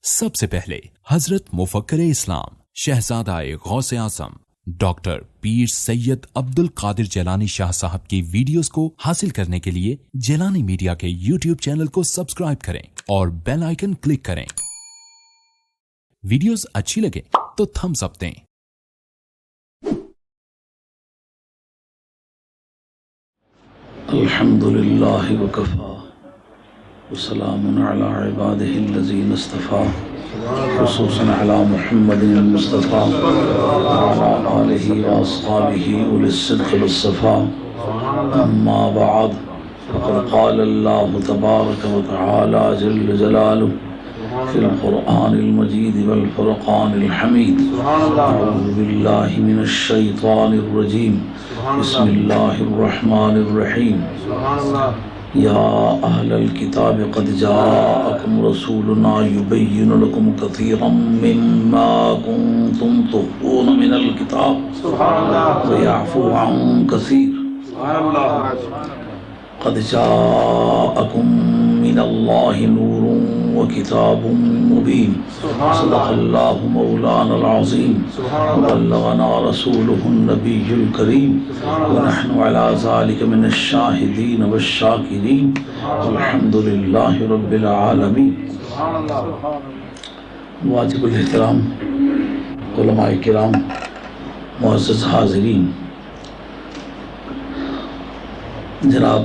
سب سے پہلے حضرت مفکر اسلام شہزادہ غوث اعظم ڈاکٹر پیر سید عبد القادر جیلانی شاہ صاحب کی ویڈیوز کو حاصل کرنے کے لیے جیلانی میڈیا کے یوٹیوب چینل کو سبسکرائب کریں اور بیل آئیکن کلک کریں۔ ویڈیوز اچھی لگے تو تھمز اپ دیں۔ الحمدللہ وکفا وسلام علی عبادہ الذین اصطفیٰ خصوصاً علی محمد المصطفیٰ وعلی آلہ واصحابہ اولی الصدق والصفا، اما بعد فقد قال اللہ تبارک وتعالی جل جلالہ فی القرآن المجید والفرقان الحمید۔ اعوذ باللہ من الشیطان الرجیم، بسم اللہ الرحمن الرحیم۔ یا اہل الکتاب قد جاءکم رسولنا یبین لکم کثیرا مما کنتم تخفون من الکتاب ویعفو عن کثیر۔ قد جاءکم من اللہ نور وکتاب مبین، صدق اللہ مولانا العظیم، وبلغنا رسولہ النبی الکریم، ونحن علی ذلک من الشاہدین والشاکرین، والحمد للہ رب العالمین۔ واجب الاحترام علماء کرام، معزز حاضرین، جناب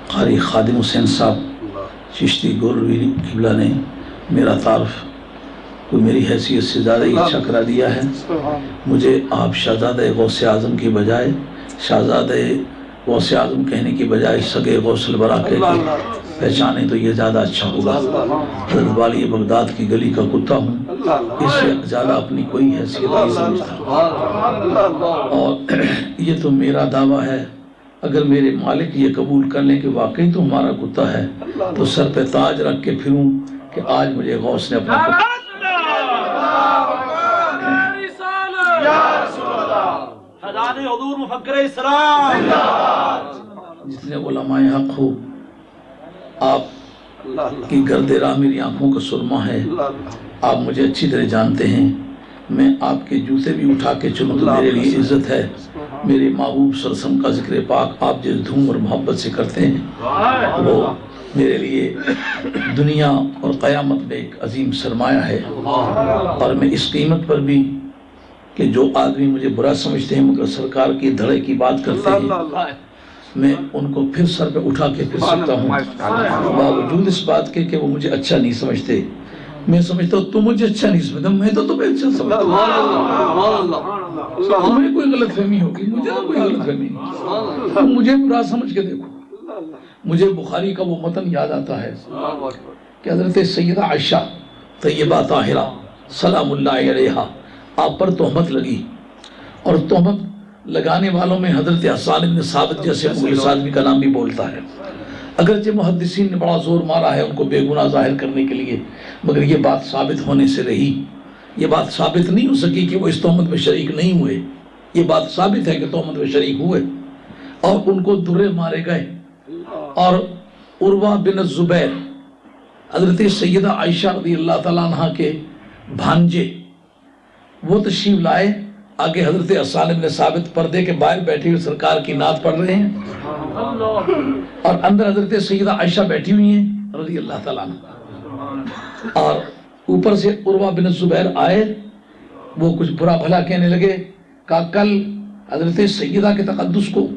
قاری خادم حسین صاحب چشتی گولوی قبلہ نے میرا تعارف کوئی میری حیثیت سے زیادہ ہی اچھا کرا دیا ہے۔ مجھے آپ شہزادہ غوث اعظم کی بجائے شہزادہ غوث اعظم کہنے کی بجائے سگے غوث البرا کہہ کے پہچانے تو یہ زیادہ اچھا ہوگا۔ حضرت والی بغداد کی گلی کا کتا ہوں، اس سے زیادہ اپنی کوئی حیثیت نہیں سمجھتا، اور یہ تو میرا دعویٰ ہے۔ اگر میرے مالک یہ قبول کر لیں کہ واقعی تو ہمارا کتا ہے تو سر پہ تاج رکھ کے پھروں کہ آج مجھے غوث نے اپنا حضور مفکر اسلام، جتنے علماء حق ہو، آپ کی گرد راہ میری آنکھوں کا سرما ہے، آپ مجھے اچھی طرح جانتے ہیں۔ میں آپ کے جوتے بھی اٹھا کے چلوں تو میرے لیے عزت ہے۔ میرے محبوب صلی اللہ علیہ وسلم کا ذکر پاک آپ جس دھوم اور محبت سے کرتے ہیں وہ میرے لیے دنیا اور قیامت میں ایک عظیم سرمایہ ہے، اور میں اس قیمت پر بھی کہ جو آدمی مجھے برا سمجھتے ہیں مگر سرکار کی دھڑے کی بات کرتے ہیں، میں ان کو پھر سر پہ اٹھا کے پھر سکتا ہوں، باوجود اس بات کے کہ وہ مجھے اچھا نہیں سمجھتے۔ میں سمجھتا ہوں تم مجھے اچھا نہیں سمجھتا، میں تو تمہیں اچھا سمجھتا ہوں۔ تمہیں کوئی غلط فہمی ہوگی، مجھے کوئی غلط فہمی نہیں، تم مجھے برا سمجھ کے دیکھو۔ مجھے بخاری کا وہ متن یاد آتا ہے کہ حضرت سیدہ عائشہ طیبہ طاہرہ سلام اللہ علیہا آپ پر تہمت لگی، اور تہمت لگانے والوں میں حضرت حسان بن ثابت جیسے مخلص آدمی کا نام بھی بولتا ہے۔ اگرچہ محدثین نے بڑا زور مارا ہے ان کو بے گناہ ظاہر کرنے کے لیے، مگر یہ بات ثابت ہونے سے رہی۔ یہ بات ثابت نہیں ہو سکی کہ وہ اس تہمت میں شریک نہیں ہوئے، یہ بات ثابت ہے کہ تہمت میں شریک ہوئے، اور ان کو درے مارے گئے۔ اور عروہ بن الزبیر حضرت سیدہ عائشہ رضی اللہ تعالیٰ عنہ کے بھانجے، وہ تشریف لائے، آگے حضرت حسان بن ثابت پردے کے باہر بیٹھے ہوئے سرکار کی نعت پڑھ رہے ہیں، اور اندر حضرت سیدہ عائشہ بیٹھی ہوئی ہیں رضی اللہ تعالیٰ عنہ، اور اوپر سے عروہ بن الزبیر آئے، وہ کچھ برا بھلا کہنے لگے، کہا کل حضرت سیدہ کے تقدس کو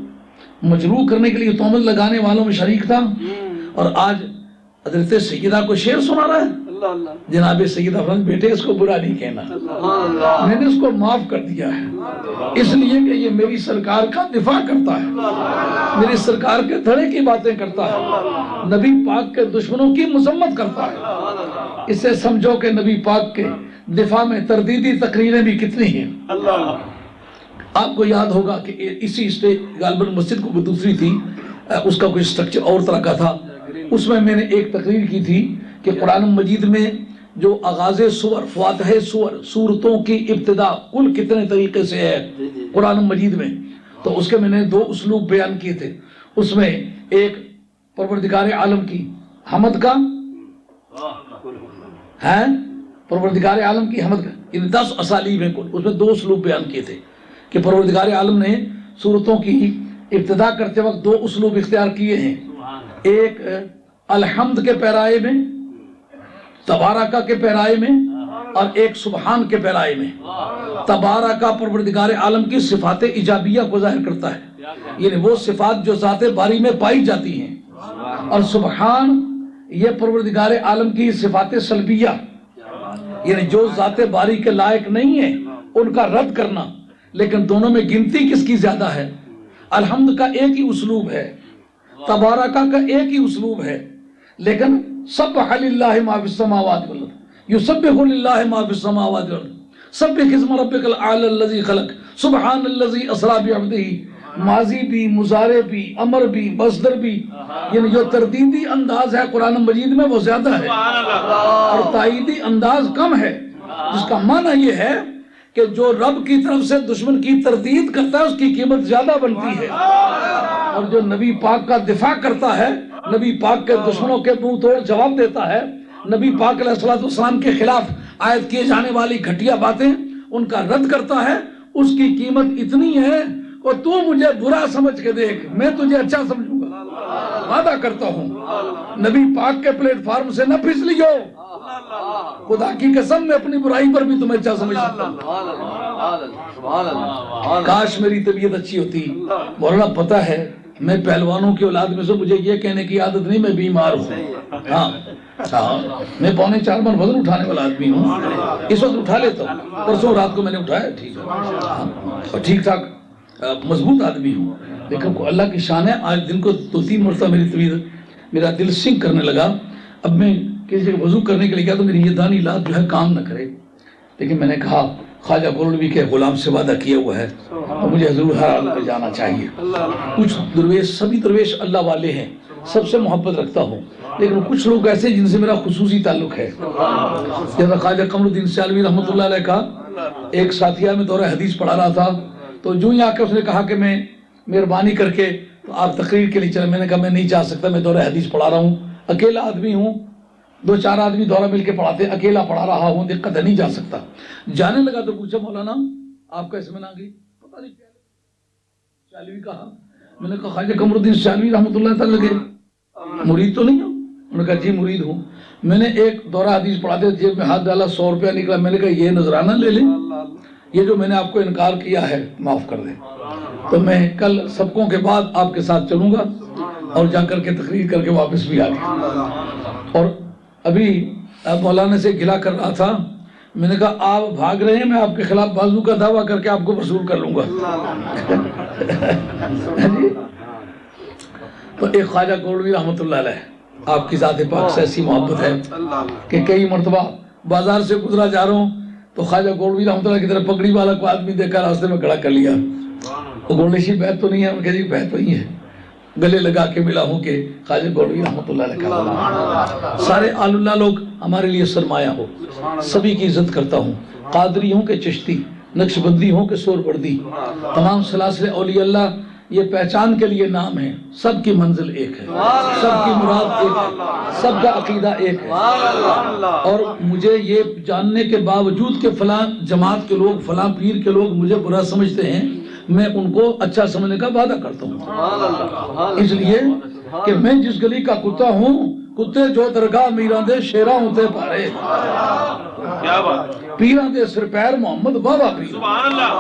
مجروح کرنے کے لیے تہمت لگانے والوں میں شریک تھا، اور آج حضرت سیدہ کو شعر سنا رہا ہے۔ جناب سیدہ فرمایا بیٹے اس کو برا نہیں کہنا، میں نے اس کو معاف کر دیا ہے، اس لیے کہ یہ میری سرکار کا دفاع کرتا ہے، میری سرکار کے دھڑے کی باتیں کرتا ہے، نبی پاک کے دشمنوں کی مذمت کرتا ہے۔ اسے سمجھو کہ نبی پاک کے دفاع میں تردیدی تقریریں بھی کتنی ہیں۔ آپ کو یاد ہوگا کہ اسی اسٹیج غالباً مسجد کو دوسری تھی، اس کا کوئی سٹرکچر اور طرح کا تھا، اس میں میں نے ایک تقریر کی تھی کہ قرآن مجید میں جو آغاز سور، فاتح سور، سورتوں کی ابتدا کل کتنے طریقے سے ہے قرآن مجید میں، تو اس کے میں نے 2 اسلوب بیان کیے تھے۔ اس میں ایک پروردگار عالم کی حمد کا ہیں پروردگار عالم کی حمد ان 10 اسالیب ہیں، اس میں 2 اسلوب بیان کیے تھے کہ پروردگار عالم نے صورتوں کی ابتدا کرتے وقت 2 اسلوب اختیار کیے ہیں، ایک الحمد کے پیرائے میں، تبارکہ کے پیرائے میں، اور ایک سبحان کے پیرائے میں۔ تبارکہ پروردگار عالم کی صفات ایجابیہ کو ظاہر کرتا ہے، یعنی وہ صفات جو ذات باری میں پائی جاتی ہیں، اور سبحان یہ پروردگار عالم کی صفات سلبیہ، یعنی جو ذات باری کے لائق نہیں ہیں ان کا رد کرنا۔ لیکن دونوں میں گنتی کس کی زیادہ ہے؟ الحمد کا ایک ہی اسلوب ہے، تبارکہ کا ایک ہی اسلوب ہے، لیکن سبح للہ ما فی السماوات والارض، یسبح للہ ما فی السماوات والارض، سبح اسم ربک الاعلی الذی خلق، سبحان الذی اسری بعبدہ، ماضی بھی، مضارع بھی، امر بھی، مصدر بھی، یعنی جو تردیدی انداز ہے قرآن مجید میں وہ زیادہ ہے اور تائیدی انداز کم ہے، جس کا معنی یہ ہے کہ جو رب کی طرف سے دشمن کی تردید کرتا ہے اس کی قیمت زیادہ بنتی ہے، اور جو نبی پاک کا دفاع کرتا ہے، نبی پاک کے دشمنوں کے منہ توڑ جواب دیتا ہے، نبی پاک علیہ السلام کے خلاف عائد کیے جانے والی گھٹیا باتیں ان کا رد کرتا ہے، اس کی قیمت اتنی ہے اور تو مجھے برا سمجھ کے دیکھ، میں تجھے اچھا سمجھوں گا، وعدہ کرتا ہوں نبی پاک کے پلیٹ فارم سے نہ پھس لیو، خدا کی قسم میں اپنی برائی پر بھی تمہیں اچھا سمجھ سکتا ہوں۔ کاش میری طبیعت اچھی ہوتی۔ مولانا پتہ ہے میں پہلوانوں کی اولاد میں سے، مجھے یہ کہنے کی عادت نہیں میں بیمار ہوں، ہاں میں 3.25 من وزن اٹھانے والا آدمی ہوں، اس وقت اٹھا لیتا ہوں، پرسوں رات کو میں نے اٹھایا، ٹھیک ہے اور ٹھیک ٹھاک مضبوط آدمی ہوں، لیکن اللہ کی شان ہے آج دن کو 2-3 مرتبہ میری طبیعت، میرا دل سنک کرنے لگا۔ اب میں کسی جگہ وضو کرنے کے لیے کیا تو میری یہ دانی لات جو ہے کام نہ کرے، لیکن میں نے کہا خواجہ گولڈوی کے غلام سے وعدہ کیا ہوا ہے اور مجھے ضرور ہر حال میں جانا چاہیے۔ کچھ درویش، سبھی درویش اللہ والے ہیں، سب سے محبت رکھتا ہوں، لیکن کچھ لوگ ایسے جن سے میرا خصوصی تعلق ہے، جیسا خواجہ قمر الدین سیالوی رحمۃ اللہ علیہ کا ایک ساتھیہ میں دورہ حدیث پڑھا رہا تھا، تو جو ہی آ کے اس نے کہا کہ میں مہربانی کر کے تو آپ تقریر کے لیے چلے، میں نے کہا میں نہیں جا سکتا، میں دورہ حدیث پڑھا رہا ہوں، اکیلا آدمی ہوں، 2-4 آدمی دورہ مل کے پڑھاتے، اکیلا پڑھا رہا ہوں، دقت ہے نہیں جا سکتا۔ جانے لگا تو پوچھا مولانا آپ کا اسم نام کی؟ پتہ نہیں سیالوی کہا، میں نے کہا خواجہ قمر الدین سیالوی رحمۃ اللہ تعالی کے مرید تو نہیں ہوں؟ انہوں نے کہا جی مرید ہوں۔ میں نے ایک دورہ حدیث پڑھاتے جیب میں ہاتھ ڈالا، 100 روپیہ نکلا، میں نے کہا یہ نذرانہ لے لیں، یہ جو میں نے آپ کو انکار کیا ہے معاف کر دیں، تو میں کل سبقوں کے بعد آپ کے ساتھ چلوں گا اور جا کر کے تقریر کر کے واپس بھی آ گیا۔ اور ابھی مولانا سے گلا کر رہا تھا، میں نے کہا آپ بھاگ رہے ہیں، میں آپ کے خلاف بازو کا دعویٰ کر کے آپ کو وصول کر لوں گا۔ تو ایک خواجہ گولڈوی رحمۃ اللہ علیہ، آپ کی ذات پاک سے ایسی محبت ہے کہ کئی مرتبہ بازار سے گزرا جا رہا ہوں تو خواجہ گولڈوی رحمۃ اللہ کی طرف پگڑی والا کو آدمی دیکھا، راستے میں کھڑا کر لیا، وہ گولڈیشی بیعت تو نہیں ہے؟ ان کے جی بیعت وہی ہے، گلے لگا کے ملا ہوں کہ خواجہ گولڈوی رحمۃ اللہ علیہ کا۔ سارے آل اللہ لوگ ہمارے لیے سرمایہ ہو، سبھی کی عزت کرتا ہوں، قادری ہوں کہ چشتی، نقش بندی ہوں کہ سور بردی، تمام سلاسل اولیاء اللہ یہ پہچان کے لیے نام ہے، سب کی منزل ایک ہے، سب کی مراد ایک ہے، سب کا عقیدہ ایک ہے، اور مجھے یہ جاننے کے باوجود کہ فلاں جماعت کے لوگ، فلاں پیر کے لوگ مجھے برا سمجھتے ہیں، میں ان کو اچھا سمجھنے کا وعدہ کرتا ہوں، اس لیے کہ میں جس گلی کا کتا ہوں، کتے جو درگاہ میران دے شیراں ہوتے پارے، پیران دے سر پیر محمد بابا پیر۔ سبحان اللہ۔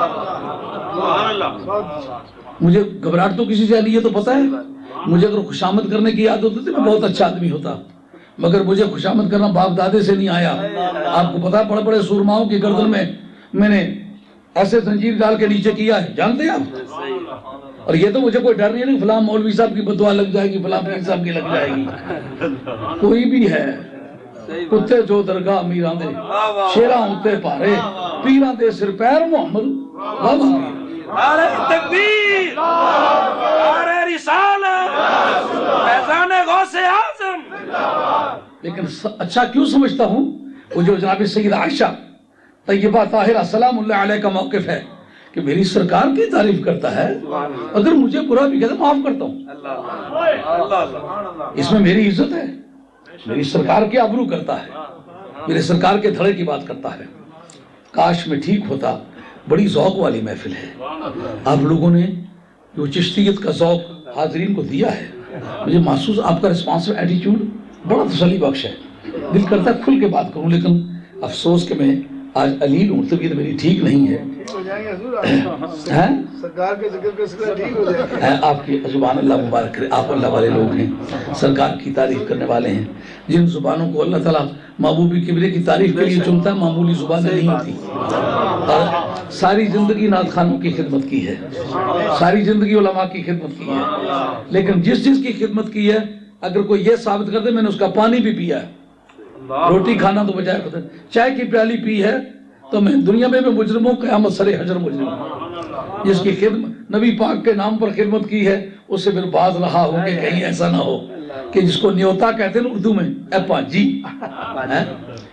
مجھے گھبراہٹ تو کسی سے نہیں ہے تو پتہ ہے، مجھے اگر خوشامد کرنے کی عادت ہوتی تو میں بہت اچھا آدمی ہوتا، مگر مجھے خوشامد کرنا باپ دادے سے نہیں آیا۔ آپ کو پتہ ہے بڑے بڑے سورماؤں کی گردن میں نے ایسے زنجیر ڈال کے نیچے کیا ہے، جانتے ہیں آپ؟ اور یہ تو مجھے کوئی ڈر نہیں ہے کہ فلاں مولوی صاحب کی بدعا لگ جائے گی، فلاں پیر صاحب کی لگ جائے گی، کوئی بھی ہے، کتے جو درگاہ میران دے شیراں ہوتے پارے، پیراں دے سر پیر محمد بابا پیر۔ نعرہ تکبیر، نعرہ رسالت، فیضان غوث اعظم۔ لیکن اچھا کیوں سمجھتا ہوں؟ وہ جو جناب سید عائشہ طیبہ طاہرہ سلام اللہ علیہ کا موقف ہے کہ میری سرکار کی تعریف کرتا ہے، اگر مجھے برا بھی کہتا معاف کرتا ہوں، اس میں میری عزت ہے، میری سرکار کی آبرو کرتا ہے، میرے سرکار کے دھڑے کی بات کرتا ہے. کاش میں ٹھیک ہوتا. بڑی ذوق والی محفل ہے. آپ لوگوں نے جو چشتیت کا ذوق حاضرین کو دیا ہے, مجھے محسوس آپ کا ریسپانسو ایٹیٹیوڈ بڑا تسلی بخش ہے. دل کرتا ہے کھل کے بات کروں, لیکن افسوس کہ میں آج علیل ہوں, طبیعت میری ٹھیک نہیں ہے. سرکار کے ذکر کے سکر ٹھیک ہو جائے. آپ کی زبان اللہ مبارک کرے. آپ اللہ والے لوگ ہیں, سرکار کی تعریف کرنے والے ہیں. جن زبانوں کو اللہ تعالیٰ محبوب کبریٰ کی تعریف کے لیے چنتا ہے, معمولی زبانیں نہیں ہوتی. اور ساری زندگی نعت خوانوں کی خدمت کی ہے, ساری زندگی علماء کی خدمت کی ہے, لیکن جس چیز کی خدمت کی ہے اگر کوئی یہ ثابت کر دے میں نے اس کا پانی بھی پیا ہے, روٹی کھانا تو بجائے خود چائے کی پیالی پی ہے, تو میں دنیا میں مجرم ہوں, قیامت سر حجر مجرم ہوں. جس کی خدمت نبی پاک کے نام پر خدمت کی ہے اس سے پھر باز رہا ہو کہ کہیں ایسا نہ ہو کہ جس کو نیوتا کہتے ہیں اردو میں, اے پانجی,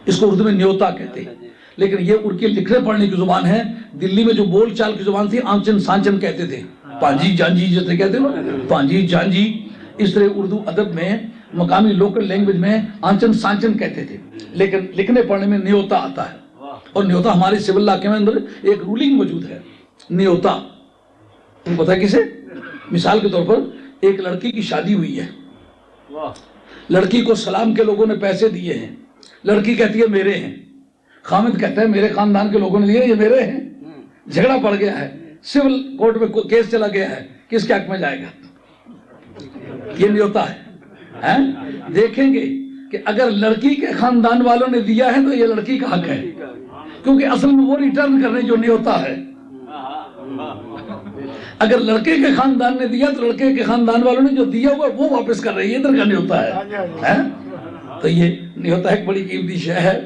اس کو اردو میں نیوتا کہتے ہیں, لیکن یہ ان کے لکھنے پڑھنے کی زبان ہے. دلی میں جو بول چال کی زبان تھی آنچن سانچن کہتے تھے, پانجی جانجی جیسے کہتے ہیں نا, پانجی جانجی. اس طرح اردو ادب میں مقامی لوکل لینگویج میں آنچن سانچن کہتے تھے, لیکن لکھنے پڑھنے میں نیوتا آتا ہے. اور نیوتا ہمارے سول لا کے اندر ایک رولنگ موجود ہے, نیوتا. پتہ ہے کسے؟ مثال کے طور پر ایک لڑکی کی شادی ہوئی ہے, لڑکی کو سلام کے لوگوں نے پیسے دیے ہیں, لڑکی کہتی ہے میرے ہیں, خامد کہتا ہے میرے خاندان کے لوگوں نے دیے, یہ میرے ہیں. جھگڑا پڑ گیا ہے, سول کورٹ میں کیس چلا گیا ہے, کس کے حق میں جائے گا؟ یہ نیوتا ہے. دیکھیں گے کہ اگر لڑکی کے خاندان والوں نے دیا ہے تو یہ لڑکی کا حق ہے, کیونکہ اصل میں وہ ریٹرن کر رہے جو نیوتا ہے. اگر لڑکے کے خاندان نے دیا تو لڑکے کے خاندان والوں نے جو دیا ہوا وہ واپس کر رہے ہیں, ادھر کا نیوتا ہے. تو یہ نیوتا ایک بڑی قیمتی شے ہے.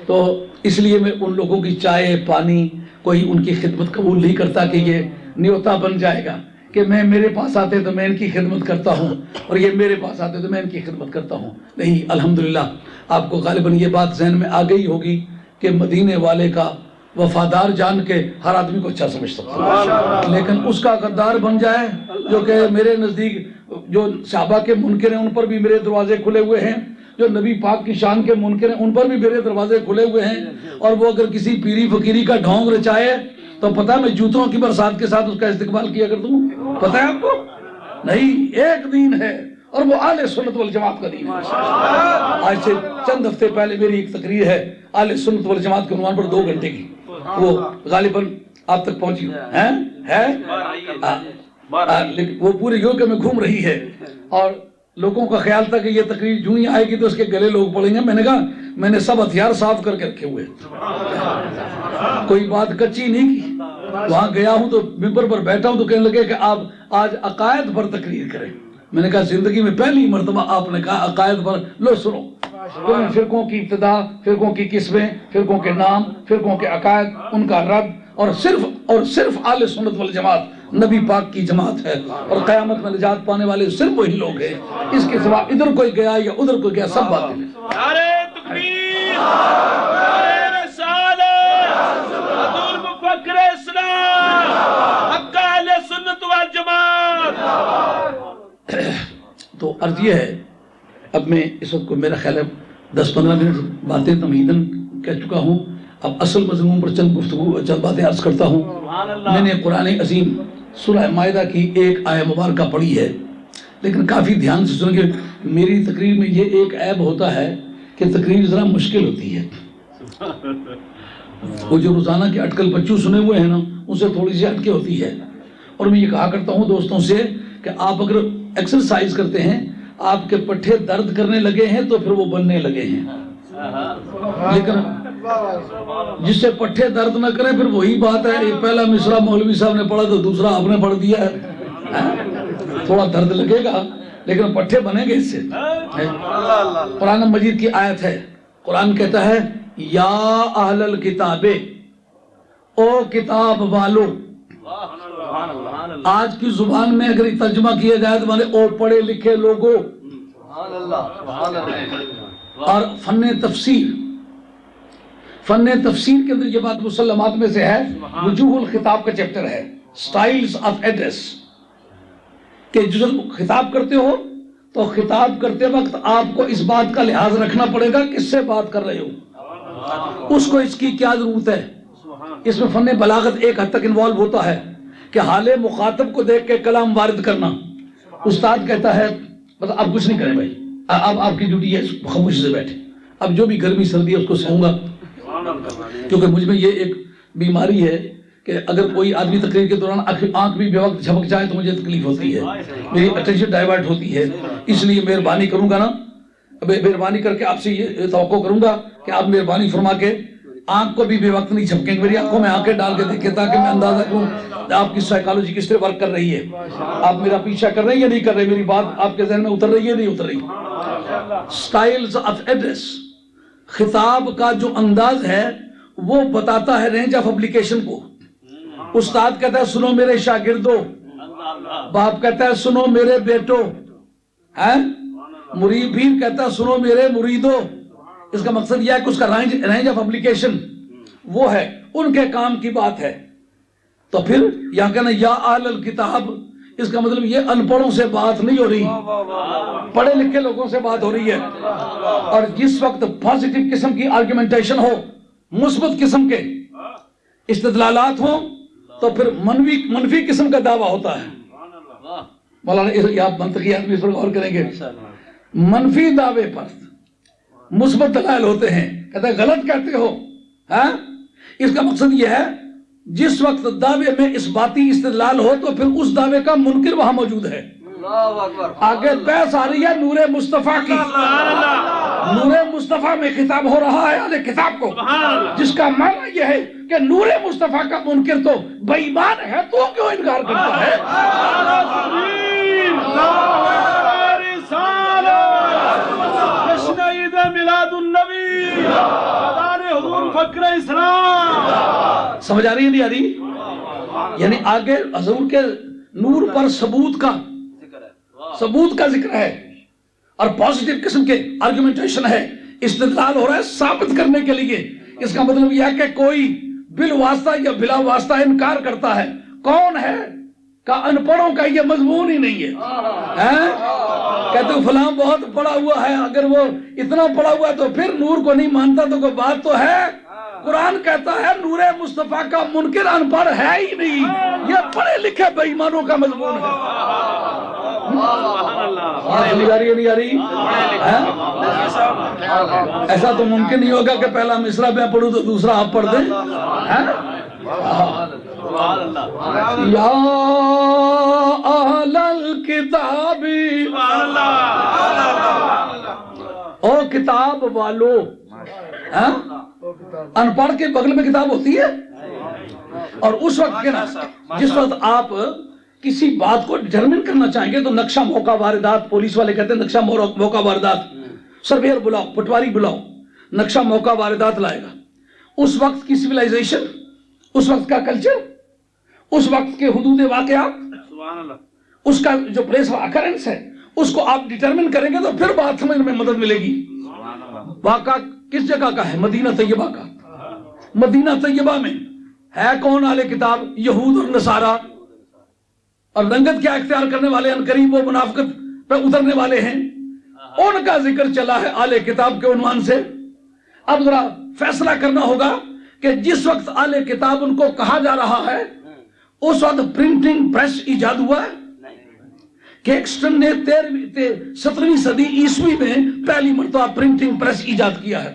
تو اس لیے میں ان لوگوں کی چائے پانی کوئی ان کی خدمت قبول نہیں کرتا کہ یہ نیوتا بن جائے گا کہ میں میرے پاس آتے تو میں ان کی خدمت کرتا ہوں اور یہ میرے پاس آتے تو میں ان کی خدمت کرتا ہوں. نہیں, الحمدللہ آپ کو غالباً یہ بات ذہن میں آ گئی ہوگی کہ مدینے والے کا وفادار جان کے ہر آدمی کو اچھا سمجھ سکتا ہے, لیکن اس کا غدار بن جائے جو کہ میرے نزدیک جو صحابہ کے منکر ہیں ان پر بھی میرے دروازے کھلے ہوئے ہیں, جو نبی پاک کی شان کے منکر ہیں ان پر بھی میرے دروازے کھلے ہوئے ہیں, اور وہ اگر کسی پیری فقیری کا ڈھونگ رچائے تو پتہ ہے میں جوتوں کی برسات کے ساتھ اس کا استقبال کیا کرتا ہوں. پتہ ہے آپ کو؟ نہیں, ایک دین ہے اور وہ اہل سنت والجماعت کا دین ہے. آج سے چند ہفتے پہلے میری ایک تقریر ہے اہل سنت والجماعت کے عنوان پر 2 گھنٹے کی, وہ غالباً آپ تک پہنچی ہے, لیکن وہ پورے یوکے میں گھوم رہی ہے, اور لوگوں کا خیال تھا کہ یہ تقریر جو ہی آئے گی تو اس کے گلے لوگ پڑیں گے. میں نے کہا میں نے سب ہتھیار صاف کر کے رکھے ہوئے, کوئی بات کچی نہیں کی. وہاں گیا ہوں تو ممبر پر بیٹھا ہوں تو کہنے لگے کہ آپ آج عقائد پر تقریر کریں. میں نے کہا زندگی میں پہلی مرتبہ آپ نے کہا عقائد پر, لو سنو. فرقوں کی ابتدا, فرقوں کی قسمیں, فرقوں کے نام, فرقوں کے عقائد, ان کا رد, اور صرف اہل سنت والجماعت نبی پاک کی جماعت ہے, اور قیامت میں نجات پانے والے صرف وہی لوگ ہیں. اس کے سوا ادھر کوئی گیا یا ادھر کوئی گیا, سب باطل ہے. نعرہ تکبیر, نعرہ رسالت, حضور مفکر اسلام, حق اہل سنت والجماعت. تو عرض یہ ہے, اب میں اس وقت کو میرا خیال ہے 10-15 منٹ باتیں تمہیداً کہہ چکا ہوں. اب اصل مضمون پر چند باتیں عرض کرتا ہوں. میں نے قرآن عظیم سورہ مائدہ کی ایک آیہ مبارکہ پڑھی ہے, لیکن کافی دھیان سے سنیں گے. میری تقریر میں یہ ایک عیب ہوتا ہے کہ تقریر ذرا مشکل ہوتی ہے. وہ جو روزانہ کے اٹکل پچو سنے ہوئے ہیں نا, ان سے تھوڑی سی ہٹکے ہوتی ہے. اور میں یہ کہا کرتا ہوں دوستوں سے کہ آپ اگر ایکسرسائز کرتے ہیں, آپ کے پٹھے درد کرنے لگے ہیں تو پھر وہ بننے لگے ہیں, لیکن جس سے پٹھے درد نہ کریں پھر وہی بات ہے. ایک پہلا مصرع مولوی صاحب نے پڑھا تو دوسرا آپ نے پڑھ دیا ہے. تھوڑا درد لگے گا لیکن پٹھے بنیں گے اس سے. قرآن مجید کی آیت ہے, قرآن کہتا ہے یا اہل الکتاب, او کتاب والو. آج کی زبان میں اگر ترجمہ کیا جائے تو او پڑھے لکھے لوگوں. اور فن تفسیر کے اندر یہ بات مسلمات میں سے ہے, وجوہ الخطاب کا چیپٹر ہے, سٹائلز آف ایڈریس, کہ جب خطاب کرتے ہو تو خطاب کرتے وقت آپ کو اس بات کا لحاظ رکھنا پڑے گا کس سے بات کر رہے ہو. اس کو اس کی کیا ضرورت ہے؟ اس میں فن بلاغت ایک حد تک انوالو ہوتا ہے کہ حال مخاطب کو دیکھ کے کلام وارد کرنا. استاد کہتا ہے بس اب کچھ نہیں کریں بھائی، اب آپ کی ڈیوٹی ہے خاموشی سے بیٹھے، اب جو بھی گرمی سردی ہے اس کو سہوں گا، کیونکہ مجھ میں یہ ایک بیماری ہے کہ اگر کوئی آدمی تقریر کے دوران آنکھ بھی بے وقت جھپک جائے تو مجھے تکلیف ہوتی ہے، میری اٹینشن ڈائیورٹ ہوتی ہے. اس لیے مہربانی کروں گا نا، مہربانی کر کے آپ سے یہ توقع کروں گا کہ آپ مہربانی فرما کے آنکھ کو بھی بے وقت نہیں جھپکیں گے، میری آنکھوں میں آنکھیں ڈال کے دیکھیں تاکہ میں اندازہ کروں آپ کی سائیکالوجی کس طرح ورک کر رہی ہے. آپ میرا پیچھا کر رہے ہیں یا نہیں کر رہے، میری بات آپ کے ذہن میں اتر رہی ہے نہیں اتر رہی. سٹائلز آف ایڈریس، خطاب کا جو انداز ہے وہ بتاتا ہے رینج آف اپلیکیشن کو. استاد کہتا ہے سنو میرے شاگردوں، باپ کہتا ہے سنو میرے بیٹوں، مرید پیر کہتا ہے سنو میرے مریدوں. اس کا مقصد یہ ہے کہ اس کا رینج آف اپلیکیشن وہ ہے، ان کے کام کی بات ہے. تو پھر یہاں کہنا یا اہل الکتاب، اس کا مطلب یہ ان پڑھوں سے بات نہیں ہو رہی، پڑھے لکھے لوگوں سے بات ہو رہی ہے. اور جس وقت پازیٹیو قسم کی آرگومنٹیشن ہو، مثبت قسم کے استدلالات ہوں، تو پھر منفی قسم کا دعویٰ ہوتا ہے. مولانا آپ منطقی آدمی اس پر غور کریں گے، منفی دعوے پر مثبت دلائل ہوتے ہیں، کہتا ہے غلط کہتے ہو. اس کا مقصد یہ ہے جس وقت دعوے میں اس باتی استدلال ہو تو پھر اس دعوے کا منکر وہاں موجود ہے. آگے بحث آ رہی ہے نور مصطفیٰ کی. نور مصطفیٰ میں خطاب ہو رہا ہے اہل کتاب کو، جس کا معنی یہ ہے کہ نور مصطفیٰ کا منکر تو بے ایمان ہے، تو کیوں انکار کرتا ہے؟ جشن عید میلاد النبی، حضور فخر اسلام. سمجھ آ رہی ہے نہیں آ رہی؟ یعنی آگے حضور کے نور پر ثبوت کا ذکر ہے اور پازیٹیو قسم کے آرگومنٹیشن ہے، استدلال ہو رہا ہے ثابت کرنے کے لیے. اس کا مطلب یہ ہے کہ کوئی بالواسطہ یا بلا واسطہ انکار کرتا ہے، کون ہے کہ ان پڑھوں کا یہ مضمون ہی نہیں ہے. کہتے ہیں فلاں بہت پڑھا ہوا ہے، اگر وہ اتنا پڑھا ہوا ہے تو پھر نور کو نہیں مانتا تو کوئی بات تو ہے. قرآن کہتا ہے نور مصطفیٰ کا منکر ان پڑھ ہے ہی نہیں، یہ پڑھے لکھے بے ایمانوں کا مضمون ہے. نہیں آ رہی؟ ایسا تو ممکن نہیں ہوگا کہ پہلا مصرع میں پڑھوں تو دوسرا آپ پڑھ دیں. یا اہل الکتاب، او کتاب والو. ان پڑھ کے بغل میں کتاب ہوتی ہے. اور اس وقت کے نا جس وقت آپ کسی بات کو ڈٹرمن کرنا چاہیں گے تو نقشہ موقع واردات، پولیس والے کہتے ہیں نقشہ موقع واردات، سرویئر بلاؤ، پٹواری بلاؤ، نقشہ موقع واردات لائے گا. اس وقت کی سویلائزیشن، اس وقت کا کلچر، اس وقت کے حدود واقعات، اس کا جو پلیس آف اکرنس ہے، اس کو آپ ڈٹرمن کریں گے تو پھر بات سمجھنے میں مدد ملے گی. واقعہ کس جگہ کا ہے؟ مدینہ طیبہ کا. مدینہ طیبہ میں ہے کون اہل کتاب؟ یہود اور نصارہ. اور رنگت کیا اختیار کرنے والے ان قریب وہ منافقت پہ اترنے والے ہیں. ان کا ذکر چلا ہے اہل کتاب کے عنوان سے. اب ذرا فیصلہ کرنا ہوگا کہ جس وقت اہل کتاب ان کو کہا جا رہا ہے اس وقت پرنٹنگ پریس ایجاد ہوا ہے. کیکسٹن نے 17ویں صدی عیسوی میں پہلی مرتبہ پرنٹنگ پریس ایجاد کیا ہے.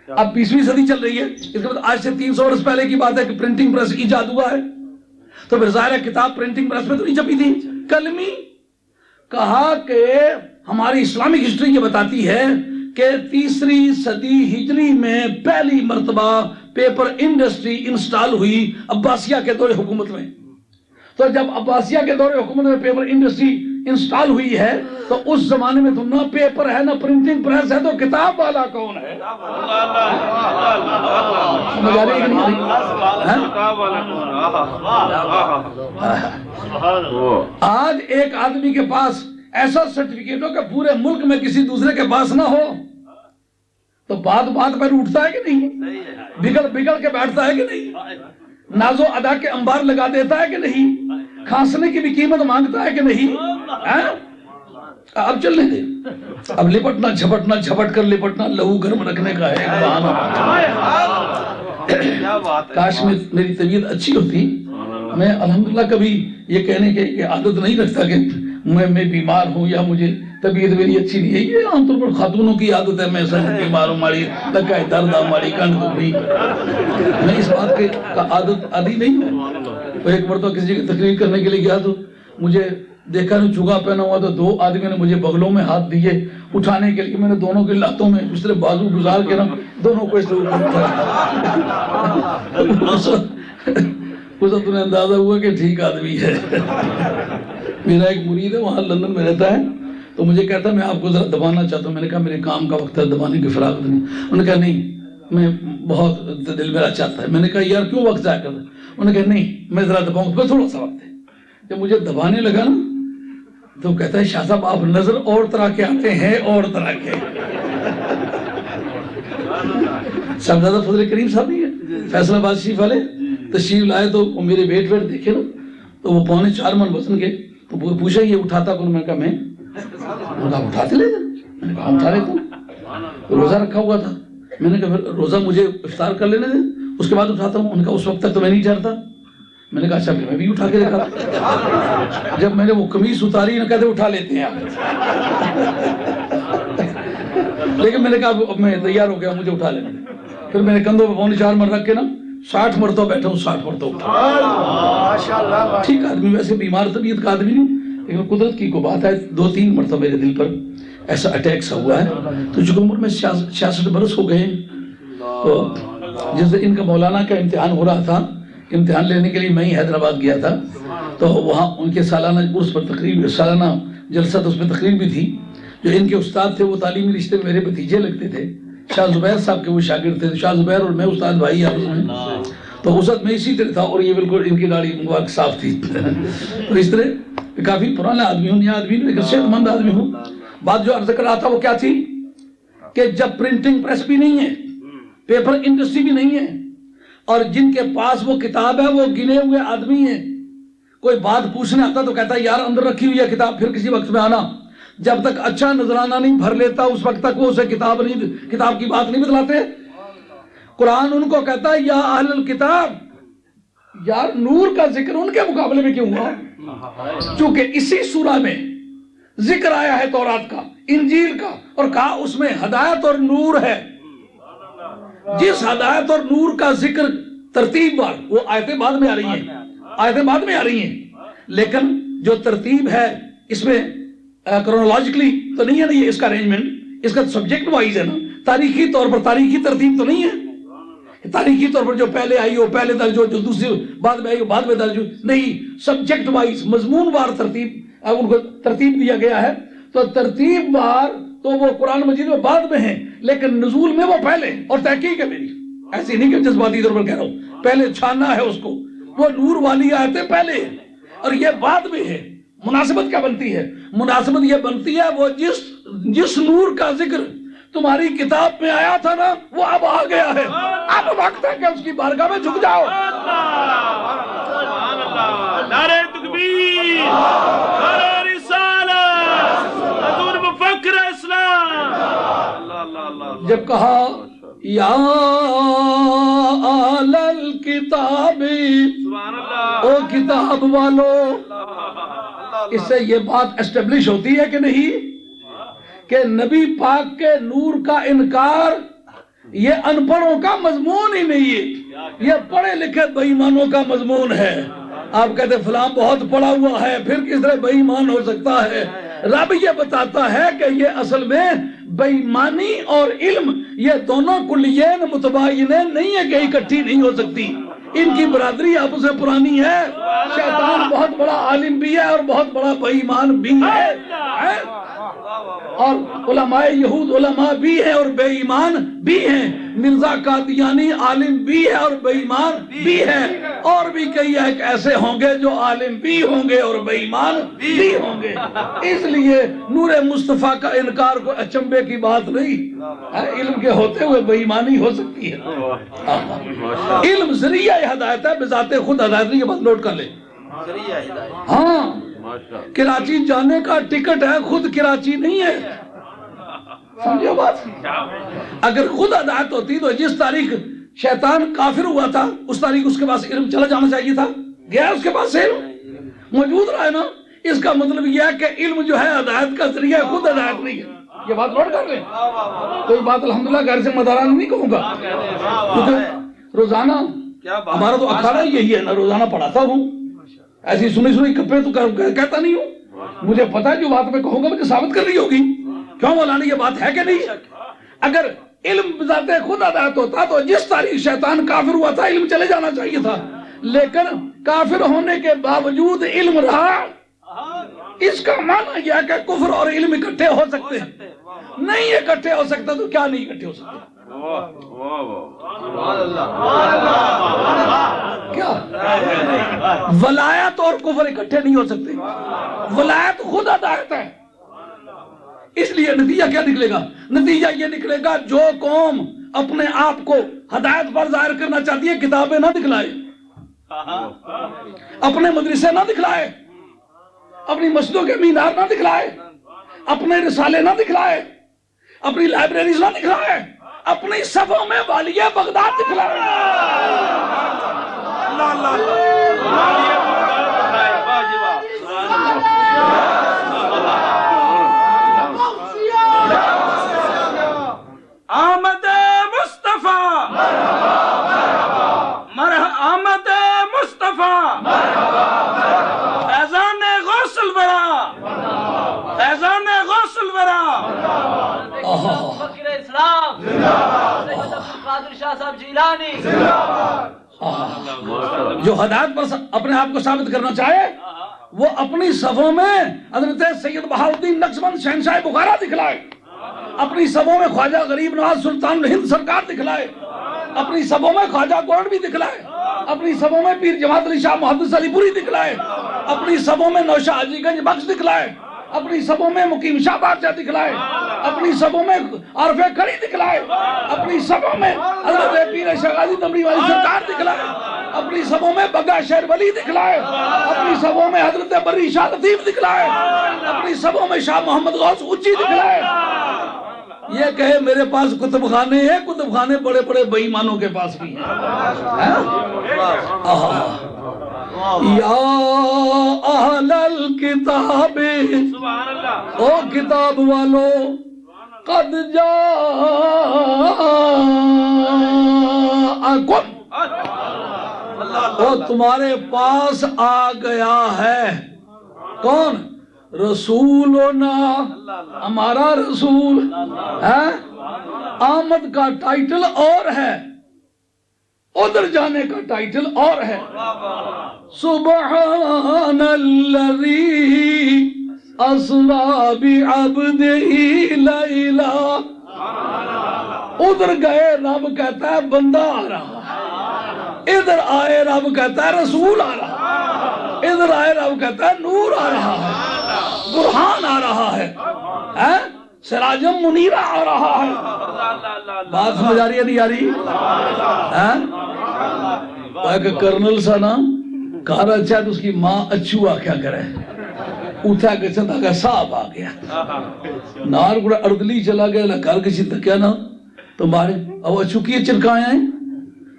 اب 20ویں صدی چل رہی ہے، اس کے بعد آج سے 300 برس پہلے کی بات ہے کہ پرنٹنگ پریس ایجاد ہوا ہے. تو پھر ظاہر ہے کتاب پرنٹنگ پریس میں تو نہیں چھپی تھی. کلمی کہا کہ ہماری اسلامک ہسٹری یہ بتاتی ہے کہ 3ری صدی ہجری میں پہلی مرتبہ پیپر انڈسٹری انسٹال ہوئی عباسیہ کے دور حکومت میں. تو جب عباسیہ کے دور حکومت میں پیپر انڈسٹری انسٹال ہوئی ہے تو اس زمانے میں تو نہ پیپر ہے نہ پرنٹنگ پریس ہے، تو کتاب والا کون ہے؟ سمجھ آ رہی ہے کہ نہیں؟ آج ایک آدمی کے پاس ایسا سرٹیفکیٹ ہو کہ پورے ملک میں کسی دوسرے کے پاس نہ ہو تو بات پر اٹھتا ہے کہ نہیں؟ بگڑ کے بیٹھتا ہے کہ نہیں؟ ناز و ادا کے انبار لگا دیتا ہے کہ نہیں؟ کھانسنے کی بھی قیمت مانگتا ہے کہ نہیں؟ اب چلنے دیں، اب لپٹنا جھپٹنا جھپٹ کر لپٹنا لہو گرم رکھنے کا ہے ایک بہانہ۔ کاش میری طبیعت اچھی ہوتی، میں الحمدللہ کبھی یہ کہنے کی عادت نہیں رکھتا کہ میں بیمار ہوں یا مجھے طبیعت میری اچھی نہیں ہے، یہ عام طور پر خاتونوں کی عادت ہے، میں سب بیمار ہوں، ماڑی لگا ہے درد ماڑی کنڈ دکھنی، میں اس بات کے عادت عادی نہیں ہوں۔ ایک مرتبہ کسی جگہ تقریر کرنے کے لیے گیا تو مجھے دیکھا نہیں چگا پہنا ہوا تو دو آدمی نے مجھے بغلوں میں ہاتھ دیے اٹھانے کے لیے، میں نے دونوں کے لاتوں میں اس طرح بازو گزار کے نا دونوں کو اس طرح اس نے اندازہ ہوا کہ ٹھیک آدمی ہے۔ میرا ایک مرید ہے وہاں لندن میں رہتا ہے، تو مجھے کہتا ہے میں آپ کو ذرا دبانا چاہتا ہوں، میں نے کہا میرے کام کا وقت ہے، دبانے کی فراغت نہیں۔ انہوں نے کہا نہیں میں بہت دل میرا چاہتا ہے۔ میں نے کہا یار کیوں وقت ضائع کرتا ہے؟ انہوں نے کہا نہیں میں ذرا دباؤں گا، تھوڑا سا وقت ہے۔ جب مجھے دبانے لگا نا تو کہتا ہے شاہ صاحب آپ نظر اور طرح کے آتے ہیں اور طرح کے۔ صاحبزادہ فضل کریم صاحب نہیں ہے فیصل آباد شریف والے، تشریف لائے تو وہ میرے ویٹ دیکھے نا تو وہ 4.25 من وزن کے، تو پوچھا یہ اٹھاتا کون؟ میں نے کہا میں اٹھاتے لے جا، میں نے کہا اٹھا لیتا ہوں، روزہ رکھا ہوا تھا، میں نے کہا روزہ مجھے افطار کر لینے دیں اس کے بعد اٹھاتا ہوں۔ ان کا اس وقت تک تو میں نہیں ٹھہرتا۔ میں نے کہا اچھا میں بھی اٹھا کے دیکھا، جب میں نے وہ قمیص اتاری نہ کہتے اٹھا لیتے ہیں آپ، لیکن میں نے کہا اب میں تیار ہو گیا مجھے اٹھا لینے دیں۔ پھر میں نے کندھوں پہ 4.25 من رکھ کے نا 60 مرتبہ بیٹھا ہوں، 60 مرتبہ اٹھا۔ ٹھیک آدمی ویسے بیمار طبیعت کا آدمی نہیں، لیکن قدرت کی کو بات ہے 2-3 مرتبہ میرے دل پر ایسا اٹیک سا ہوا ہے۔ تو چونکہ عمر میں 66 برس ہو گئے ہیں، تو جس دن ان کا مولانا کا امتحان ہو رہا تھا، امتحان لینے کے لیے میں ہی حیدرآباد گیا تھا، تو وہاں ان کے سالانہ عرس پر تقریب، سالانہ جلسہ تو اس میں تقریر بھی تھی۔ جو ان کے استاد تھے وہ تعلیمی رشتے میں میرے بھتیجے لگتے تھے، شاہ زبیر صاحب کے وہ شاگرد تھے، شاہ زبیر اور میں استاد بھائی آپس میں، تو اس وقت میں اسی طرح تھا اور یہ بالکل ان کی داڑھی مبارک صاف تھی۔ تو اس طرح کافی پرانا آدمی ہوں، نیا آدمی ہوں، لیکن صحت مند آدمی ہوں۔ بات جو عرض کر رہا تھا وہ کیا تھی کہ جب پرنٹنگ پریس بھی نہیں ہے، پیپر انڈسٹری بھی نہیں ہے، اور جن کے پاس وہ کتاب ہے وہ گنے ہوئے آدمی ہیں، کوئی بات پوچھنے آتا تو کہتا ہے یار اندر رکھی ہوئی ہے کتاب، پھر کسی وقت میں آنا، جب تک اچھا نذرانہ نہیں بھر لیتا اس وقت تک وہ اسے کتاب کی بات نہیں بتلاتے۔ قرآن ان کو کہتا ہے یا اہل الکتاب، یار نور کا ذکر ان کے مقابلے میں کیوں ہوا؟ چونکہ اسی سورہ میں ذکر آیا ہے تورات کا، انجیل کا، اور کہا اس میں ہدایت اور نور ہے۔ جس ہدایت اور نور کا ذکر ترتیب بار، وہ آیتیں بعد میں آ رہی ہیں، لیکن جو ترتیب ہے اس میں کرونالوجیکلی تو نہیں ہے نا، یہ اس کا ارینجمنٹ، اس کا سبجیکٹ وائز ہے نا، تاریخی طور پر تاریخی ترتیب تو نہیں ہے، تاریخی طور پر جو پہلے آئی ہو پہلے درج ہو، جو دوسری بعد میں آئی ہو بعد میں درج ہو، نہیں، سبجیکٹ وائز مضمون وار ترتیب ان کو ترتیب دیا گیا ہے۔ تو ترتیب وار تو وہ قرآن مجید میں بعد میں ہے، لیکن نزول میں وہ پہلے، اور تحقیق ہے میری، ایسی نہیں کہ جذباتی طور پر کہہ رہا ہوں، پہلے چھانا ہے اس کو، وہ نور والی آیتیں پہلے اور یہ بعد میں ہے۔ مناسبت کیا بنتی ہے؟ مناسبت یہ بنتی ہے وہ جس نور کا ذکر تمہاری کتاب میں آیا تھا نا وہ اب آ گیا ہے، اب وقت ہے کہ اس کی بارگاہ میں جھک جاؤ۔ نعرہ تکبیر، نعرہ رسالت، حضور مفکر اسلام۔ جب کہا یا اہل الکتاب، او کتاب والو، اس سے یہ بات اسٹیبلش ہوتی ہے کہ نہیں کہ نبی پاک کے نور کا انکار یہ ان پڑھوں کا مضمون ہی نہیں ہے، یہ پڑھے لکھے بے ایمانوں کا مضمون ہے۔ آپ کہتے فلاں بہت پڑھا ہوا ہے پھر کس طرح بے ایمان ہو سکتا ہے؟ رب یہ بتاتا ہے کہ یہ اصل میں بے ایمانی اور علم یہ دونوں کلیین متباینین نہیں ہے کہ اکٹھی نہیں ہو سکتی، ان کی برادری آپس میں پرانی ہے۔ شیطان بہت بڑا عالم بھی ہے اور بہت بڑا بے ایمان بھی ہے، اور علماء یہود علماء بھی ہیں اور بے ایمان بھی ہیں، مرزا قادیانی عالم بھی ہے اور بے ایمان بھی ہے، اور بھی کئی ایک ایسے ہوں گے جو عالم بھی ہوں گے اور بے ایمان بھی ہوں گے۔ اس لیے نور مصطفیٰ کا انکار کوئی اچنبے کی بات نہیں، علم کے ہوتے ہوئے بے ایمانی ہو سکتی ہے۔ علم ذریعہ ہدایت ہے، بذات خود ہدایت نہیں، یہ بات نوٹ کر لیں۔ ہاں کراچی جانے کا ٹکٹ ہے، خود کراچی نہیں ہے. سمجھو بات. اگر خود ہدایت ہوتی تو جس تاریخ شیطان کافر ہوا تھا اس تاریخ اس کے پاس علم چلا جانا چاہیے تھا. گیا اس کے پاس علم موجود رہا ہے نا. اس کا مطلب یہ ہے کہ علم جو ہے ہدایت کا ذریعہ ہے، خود ہدایت نہیں ہے. یہ بات نوٹ کر لیں. کوئی بات الحمدللہ گھر سے مدارانہ نہیں کہوں گا، کیونکہ روزانہ ہمارا تو اکھاڑا یہی ہے نا، روزانہ پڑھاتا ہوں. ایسی سنی کپڑے تو کہتا نہیں ہوں. مجھے پتا ہے جو بات میں کہوں گا مجھے ثابت کرنی ہوگی. کیوں مولانا یہ بات ہے کہ نہیں؟ اگر علم بذات خود ہدایت ہوتا تو جس تاریخ شیطان کافر ہوا تھا علم چلے جانا چاہیے تھا. لیکن کافر ہونے کے باوجود علم رہا. اس کا معنی یہ ہے کہ کفر اور علم اکٹھے ہو سکتے ہیں؟ نہیں اکٹھے ہو سکتا. تو کیا نہیں اکٹھے ہو سکتے؟ کیا ولایت اور کفر اکٹھے نہیں ہو سکتے؟ ولایت خود ہدایت ہے. اس لیے نتیجہ کیا نکلے گا؟ نتیجہ یہ نکلے گا جو قوم اپنے آپ کو ہدایت پر ظاہر کرنا چاہتی ہے کتابیں نہ دکھلائے، اپنے مدرسے نہ دکھلائے، اپنی مسجدوں کے مینار نہ دکھلائے، اپنے رسالے نہ دکھلائے، اپنی لائبریریز نہ دکھلائے، اپنی صفوں میں والیہ بغداد دکھلائے. آمد مصطفیٰ آمد مصطفیٰ فیضان غوث الورا فیضان غوث الورا فقیر اسلام سید عبدالقادر شاہ صاحب جیلانی. جو ہدایت پر اپنے آپ کو ثابت کرنا چاہے وہ اپنی صفوں میں حضرت سید بہاؤالدین نقشبند شہنشاہ بخارا دکھلائے، اپنی صفوں میں خواجہ غریب نواز سلطان الہند سرکار دکھلائے، اپنی صفوں میں خواجہ گولڈوی دکھلائے، اپنی صفوں میں پیر جماعت علی شاہ محدث علی پوری دکھلائے، اپنی صفوں میں نوشاہ حاجی گنج بخش دکھلائے، اپنی صفوں میں مقیم شاہ بادشاہ دکھلائے، اپنی صفوں میں عارف کھڑی دکھلائے، اپنی صفوں میں حضرت پیر شہغازی دمڑی والی سرکار دکھلائے، اپنی صفوں میں بگا شیر ولی دکھلائے، اپنی صفوں میں حضرت بری شاہ لطیف دکھلائے، اپنی صفوں میں شاہ محمد غوث اچھی دکھلائے. یہ کہے میرے پاس کتب خانے ہیں، کتب خانے بڑے بڑے بے ایمانوں کے پاس بھی ہیں. یا اہل الکتاب، او کتاب والو، قد جاءکم، وہ تمہارے پاس آ گیا ہے. کون؟ رسولنا، ہمارا رسول ہے. آمد کا ٹائٹل اور ہے، ادھر جانے کا ٹائٹل اور ہے. سبحان الذی اسری بعبدہ لیلا. ادھر گئے رب کہتا ہے بندہ آ رہا، ادھر آئے رب کہتا ہے رسول آ رہا، ادھر آئے رب کہتا ہے نور آ رہا ہے، برہان آ رہا ہے، سراجم منیرہ آ رہا ہے. بات سمجھ آ رہی ہے نہیں آ رہی؟ ایک کرنل سا نا کہا اچھا تو اس کی ماں اچھو آ کیا کرے، اٹھا کے چندہ کا صاحب آ گیا، نار گڑا اردلی چلا گیا لکار کسی تکیا نا تمہارے اب اچھو کیے چرکائے ہیں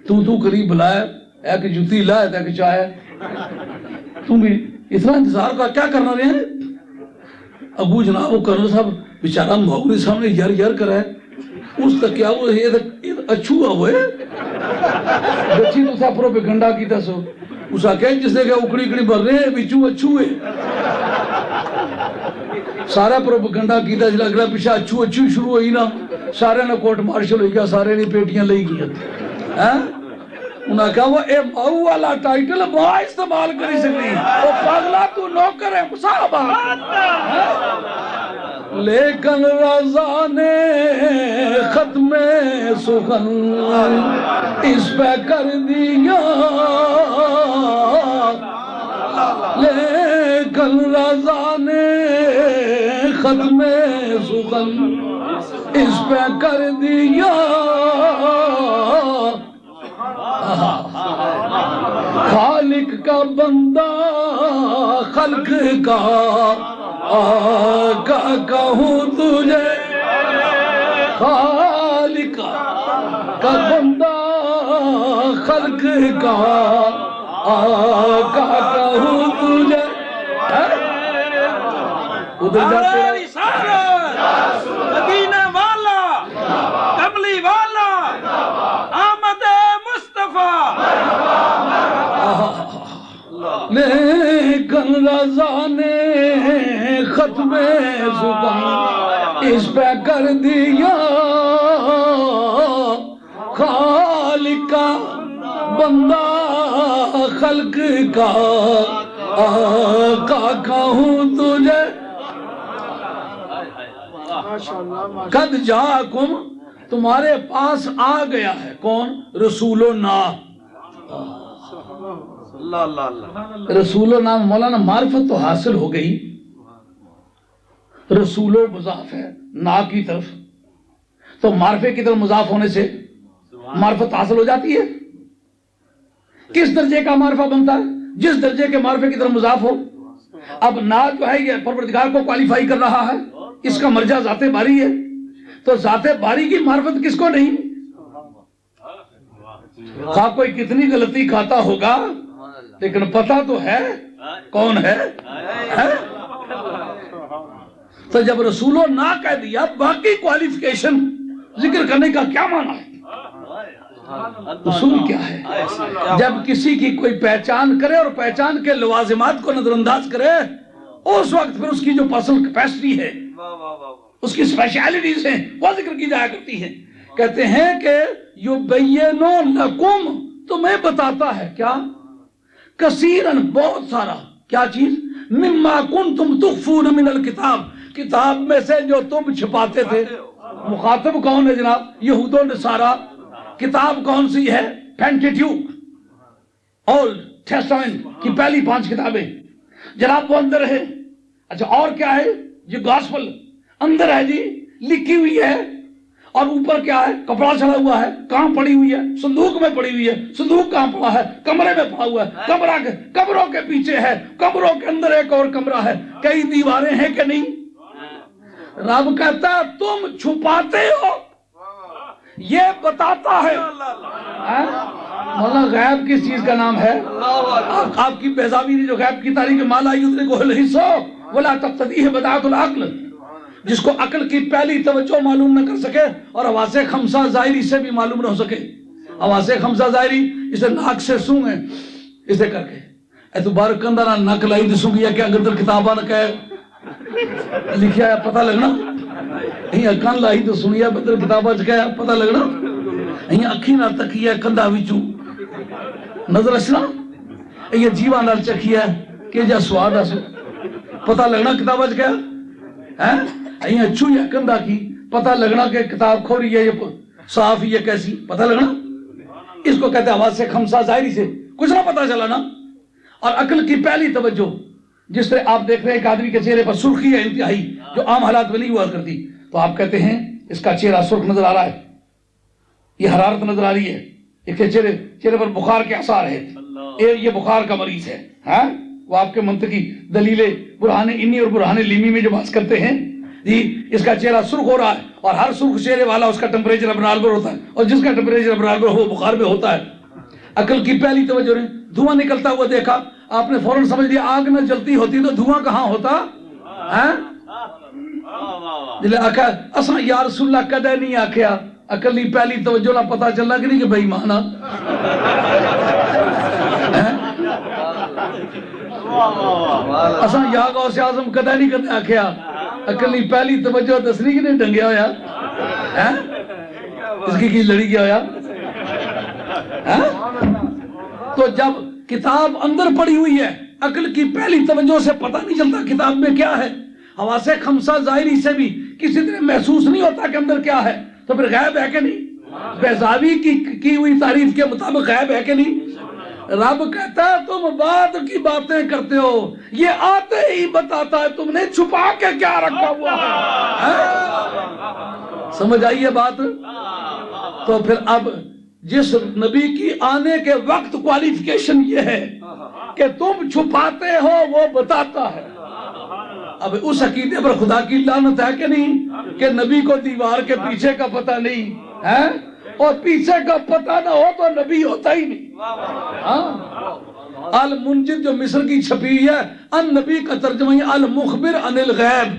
تو قریب بلائے ایک جوتی لائے تھا کہ چاہے تم بھی اتنا انتظار کا کیا کرنا رہے ہیں. ابو جناب وہ کرنل صاحب بیچارہ مغوی سامنے یار کرائے اس تک کیا وہ اچھو ہوئے بچی تو سا پروپیگنڈا کی تا سو اسا کہ جس نے کہ اکڑی اکڑی بھر رہے ہیں بچو اچھو ہے سارا پروپیگنڈا کی تا جلا گلا پیچھا اچھو شروع ہوئی نا سارے نے کوٹ مارشل ہوئی گیا سارے نے پیٹیاں لئی گیا. انہاں کہا وہ اے ماؤ والا ٹائٹل ماں استعمال کری سکتی وہ پاگلا تو نوکر ہے صاحبہ. لیکن رضا نے ختم سخن اس پہ کر دیا، لیکن رضا نے ختم سخن اس پہ کر دیا. خالق کا بندہ خلق کا آقا کہوں تجھے خالق کا بندہ خلق کا آقا کہوں تجھے ادھر جاتے مدینہ والا کملی والا آمد مصطفیٰ لیکن رضا نے ختم زبان اس پہ کر دیا خالق کا بندہ خلق کا آقا کہوں تجھے قد جاکم تمہارے پاس آ گیا ہے کون رسول و نام رسول و نام مولانا معرفت تو حاصل ہو گئی رسول و مضاف ہے نا کی طرف تو معرفے کی طرف مضاف ہونے سے معرفت حاصل ہو جاتی ہے کس درجے کا معرفہ بنتا ہے جس درجے کے معرفے کی طرف مضاف ہو اب نا جو ہے یہ پروردگار کو کوالیفائی کر رہا ہے اس کا مرجع ذات باری ہے تو ذات باری کی معرفت کس کو نہیں خواہ کوئی کتنی غلطی کھاتا ہوگا لیکن پتہ تو ہے کون ہے تو جب رسولو نہ کہہ دیا باقی کوالیفیکیشن ذکر کرنے کا کیا معنی ہے اصول کیا ہے جب کسی کی کوئی پہچان کرے اور پہچان کے لوازمات کو نظر انداز کرے اس وقت پھر اس کی جو پرسنل کیپیسٹی ہے اس کی اسپیشلٹیز ہیں وہ ذکر کی جایا کرتی ہیں کہتے ہیں کہ یبینو لکم تمہیں بتاتا ہے کیا کثیرن بہت سارا کیا چیز مما کنتم تخفون من الکتاب کتاب میں سے جو تم چھپاتے تھے مخاطب کون ہے جناب یہود و نصارہ کتاب کون سی ہے پینٹیٹیوک اولڈ ٹیسٹامنٹ کی پہلی 5 کتابیں جناب وہ اندر ہے اچھا اور کیا ہے یہ گاسپل اندر ہے جی لکھی ہوئی ہے اور اوپر کیا ہے کپڑا چڑھا ہوا ہے کہاں پڑی ہوئی ہے صندوق میں پڑی ہوئی ہے صندوق کہاں پڑا ہے کمرے میں پڑا ہوا ہے کمروں کے پیچھے ہے کمروں کے اندر ایک اور کمرہ ہے کئی دیواریں ہیں کہ نہیں رب کہتا ہے تم چھپاتے ہو یہ بتاتا ہے مولانا غیب کس چیز کا نام ہے آپ کی بیضاوی نے جو غیب کی تاریخ مالا یدرکہ الحسو ولا تقتضیہ بدعۃ العقل جس کو عقل کی پہلی توجہ معلوم نہ کر سکے اور حواس خمسہ ظاہری سے بھی معلوم نہ ہو سکے حواس خمسہ ظاہری اسے ناک سے سونگے اسے کر کے اے تو بار کندہ نہ ناک لائی دسوں گی یا کہ اگر در کتابہ نہ کہے لکھیا ہے پتہ لگنا یہ کان لائی تو سنیا بدر کتابہ چکے پتہ لگنا یہ اکھی نہ تکیا کندہ وچوں نظر اشنا یہ جیوہ نال چکیا کہ جا سواد آسو پتہ لگنا کتابہ چکے یہ چویا کندہ کی پتہ لگنا کہ کتاب کھوری ہے یہ صاف یہ کیسی پتہ لگنا اس کو کہتے ہیں حواس خمسہ ظاہری سے کچھ نہ پتہ چلا نا اور عقل کی پہلی توجہ جس طرح آپ دیکھ رہے ہیں ایک آدمی کے چہرے پر سرخی ہے انتہائی جو عام حالات میں نہیں ہوا کرتی تو آپ کہتے ہیں اس کا چہرہ سرخ نظر آ رہا ہے یہ حرارت نظر آ رہی ہے اس کے چہرے پر بخار کے آثار ہے یہ بخار کا مریض ہے وہ آپ کے منطقی دلیل برہان انی اور برہان لیمی میں جو بات کرتے ہیں جی اس کا چہرہ سرخ ہو رہا ہے اور ہر سرخ چہرے والا اس کا ٹمپریچر ابنال پر ہوتا ہے اور جس کا ٹمپریچر ابنال پر ہو بخار میں ہوتا ہے عقل کی پہلی توجہ نے دھواں نکلتا ہوا دیکھا آپ نے فوراً سمجھ لیا آگ نہ جلتی ہوتی تو دھواں کہاں ہوتا اساں یا رسول اللہ کدے نہیں آکھیا عقل کی پہلی توجہ نہ پتا چلنا کہ نہیں کہ بھائی مانا اساں یا غوث اعظم کدے نہیں کدے آکھیا عقل کی پہلی توجہ دسنی کہ نہیں ڈنگیا ہویا اس کی لڑی گیا ہویا تو جب کتاب اندر پڑی ہوئی ہے عقل کی پہلی توجہ سے پتہ نہیں چلتا کتاب میں کیا ہے حواس خمسہ ظاہری سے بھی کسی طرح محسوس نہیں ہوتا کہ اندر کیا ہے تو پھر غیب ہے کہ نہیں بیضاوی کی ہوئی تعریف کے مطابق غیب ہے کہ نہیں رب کہتا ہے تم بعد کی باتیں کرتے ہو یہ آتے ہی بتاتا ہے تم نے چھپا کے کیا رکھا ہوا ہے سمجھ آئیے بات تو پھر اب جس نبی کی آنے کے وقت کوالیفیکیشن یہ ہے کہ تم چھپاتے ہو وہ بتاتا ہے. اب اس عقیدے پر خدا کی لعنت ہے کہ نہیں کہ نبی کو دیوار کے پیچھے کا پتہ نہیں ہے, اور پیچھے کا پتہ نہ ہو تو نبی ہوتا ہی نہیں. المنجد جو مصر کی چھپی ہے, ان نبی کا ترجمہ المخبر عن الغیب,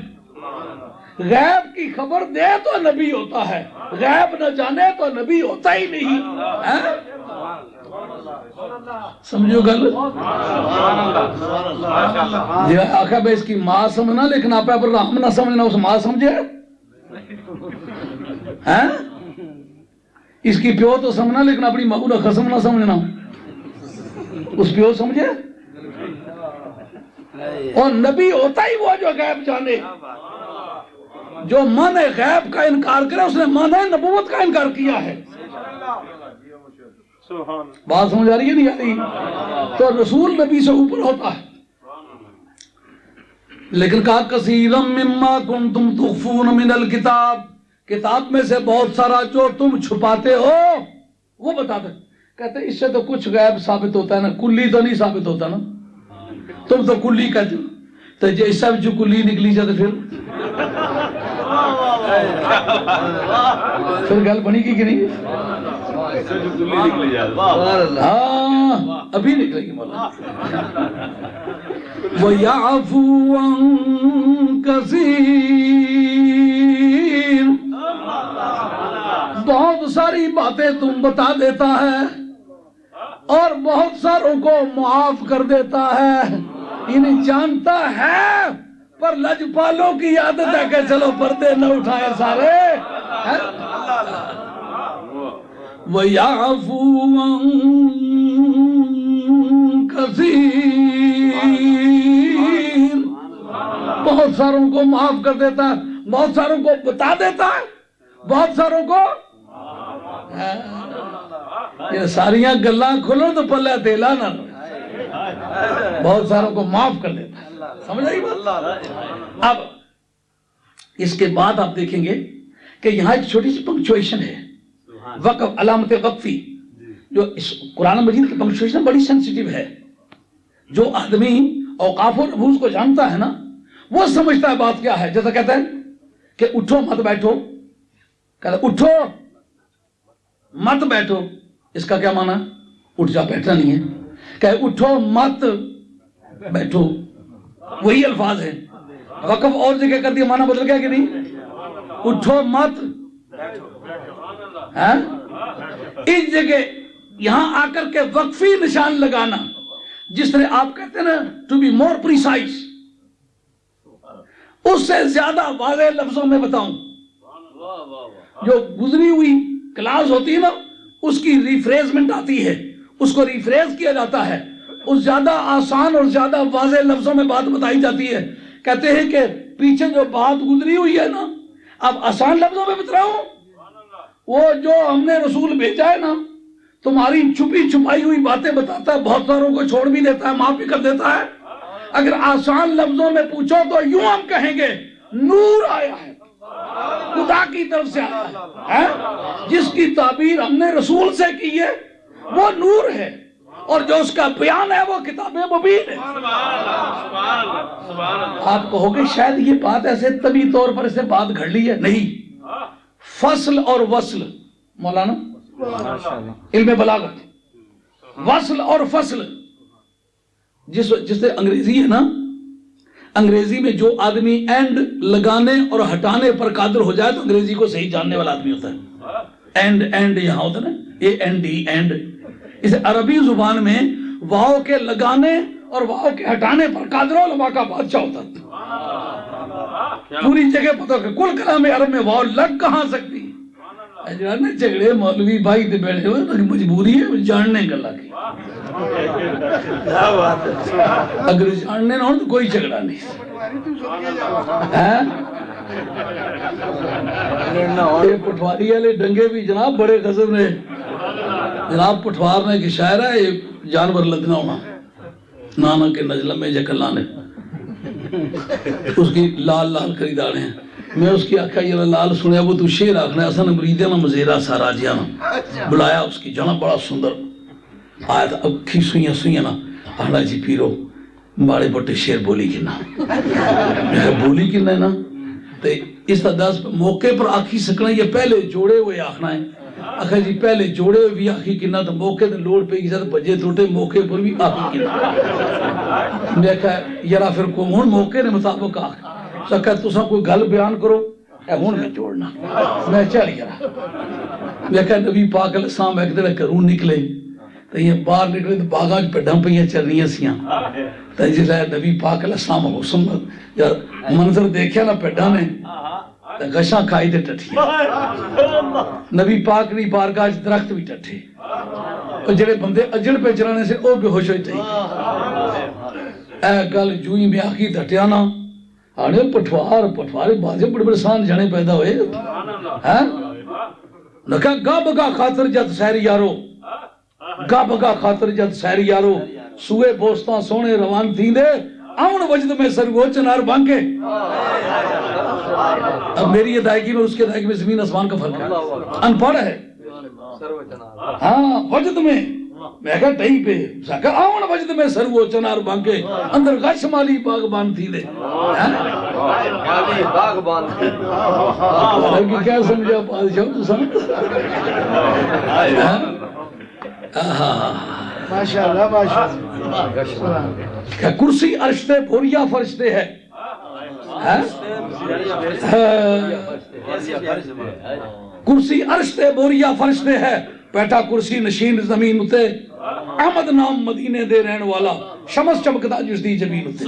غیب کی خبر دے تو نبی ہوتا ہے, غیب نہ جانے تو نبی ہوتا ہی نہیں. سمجھو گل جی آخر بھائی اس کی ماں سمجھنا, لیکن آپ پر رحم نہ سمجھنا, اس ماں سمجھے اس کی پیو تو سمجھنا, لیکن اپنی ماں کو خصم نہ سمجھنا, اس پیو سمجھے. اور نبی ہوتا ہی وہ جو غیب جانے. جو معنی غیب کا انکار کرے اس نے معنی نبوت کا انکار کیا ہے. بات سمجھ آ رہی ہے نہیں آ رہی؟ تو رسول نبی سے اوپر ہوتا ہے. لیکن کہا کثیرم مما کنتم تخفون من الکتاب, کتاب میں سے بہت سارا جو تم چھپاتے ہو وہ بتا دے. کہتے اس سے تو کچھ غیب ثابت ہوتا ہے نا, کلی تو نہیں ثابت ہوتا نا. تم تو کلی کہتے ہو, تو جو اس سے جو کلی نکلی جاتے پھر گل بنی کی کہ نہیں؟ ہاں ابھی نکلے گی مولا. وَيَعْفُو عَن كَثِيرٍ, بہت ساری باتیں تم بتا دیتا ہے اور بہت ساروں کو معاف کر دیتا ہے. انہیں جانتا ہے پر لجپالوں کی عادت ہے کہ چلو پردے نہ اٹھائے سارے. وَيَعْفُو عَن كَثِيرٍ, بہت ساروں کو معاف کر دیتا ہے, بہت ساروں کو بتا دیتا ہے, بہت ساروں کو یہ ساریاں گلاں کھلو تو پلے دیلا نہ, بہت ساروں کو معاف کر دیتا ہے. سمجھ آئی بات؟ اب اس کے بعد آپ دیکھیں گے کہ یہاں ایک چھوٹی سی پنکچویشن ہے, وقف, علامت وقفی. جو اس قرآن مجید کی پنکچویشن بڑی سینسیٹیو ہے. جو آدمی اوقاف و نفوذ کو جانتا ہے نا, وہ سمجھتا ہے بات کیا ہے. جیسا کہتا ہے کہ اٹھو مت بیٹھو, کہتا ہے اٹھو مت بیٹھو, اس کا کیا معنی؟ اٹھ جا, بیٹھنا نہیں ہے. کہ اٹھو مت بیٹھو, وہی الفاظ ہیں. وقف اور جگہ کر دیا, معنی بدل گیا کہ نہیں؟ اٹھو مت, اس جگہ یہاں آ کر کے وقفی نشان لگانا, جس طرح آپ کہتے ہیں نا ٹو بی مور پریسائز, اس سے زیادہ واضح لفظوں میں بتاؤں. جو گزری ہوئی کلاس ہوتی ہے نا, اس کی ریفریزمنٹ آتی ہے, اس کو ریفریز کیا جاتا ہے, اس زیادہ آسان اور زیادہ واضح لفظوں میں بات بتائی جاتی ہے. کہتے ہیں کہ پیچھے جو بات گزری ہوئی ہے نا, اب آسان لفظوں میں بتاؤں, وہ جو ہم نے رسول بھیجا ہے نا, تمہاری چھپی چھپائی ہوئی باتیں بتاتا ہے, بہت ساروں کو چھوڑ بھی دیتا ہے, معاف بھی کر دیتا ہے. اگر آسان لفظوں میں پوچھو تو یوں ہم کہیں گے نور آیا ہے, خدا کی طرف سے آیا ہے. جس کی تعبیر ہم نے رسول سے کی ہے وہ نور ہے, اور جو اس کا بیان ہے وہ کتاب مبین ہے. آپ کہو گے شاید یہ بات ایسے طبی طور پر اسے بات گھڑ لی ہے. نہیں, فصل اور وصل, مولانا علم بلاغت, وصل اور فصل, جس سے انگریزی ہے نا, انگریزی میں جو آدمی اینڈ لگانے اور ہٹانے پر قادر ہو جائے تو انگریزی کو صحیح جاننے والا آدمی ہوتا ہے. اینڈ یہاں ہوتا ہے نا, اے این ڈی, اینڈ. اس عربی زبان میں واو کے لگانے اور واو کے ہٹانے پر قادر علماء کا بادشاہ ہوتا ہے. پوری جگہ پتہ کہ کل کلام عرب میں واو لگ کہاں سکتی. جھگڑے مولوی بھائی تے بیٹھے ہوئے, مجبوری ہے جاننے گلا کی. اگر جاننے نہ ہو تو کوئی جھگڑا نہیں. یہ پٹواری والے ڈنگے بھی جناب بڑے غضب نے. جناب پٹوار نے کہ شاعر ہے یہ جانور لدنا ہونا, نانا کے نجلہ میں جکلانے, اس کی لال لال خریدارے ہیں. میں اس کی آکھا یہ لال سنیا وہ تو شیر آکھنا ہے اساں مریدے نا مزیرہ سارا جانا بلایا اس کی جانا بڑا سندر آیا تھا اکھی سوئیاں نا آنا جی پیرو بڑے بٹے شیر بولی کنا میں بولی کنا ہے نا تو اس تداس موقع پر آکھی سکنا یہ پہلے جوڑے ہوئے آکھنا ہے آکھا جی پہلے جوڑے ہوئے بھی آکھی کنا تو موقع تو لوڑ پہ کی جاتا بجے ٹوٹے موقع پر بھی آکھی کنا میں کہا یرا پھر کو ہون موقع نے مطابق آکھ سکھا تو سا کوئی گل بیان کرو اے ہون میں جوڑنا میں چل یرا میں کہا نبی پاک علیہ السلام ایک دن کرون نکلے تو یہ باہر نکلے تو باغاں کی پیڈاں پہ چل رہی ہیں سیاں تو جس ہے نبی پاک علیہ السلام حسن یا منظر دیکھیا نا پیڈاں نے تو گشاں کھائی دے ٹٹھی نبی پاک نے بارگاہ درخت بھی ٹٹھے اور جڑے بندے اجڑ پہ چلانے سے او بے ہوش ہوئی تھی اے گل جوئی میں آخی ٹٹیا نا آنے پٹھوارے بازے بڑے بڑے سان جانے پیدا ہوئے نکا گا بگا خاطر جت سہری یارو گا بگا خاطر جت سہری یارو سوئے بوستان سونے روان تھی دے آؤن وجد میں سرگو چنار بانکے اب میری ادائیگی میں اس کے ادائیگی میں زمین اسمان کا فرق ہے انپڑھ ہے ہاں وجد میں کہا ٹہی پہ سکا آؤن وجد میں سرگو چنار بانکے اندر غش مالی باغبان تھی دے باغبان تھی کیا سمجھا بادشاہ تو سمجھ ماشاءاللہ ماشاءاللہ کہ کرسی عرشتے بھوریا فرشتے ہے کرسی عرشتے بھوریا فرشتے ہے بیٹھا کرسی نشین زمین اتے احمد نام مدینے دے رہن والا شمس چمکتا جس دی زمین اتے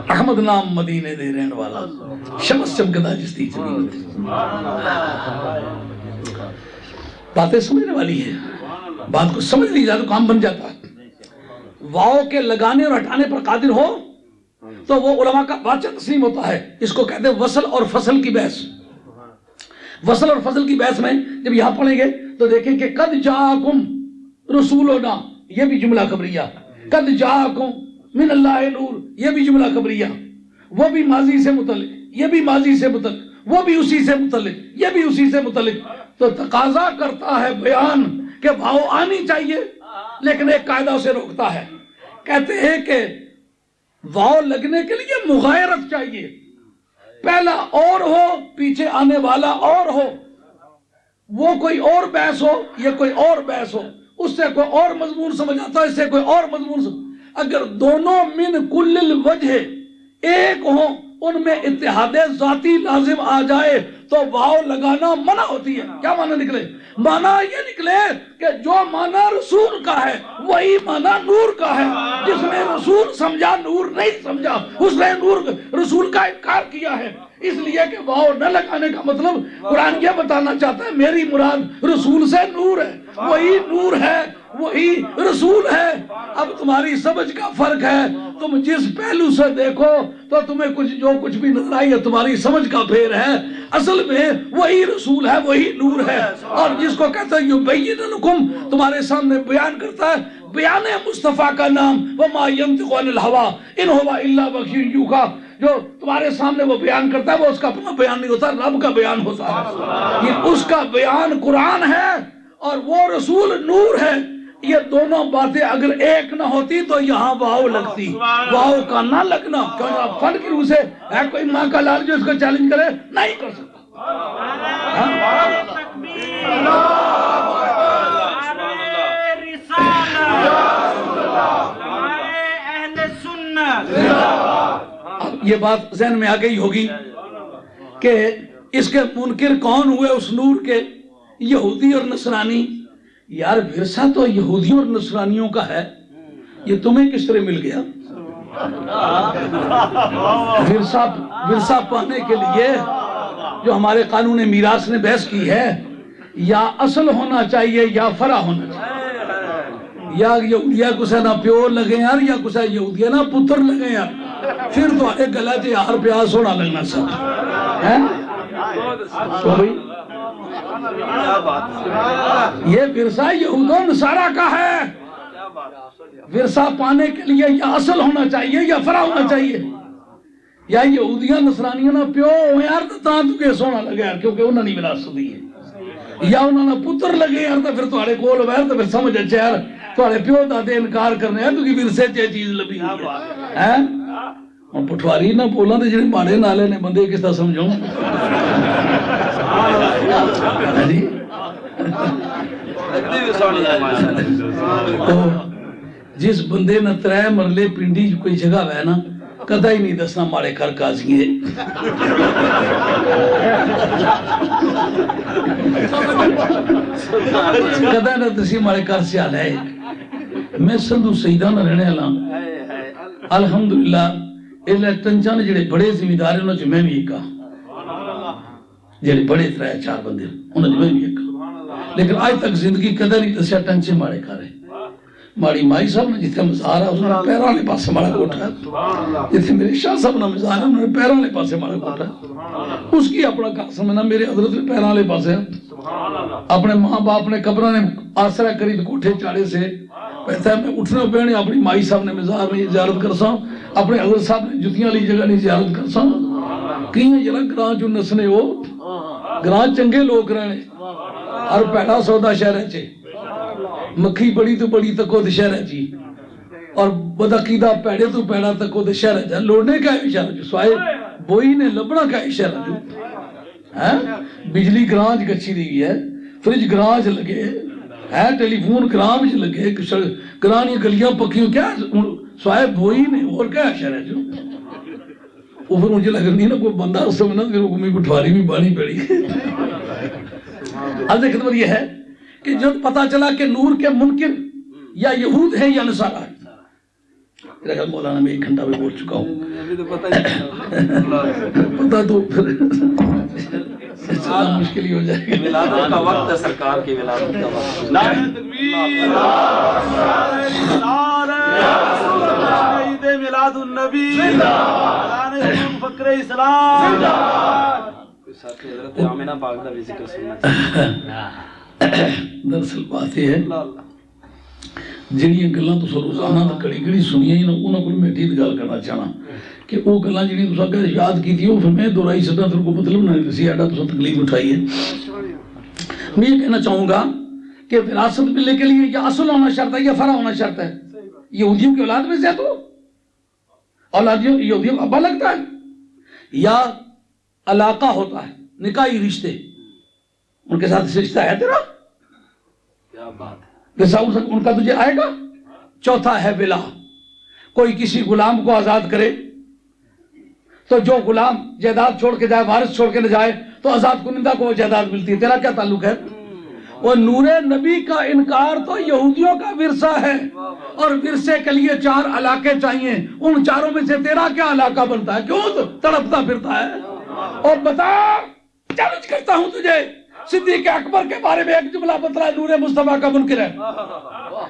احمد نام مدینے دے رہن والا شمس چمکتا جس دی زمین اتے باتیں سمجھنے والی ہے بات کو سمجھ لی جائے تو کام بن جاتا ہے واؤ کے لگانے اور ہٹانے پر قادر ہو تو وہ علماء کا واچہ تسلیم ہوتا ہے اس کو کہتے ہیں وصل اور فصل کی بحث وصل اور فصل کی بحث میں جب یہاں پڑھیں گے تو دیکھیں کہ قد جاءکم رسولنا یہ بھی جملہ خبریہ قد جاءکم من اللہ نور یہ بھی جملہ خبریہ وہ بھی ماضی سے متعلق یہ بھی ماضی سے متعلق وہ بھی اسی سے متعلق یہ بھی اسی سے متعلق تو تقاضا کرتا ہے بیان کہ بھاؤ آنی چاہیے لیکن ایک قاعدہ اسے روکتا ہے کہتے ہیں کہ واؤ لگنے کے لیے مغایرت چاہیے پہلا اور ہو پیچھے آنے والا اور ہو وہ کوئی اور بحث ہو یا کوئی اور بحث ہو اس سے کوئی اور مضمون سمجھ آتا ہے اس سے کوئی اور مضمون سمجھ اگر دونوں من کل الوجہ ایک ہوں ان میں اتحاد ذاتی لازم آ جائے تو واؤ لگانا منع ہوتی ہے کیا معنی نکلے معنی یہ نکلے کہ جو معنی رسول کا ہے وہی معنی نور کا ہے جس نے رسول سمجھا نور نہیں سمجھا اس نے نور رسول کا انکار کیا ہے اس لیے کہ واؤ نہ لگانے کا مطلب قرآن یہ بتانا چاہتا ہے میری مراد رسول سے نور ہے وہی نور ہے وہی رسول ہے اب تمہاری سمجھ کا فرق ہے تم جس پہلو سے دیکھو تو تمہیں جو کچھ بھی نظر آئی ہے تمہاری سمجھ کا پھیر ہے اصل میں وہی رسول ہے وہی نور ہے اور جس کو کہتا ہے یبین لکم تمہارے سامنے بیان کرتا ہے بیان مصطفیٰ کا نام وما ینطق عن الہوی ان ہوا الا وحی یوحی جو تمہارے سامنے وہ بیان کرتا ہے وہ اس کا اپنا بیان نہیں ہوتا رب کا بیان ہوتا ہے یہ اس کا بیان قرآن ہے اور وہ رسول نور ہے یہ دونوں باتیں اگر ایک نہ ہوتی تو یہاں واؤ لگتی واؤ کا نہ لگنا فن کی روح سے ہے کوئی ماں کا لال جو اس کو چیلنج کرے نہیں کر سکتا یہ بات ذہن میں آ گئی ہوگی کہ اس کے منکر کون ہوئے اس نور کے یہودی اور نصرانی یار ورثہ تو یہودیوں اور نصرانیوں کا ہے یہ تمہیں کس طرح مل گیا ورثہ پانے کے لیے جو ہمارے قانون میراث نے بحث کی ہے یا اصل ہونا چاہیے یا فرع ہونا چاہیے یا کسے نہ پیو لگے یار یا کسے یہودیہ نہ پتر لگے یار پھر تو ایک غلط یار پیاس ہونا لگنا سب تو بھئی یہ ورثہ یہود و نصارہ کا ہے ورثہ پانے کے لیے یا اصل ہونا چاہیے یا فرع ہونا چاہیے. یا یہودیاں نصرانیاں نہ پیو ہو یار تاں تو کہ سونا لگا یار کیونکہ انہوں نے وراثت دی ہے. یا انہوں نے پتر لگے یار تو پھر تھوڑے کول ہوئے تو پھر سمجھ اچھا یار تھوڑے پیو دادے انکار کرنے ہیں تو کی ورثے چ چیز لبھی ہے. ہوں پٹواری نہ بولاں تے جڑے ماڑے نالے نے بندے کس طرح سمجھوں. جس بندے نے 3 مرلے پنڈی کوئی جگہ ہے نا کدا ہی نہیں دسنا ماڑے گھر قاضی ہے. کدا نہ دسی ماڑے گھر سیال ہے. میں سندھو سیدہ نہ رہنے والا الحمدللہ یہ ٹنچا نے جڑے بڑے ذمہ دار ہیں انہوں نے میں بھی ایک جڑے بڑے 3-4 بندے انہوں نے میں بھی ایک. لیکن آج تک زندگی کدا نہیں دسیا ٹنچے ماڑے گھر ہے. ماڑی مائی صاحب نے جتنے مزار ہے اس نے پیروں والے پاسے ماڑا کوٹھا ہے. جتنے میرے شاہ صاحب نے مزار ہے انہوں نے پیروں والے پاسے ماڑا کوٹھا ہے. اس کی اپنا قاسم ہے نا میرے حضرت نے پیروں والے پاسے اپنے ماں باپ نے قبروں نے آسرا کری تو کوٹھے چاڑے سے کہتا ہے میں اٹھنے پہنے اپنی مائی صاحب نے مزار میں زیارت کرسا ہوں اپنے حضرت صاحب نے جتیاں لی جگہ نہیں زیارت کرسا ہوں. کہیں جرا گراں جو نسنے ہو گراں چنگے لوگ رہنے اور پیڑا سودا شہر ہے مکھی بڑی تو بڑی تکو دشہرہ جی اور بدعقیدہ پیڑے تو پیڑا تکو دشہرہ جی. لوڑنے کا اشارہ جو سوائے بوئی نے لبنا کا اشارہ جو بجلی گرانج گچھی دی ہے فرج گرانج لگے ہے ٹیلی فون گرانج لگے گرانی گلیاں پکیوں کیا سوائے بوئی نے اور کیا اشارہ جو. وہ پھر مجھے لگ نہیں نا کوئی بندہ اس سے منت پھر حکومی پٹھواری بھی بانی پڑی. حضرت خدمت یہ ہے کہ جب پتا چلا کہ نور کے منکر یا یہود ہیں یا نصارہ ہیں. مولانا میں 1 گھنٹہ میں بول چکا ہوں پتا تو پھر مشکل ہی ہو جائے گا. ولادت کا وقت ہے سرکار کی ولادت کا وقت. نعرہ تکبیر عید میلاد النبی فخر اسلام. ساتھ حضرت آمنہ پاک کا بھی ذکر سننا دراصل بات یہ ہے جڑیاں گلاں تو روزانہ کڑی کڑی سنیاں ہی انہوں کو میں ٹھیک گل کرنا چاہنا کہ وہ گلاں جڑیاں تساں کہ یاد کیتی ہو پھر میں دہرائی سدا پھر کو مطلب نہ دسی ایڈا تساں تکلیف اٹھائی ہے. میں یہ کہنا چاہوں گا کہ وراثت ملنے کے لیے یا اصل ہونا شرط ہے یا فرع ہونا شرط ہے. یہودیوں کی اولاد میں سے تو یہودیوں کا ابا لگتا ہے یا علاقہ ہوتا ہے نکاحی رشتے ان کے ساتھ رشتہ ہے تیرا کیا بات ہے. ان کا تجھے آئے گا. چوتھا ہے ولا کوئی کسی غلام کو آزاد کرے تو جو غلام جائیداد چھوڑ کے جائے وارث چھوڑ کے نہ جائے تو آزاد کنندہ کو وہ جائیداد ملتی ہے. تیرا کیا تعلق ہے. وہ نور نبی کا انکار تو یہودیوں کا ورثہ ہے اور ورثے کے لیے 4 علاقے چاہیے. ان 4 میں سے تیرا کیا علاقہ بنتا ہے کیوں تڑپتا پھرتا ہے. اور بتا چیلنج کرتا ہوں تجھے صدیق اکبر کے بارے میں 1 جملہ بتلا نور مصطفیٰ کا منکر ہے.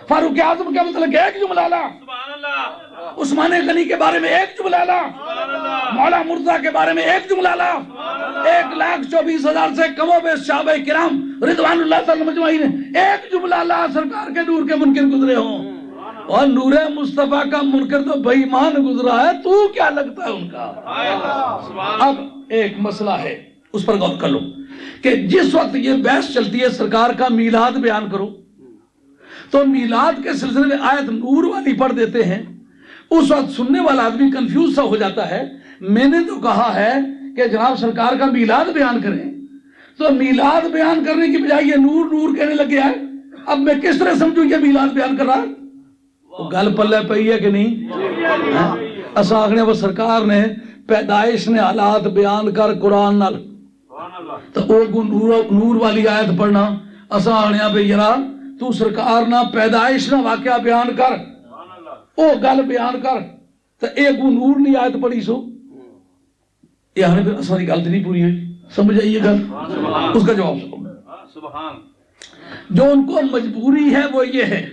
فاروق اعظم کا مطلب 1 جملہ لا. عثمان غنی کے بارے میں 1 جملہ لا. مولا مرتضیٰ کے بارے میں 1 جملہ لا. 1,24,000 سے کم و بیش صحابہ کرام رضوان اللہ تعالی مجمعین 1 جملہ لا سرکار کے نور کے منکر گزرے ہوں. اور نور مصطفیٰ کا منکر تو بے ایمان گزرا ہے. تو کیا لگتا ہے ان کا. اب ایک مسئلہ ہے اس پر غور کر لو کہ جس وقت یہ بحث چلتی ہے سرکار کا میلاد بیان کرو تو میلاد کے سلسلے میں آیت نور والی پڑھ دیتے ہیں. اس وقت سننے والا آدمی کنفیوز سا ہو جاتا ہے. میں نے تو کہا ہے کہ جناب سرکار کا میلاد بیان کریں تو میلاد بیان کرنے کی بجائے یہ نور نور کہنے لگے ہے. اب میں کس طرح سمجھوں یہ میلاد بیان کر رہا ہے. گل پلے پئی ہے کہ نہیں. اساں آخنے وہ سرکار نے پیدائش نے حالات بیان کر قرآن نال تو وہ نور والی آیت پڑھنا اساں آخنے بھئی یرا تو سرکار نہ پیدائش نہ واقعہ بیان کر او گل بیان کر تو ایک نور نہیں آیت پڑھی سو. یہ آخنے پھر اساں دی گل نہیں پوری ہوئی. سمجھ آئیے گل. اس کا جواب سبحان. جو ان کو مجبوری ہے وہ یہ ہے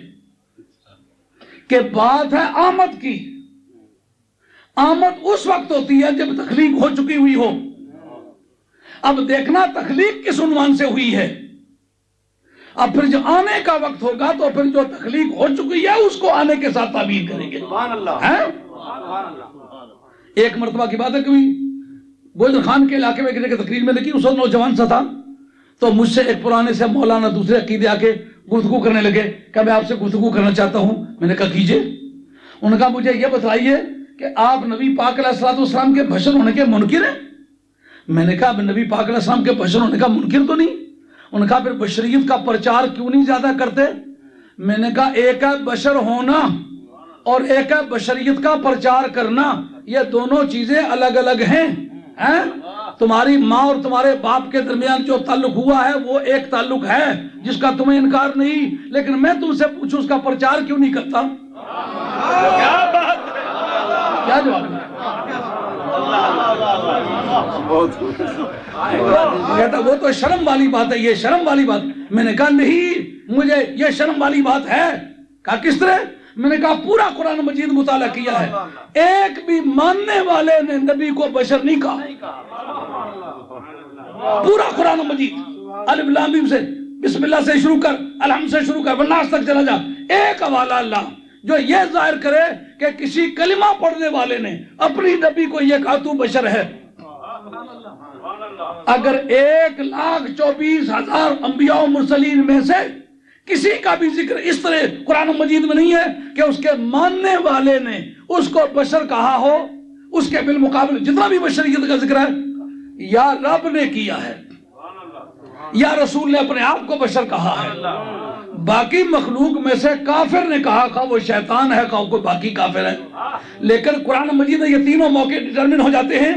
کہ بات ہے آمد کی. آمد اس وقت ہوتی ہے جب تخلیق ہو چکی ہوئی ہو. اب دیکھنا تخلیق کس عنوان سے ہوئی ہے. اب پھر جو آنے کا وقت ہوگا تو پھر جو تخلیق ہو چکی ہے اس کو آنے کے ساتھ تعبیر کریں گے. سبحان اللہ ہیں؟ سبحان اللہ. ایک مرتبہ کی بات ہے کبھی گوجر خان کے علاقے میں ایک جگہ تقریر میں دیکھی، اس وقت نوجوان سا تھا، تو مجھ سے ایک پرانے سے مولانا دوسرے عقیدے آ کے گفتگو کرنے لگے کہ میں آپ سے گفتگو کرنا چاہتا ہوں. میں نے کہا کیجئے. انہوں نے کہا مجھے یہ بتلائیے کہ آپ نبی پاک علیہ السلام کے بشر ہونے کے منکر ہیں؟ میں نے کہا نبی پاک علیہ السلام کے بشر ہونے کا منکر تو نہیں. انہوں نے کہا پھر بشریت کا پرچار کیوں نہیں زیادہ کرتے؟ میں نے کہا ایک ہے بشر ہونا اور ایک ہے بشریت کا پرچار کرنا، یہ دونوں چیزیں الگ الگ ہیں. تمہاری ماں اور تمہارے باپ کے درمیان جو تعلق ہوا ہے وہ ایک تعلق ہے جس کا تمہیں انکار نہیں، لیکن میں تم سے پوچھوں اس کا پرچار کیوں نہیں کرتا؟ کیا جواب ہے؟ کہتا وہ تو شرم والی بات ہے، یہ شرم والی بات. میں نے کہا نہیں، مجھے یہ شرم والی بات ہے. کہا کس طرح؟ میں نے کہا پورا قرآن مجید مطالعہ کیا ہے، ایک بھی ماننے والے نے نبی کو بشر نہیں کہا. پورا قرآن مجید الف لام میم سے، بسم اللہ سے شروع کر، الحمد سے شروع کر، والناس تک چلا جا، ایک حوالہ اللہ جو یہ ظاہر کرے کہ کسی کلمہ پڑھنے والے نے اپنی نبی کو یہ کہا تو بشر ہے. اگر 1,24,000 انبیاء و مرسلین میں سے کسی کا بھی ذکر اس طرح قرآن مجید میں نہیں ہے کہ اس کے ماننے والے نے اس کو بشر کہا ہو، اس کے بالمقابل جتنا بھی بشریت کا ذکر ہے یا رب نے کیا ہے یا رسول نے اپنے آپ کو بشر کہا ہے. باقی مخلوق میں سے کافر نے کہا، خواہ وہ شیطان ہے خواہ کوئی باقی کافر ہے، لیکن قرآن مجید میں یہ تینوں موقع ڈٹرمن ہو جاتے ہیں،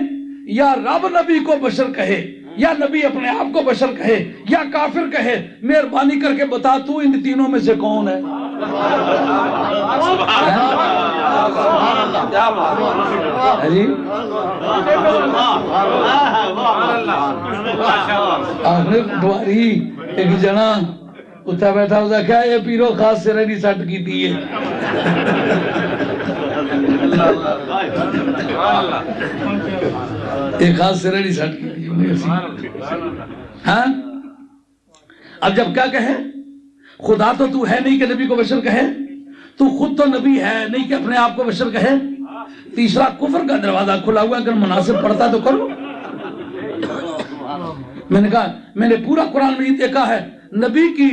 یا رب نبی کو بشر کہے یا نبی اپنے آپ کو بشر کہے یا کافر کہے. مہربانی کر کے بتا تو ان تینوں میں سے کون ہے؟ جی آخر دواری ایک جنا اتھا بیٹھا ہوتا کیا یہ پیرو خاص سرے نہیں سٹ کی دیئے. ایک خاص سرے نہیں سٹ کی دیئے. ہاں اب جب کیا کہے خدا تو ہے نہیں کہ نبی کو بشر کہے، تو خود تو نبی ہے نہیں کہ اپنے آپ کو بشر کہے. تیسرا کفر کا دروازہ کھلا ہوا، اگر مناسب پڑھتا تو کرو. میں نے کہا میں نے پورا قرآن میں دیکھا ہے نبی کی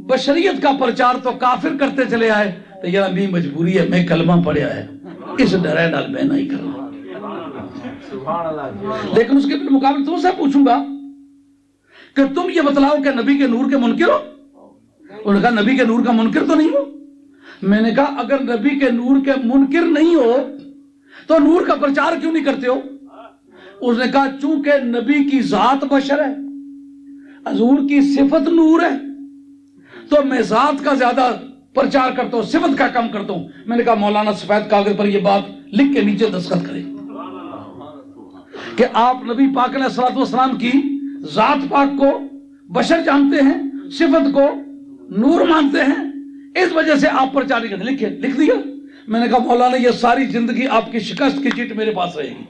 بشریت کا پرچار تو کافر کرتے چلے آئے، تو یہ میری مجبوری ہے، میں کلمہ پڑھیا ہے اس ڈرے ڈال میں نہیں کر رہا. لیکن اس کے مقابل تم سے پوچھوں گا کہ تم یہ بتلاؤ کہ نبی کے نور کے منکر ہو؟ انہوں نے کہا نبی کے نور کا منکر تو نہیں ہو. میں نے کہا اگر نبی کے نور کے منکر نہیں ہو تو نور کا پرچار کیوں نہیں کرتے ہو؟ اس نے کہا چونکہ نبی کی ذات بشر ہے، حضور کی صفت نور ہے، تو میں ذات کا زیادہ پرچار کرتا ہوں، صفت کا کم کرتا ہوں. میں نے کہا مولانا سفید کاغذ پر یہ بات لکھ کے نیچے دستخط کرے کہ آپ نبی پاک علیہ السلام کی ذات پاک کو بشر جانتے ہیں، صفت کو نور مانتے ہیں، اس وجہ سے آپ پرچار نہیں کرتے. لکھے لکھ دیا. میں نے کہا مولانا یہ ساری زندگی آپ کی شکست کی چیٹ میرے پاس رہے گی.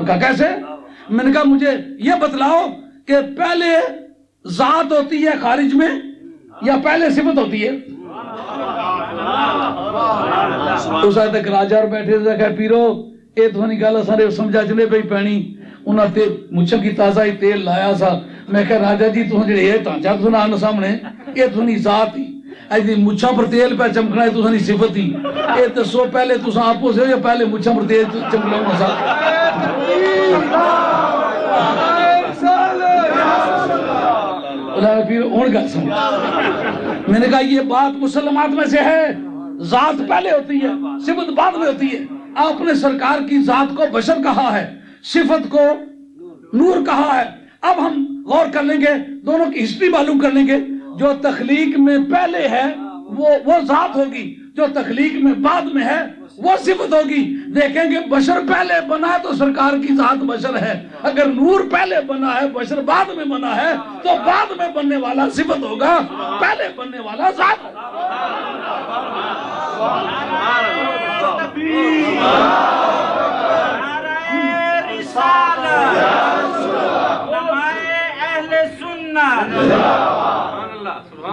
کہا کیسے؟ میں نے کہا مجھے یہ بتلاؤ کہ پہلے ذات ہوتی ہے خارج میں یا پہلے صفت ہوتی ہے؟ اس آئے تک راجہ اور بیٹھے تھے کہ پیرو اے دھونی گالا سارے سمجھا جنے پہ پینی انہاں تے مچھل کی تازہ ہی تیل لایا سا. میں کہا راجہ جی تو جڑے یہ تانچہ تو سنا آنا سامنے اے دھونی ذات ہی ایسی مچھاں پر تیل پہ چمکنا ہے تو سنی صفت ہی. اے تو سو پہلے تو ساں آپو سے یا پہلے مچھاں پر تیل چمکنا ہونا سا. پھر اون گا سمجھا. میں نے کہا یہ بات مسلمات میں سے ہے، ذات پہلے ہوتی ہے صفت بعد میں ہوتی ہے. آپ نے سرکار کی ذات کو بشر کہا ہے، صفت کو نور کہا ہے. اب ہم غور کر لیں گے، دونوں کی ہسٹری معلوم کر لیں گے. جو تخلیق میں پہلے ہے وہ ذات ہوگی، جو تخلیق میں بعد میں ہے وہ صفت ہوگی. دیکھیں گے بشر پہلے بنا ہے تو سرکار کی ذات بشر ہے، اگر نور پہلے بنا ہے بشر بعد میں بنا ہے تو بعد میں بننے والا صفت ہوگا، پہلے بننے والا ذات.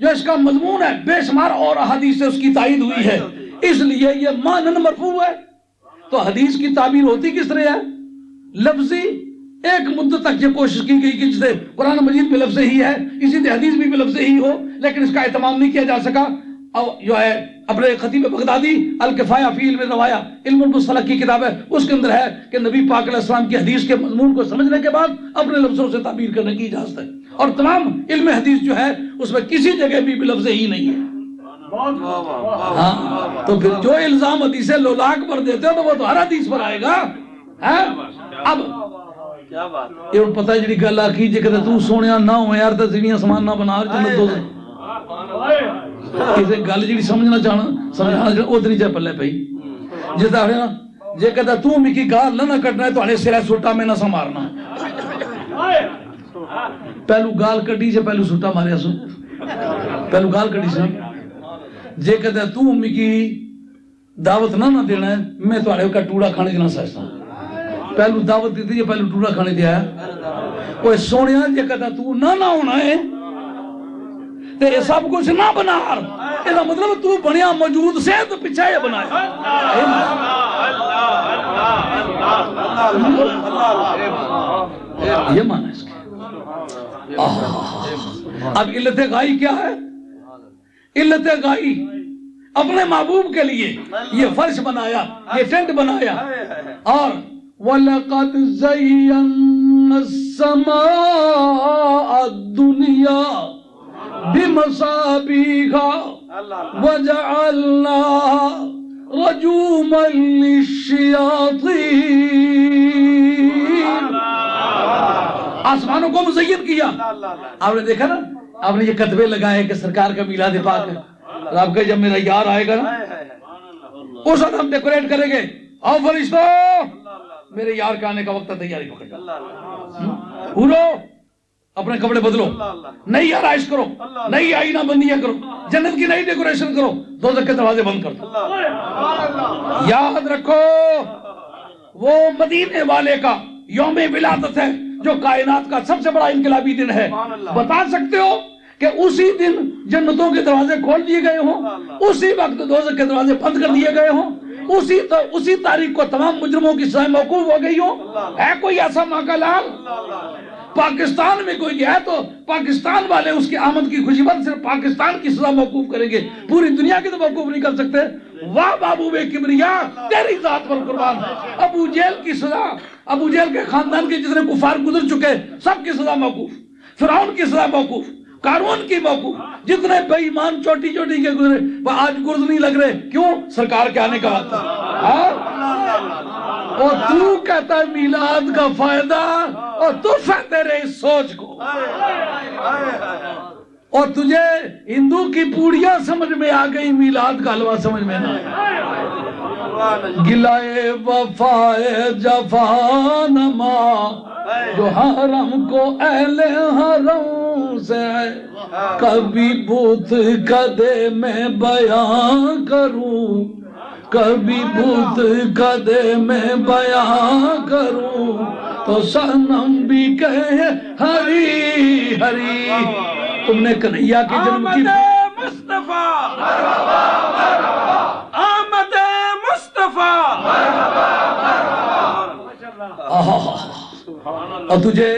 جو اس کا مضمون ہے بے شمار اور احادیث سے اس کی تائید ہوئی ہے، اس لیے یہ مانن مرفوع ہے۔ تو حدیث کی تعبیر ہوتی کس طرح ہے؟ لفظی۔ ایک مدت تک یہ کوشش کی گئی کہ جسے قرآن مجید میں لفظ ہی ہے، اسی طرح حدیث بھی لفظ ہی ہو، لیکن اس کا اہتمام نہیں کیا جا سکا۔ اور جو ہے اپنے خطیب بغدادی الکفایہ فی علم روایہ، علم المصطلح کی کتاب ہے، اس کے اندر ہے کہ نبی پاک علیہ السلام کی حدیث کے مضمون کو سمجھنے کے بعد اپنے لفظوں سے تعبیر کرنے کی اجازت ہے، اور تمام علم حدیث جو ہے اس میں کسی جگہ بھی لفظ ہی نہیں ہے۔ ہاں تو پھر جو الزام حدیث لولاک پر دیتے ہو تو وہ تو ہر حدیث پر آئے گا۔ اب کیا بات یہ پتہ ہے جڑی گل آکھی جے کہتے تو سونیا نہ ہو یار تے زمین آسمان نہ بنا جنت دو کسے گل جڑی سمجھنا چاہنا ادھر چ پلے پئی جس آخر نا جے کہتا تو مکی گال نہ کٹنا ہے تو سرا سوٹا میں نہ سنوارنا، پہلو گال کٹی سے پہلو سوٹا ماریا سو، پہلو گال کٹی سے جے کہتا تو مکی دعوت نہ دینا ہے میں تھوڑے کا ٹوڑا کھانے کی نہ سہستا، پہلو دعوت دیتی ہے پہلو ٹوڑا کھانے دیا ہے۔ کوئی سونیا جے کہتا تو نہ ہونا ہے تے سب کچھ نہ بنا، اس کا مطلب تو بنیا موجود سے تو پیچھے یہ بنایا۔ یہ معنی اس کے۔ اب علت غائی کیا ہے؟ علت غائی اپنے محبوب کے لیے یہ فرش بنایا، یہ ٹینٹ بنایا، اور وَلَقَدْ زَيَّنَّا السَّمَاءَ الدُّنْيَا بِمَصَابِيحَ وَجَعَلْنَاهَا رَجُومًا لِلشَّيَاطِينِ۔ آسمانوں کو مزین کیا۔ آپ نے دیکھا نا، آپ نے یہ کتبے لگائے کہ سرکار کا میلاد پاک ہے، اور آپ کہ جب میرا یار آئے گا نا اس وقت ہم ڈیکوریٹ کریں گے، آؤ فرشتو میرے یار کا آنے کا وقت ہے، تیاری پکڑ پورو اپنے کپڑے بدلو، نئی آرائش کرو، نئی آئینہ بندیاں کرو، جنت کی نئی ڈیکوریشن کرو، دوزخ کے دروازے بند کر دو۔ یاد رکھو وہ مدینے والے کا یوم ولادت ہے جو کائنات کا سب سے بڑا انقلابی دن ہے۔ بتا سکتے ہو کہ اسی دن جنتوں کے دروازے کھول دیے گئے ہوں، اسی وقت دوزخ کے دروازے بند کر دیے گئے ہوں، اسی تاریخ کو تمام مجرموں کی سزائیں موقوف ہو گئی ہوں؟ ہے کوئی ایسا ماں کا لال؟ پاکستان میں کوئی گیا تو پاکستان والے اس کی آمد کی خوشی پر صرف پاکستان کی سزا موقوف کریں گے، پوری دنیا کی تو موقوف نہیں کر سکتے۔ واہ بابو بے کبریا تیری ذات پر قربان، ابو جہل کی سزا، ابو جہل کے خاندان کے جتنے کفار گزر چکے سب کی سزا موقوف، فرعون کی سزا موقوف، قارون کی موقوف، جتنے بے ایمان چوٹی چوٹی کے گزرے وہ آج گرز نہیں لگ رہے، کیوں؟ سرکار کے آنے کا وقت ہے۔ اور تو کہتا ہے میلاد کا فائدہ، اور تو تیرے اس سوچ کو، اور تجھے ہندو کی پوڑیاں سمجھ میں آ گئی، میلاد کا حلوہ سمجھ میں نہ آیا۔ گلائے وفائے جفانما جو حرم کو اہل حرم سے کبھی بت کدے میں بیان کروں، کبھی بت کدے میں بیان کروں تو صنم بھی کہے ہری ہری۔ تم نے کنہیا کے جنم کی مصطفیٰ آمد مصطفیٰ، اور تجھے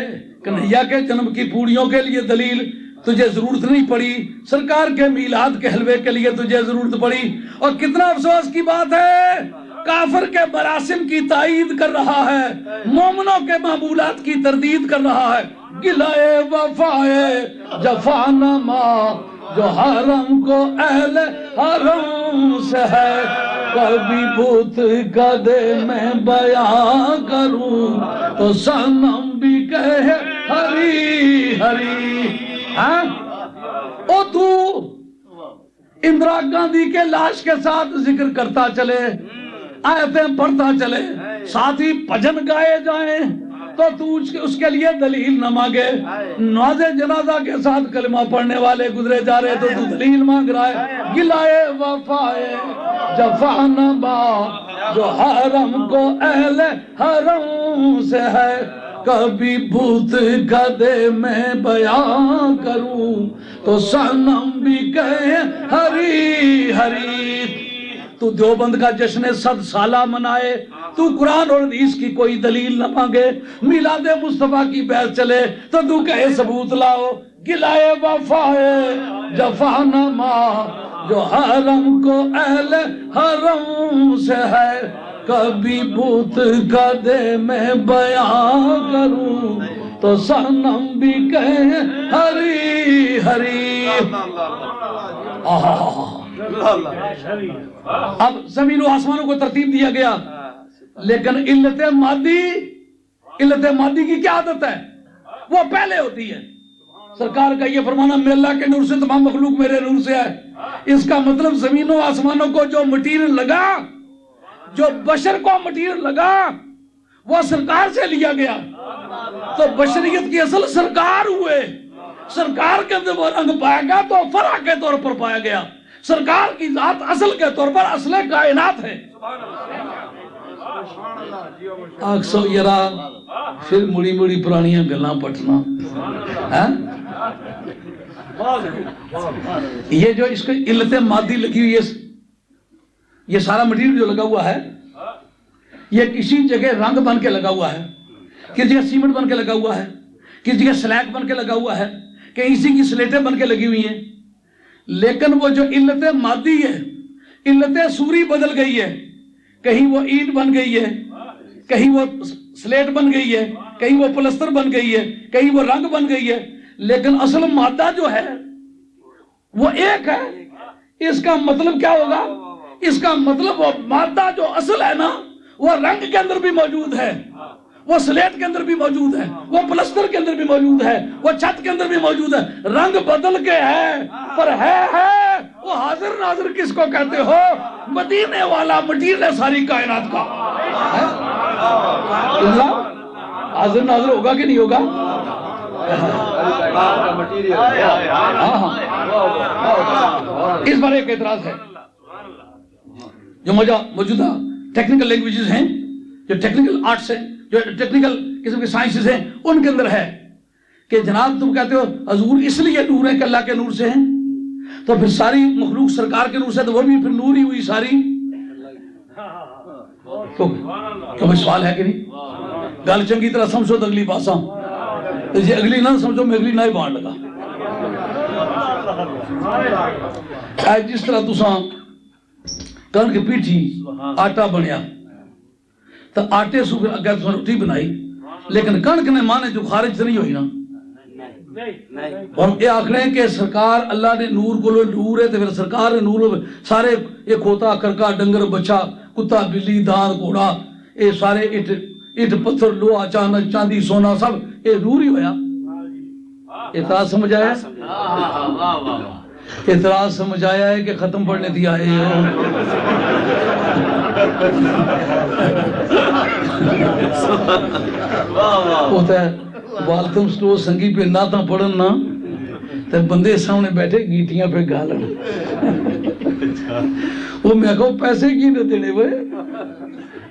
کنہیا کے جنم کی پوڑیوں کے لیے دلیل تجھے ضرورت نہیں پڑی، سرکار کے میلاد کے حلوے کے لیے تجھے ضرورت پڑی۔ اور کتنا افسوس کی بات ہے، کافر کے مراسم کی تائید کر رہا ہے، مومنوں کے معمولات کی تردید کر رہا ہے۔ گلائے وفائے جفانما جو حرم کو اہل حرم سے ہے کبھی بت کدے میں بیان کروں تو صنم بھی کہے ہری ہری۔ او تو اندرا گاندھی کے لاش کے ساتھ ذکر کرتا چلے، آیتیں پڑھتا چلے، ساتھ ہی بھجن گائے جائیں تو تو اس کے لیے دلیل نہ مانگے۔ نماز جنازہ کے ساتھ کلمہ پڑھنے والے گزرے جا رہے تو دلیل مانگ رہا ہے۔ گلائے وفائے جفانما جو حرم کو اہل حرم سے ہے کبھی بھوت گدے میں بیان کروں تو صنم بھی کہے ہری ہری. تو دیوبند کا جشن 100 سالہ منائے, تو قرآن اور حدیث کی کوئی دلیل نہ مانگے, میلاد مصطفیٰ کی بیعت چلے تو تو کہے ثبوت لاؤ. گلائے وفائے جفا نما جو حرم کو اہل حرم سے ہے, کبھی بت گدے میں بیان کروں تو صنم بھی کہے ہری ہری. اب زمین و آسمانوں کو ترتیب دیا گیا, لیکن علت مادی کی کیا عادت ہے؟ وہ پہلے ہوتی ہے. سرکار کا یہ فرمانا میں اللہ کے نور سے تمام مخلوق میرے نور سے ہے, اس کا مطلب زمین و آسمانوں کو جو مٹیریل لگا, جو بشر کو مٹیریل لگا, وہ سرکار سے لیا گیا. تو بشریت کی اصل سرکار ہوئے, سرکار کے اندر وہ رنگ پایا گیا تو فرع کے طور پر پایا گیا. سرکار کی ذات اصل کے طور پر اصل کائنات ہے. آکسو یرا پھر مڑی مڑی پرانیاں گلاں پٹنا. یہ جو اس کو علت مادی لگی ہوئی ہے, یہ سارا مٹیریل جو لگا ہوا ہے یہ کسی جگہ رنگ بن کے لگا ہوا ہے, کسی جگہ سیمنٹ بن کے لگا ہوا ہے, کسی جگہ سلیک بن کے لگا ہوا ہے, کہیں اسی کی سلیٹیں بن کے لگی ہوئی ہیں. لیکن وہ جو علت مادی ہے, علت سوری بدل گئی ہے, کہیں وہ اینٹ بن گئی ہے, کہیں وہ سلیٹ بن گئی ہے, کہیں وہ پلستر بن گئی ہے, کہیں وہ رنگ بن گئی ہے, لیکن اصل مادہ جو ہے وہ ایک ہے. اس کا مطلب کیا ہوگا؟ اس کا مطلب وہ مادہ جو اصل ہے نا, وہ رنگ کے اندر بھی موجود ہے, وہ سلیٹ کے اندر بھی موجود ہے, وہ پلستر کے اندر بھی موجود ہے, وہ چھت کے اندر بھی موجود ہے. رنگ بدل کے ہے پر ہے وہ حاضر ناظر کس کو کہتے ہو؟ مدینے والا مٹیریل ہے ساری کائنات کا. حاضر ناظر ہوگا کہ نہیں ہوگا؟ اس پر ایک اعتراض ہے. جو موجودہ ٹیکنیکل لینگویجز ہیں, جو ٹیکنیکل آرٹس ہیں, جو ٹیکنیکل قسم کے سائنسز ہیں, ان کے اندر ہے کہ جناب تم کہتے ہو حضور اس لیے نور ہے کہ اللہ کے نور سے ہیں, تو پھر ساری مخلوق سرکار کے نور سے, تو وہ بھی پھر نور ہی ہوئی ساری. تو سوال ہے کہ نہیں؟ گل چنگی طرح سمجھو تو اگلی پاساں, جی اگلی نہ سمجھو میں اگلی نہ ہی بان لگا. جس طرح تساں کنک پیٹھی آٹا بنیا تو آٹے سو پھر اگر تساں روٹی بنائی, لیکن کنک نے مانے جو خارج سے نہیں ہوئی نا. اور یہ آخرے ہیں کہ سرکار اللہ نے نور کو نور ہے, تو پھر سرکار نے نور سارے یہ کھوتا کرکا ڈنگر بچہ کتا بلی دان گھوڑا یہ سارے اٹ پتھر لوہا چاندی سونا سب یہ نور ہی ہویا. اعتراض سمجھ آیا؟ اعتراض سمجھ آیا ہے کہ ختم پڑھنے دیا ہے. ہوتا ہے والتم سٹو سنگی پہ ناتا پڑھن نا تو بندے سامنے بیٹھے گیٹیاں پہ گالن. وہ میں کہو پیسے کی نہ دینے وہ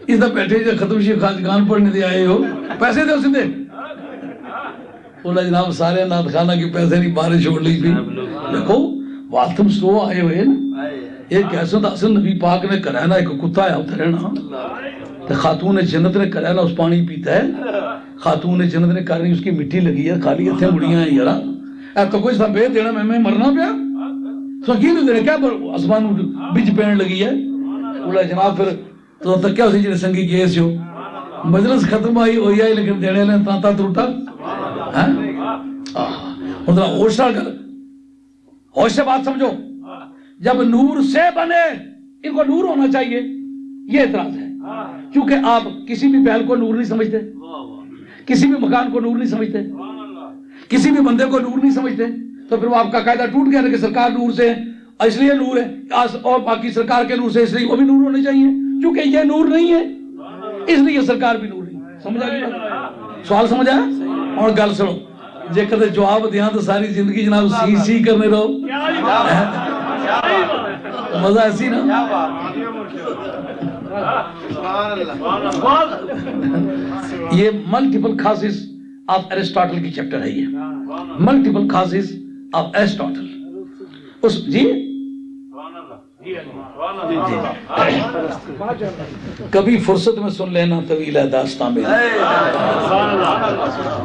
اس طرح بیٹھے جو ختم شیخ خاجگان پڑھنے دے آئے ہو, پیسے دے اسے دے. بولا جناب سارے نات خانہ کی پیسے نہیں بارش چھوڑ لی تھی. دیکھو والتم سٹو آئے ہوئے نا, ایک ایسا تھا اصل نبی پاک نے کرا ہے نا, ایک کتا ہے اترے نا, تو خاتون جنت نے کرا ہے نا, اس پانی پیتا ہے. خاتون جنت نے کرنی اس کی مٹی لگی ہے, خالی اتھے مڑیاں ہیں یارا, اے تو کوئی سا بے دینا میں مرنا پیا تو کی نہیں دینے, کیا آسمان بج پین لگی ہے. بولا جناب پھر تو تک کیا اسی جنہیں سنگی گئے سے ہو, مجلس ختم آئی ہوئی آئی لیکن دینے لیں تانتا تروٹا. ادھر ہوش نہ کر, ہوش سے بات سمجھو. جب نور سے بنے ان کو نور ہونا چاہیے, یہ اعتراض ہے. کیونکہ آپ کسی بھی پہل کو نور نہیں سمجھتے, کسی بھی مکان کو نور نہیں سمجھتے, کسی بھی بندے کو نور نہیں سمجھتے, تو پھر وہ آپ کا قاعدہ ٹوٹ گیا کہ سرکار نور سے اس لیے نور ہے, اور باقی سرکار کے نور سے اس لیے وہ بھی نور ہونے چاہیے. کیونکہ یہ نور نہیں ہے اس لیے سرکار بھی نور نہیں. سمجھا گیا سوال؟ سمجھا؟ اور گل سنو, جے کدے جواب دیاں تو ساری زندگی جناب سی سی کرنے رہو, مزہ ایسی نا. یہ ملٹیپل کازز آف ایرسٹاٹل کی چیپٹر ہے، یہ ملٹیپل کازز آف ایرسٹاٹل اس جی کبھی فرصت میں سن لینا، طویل ہے داستان میں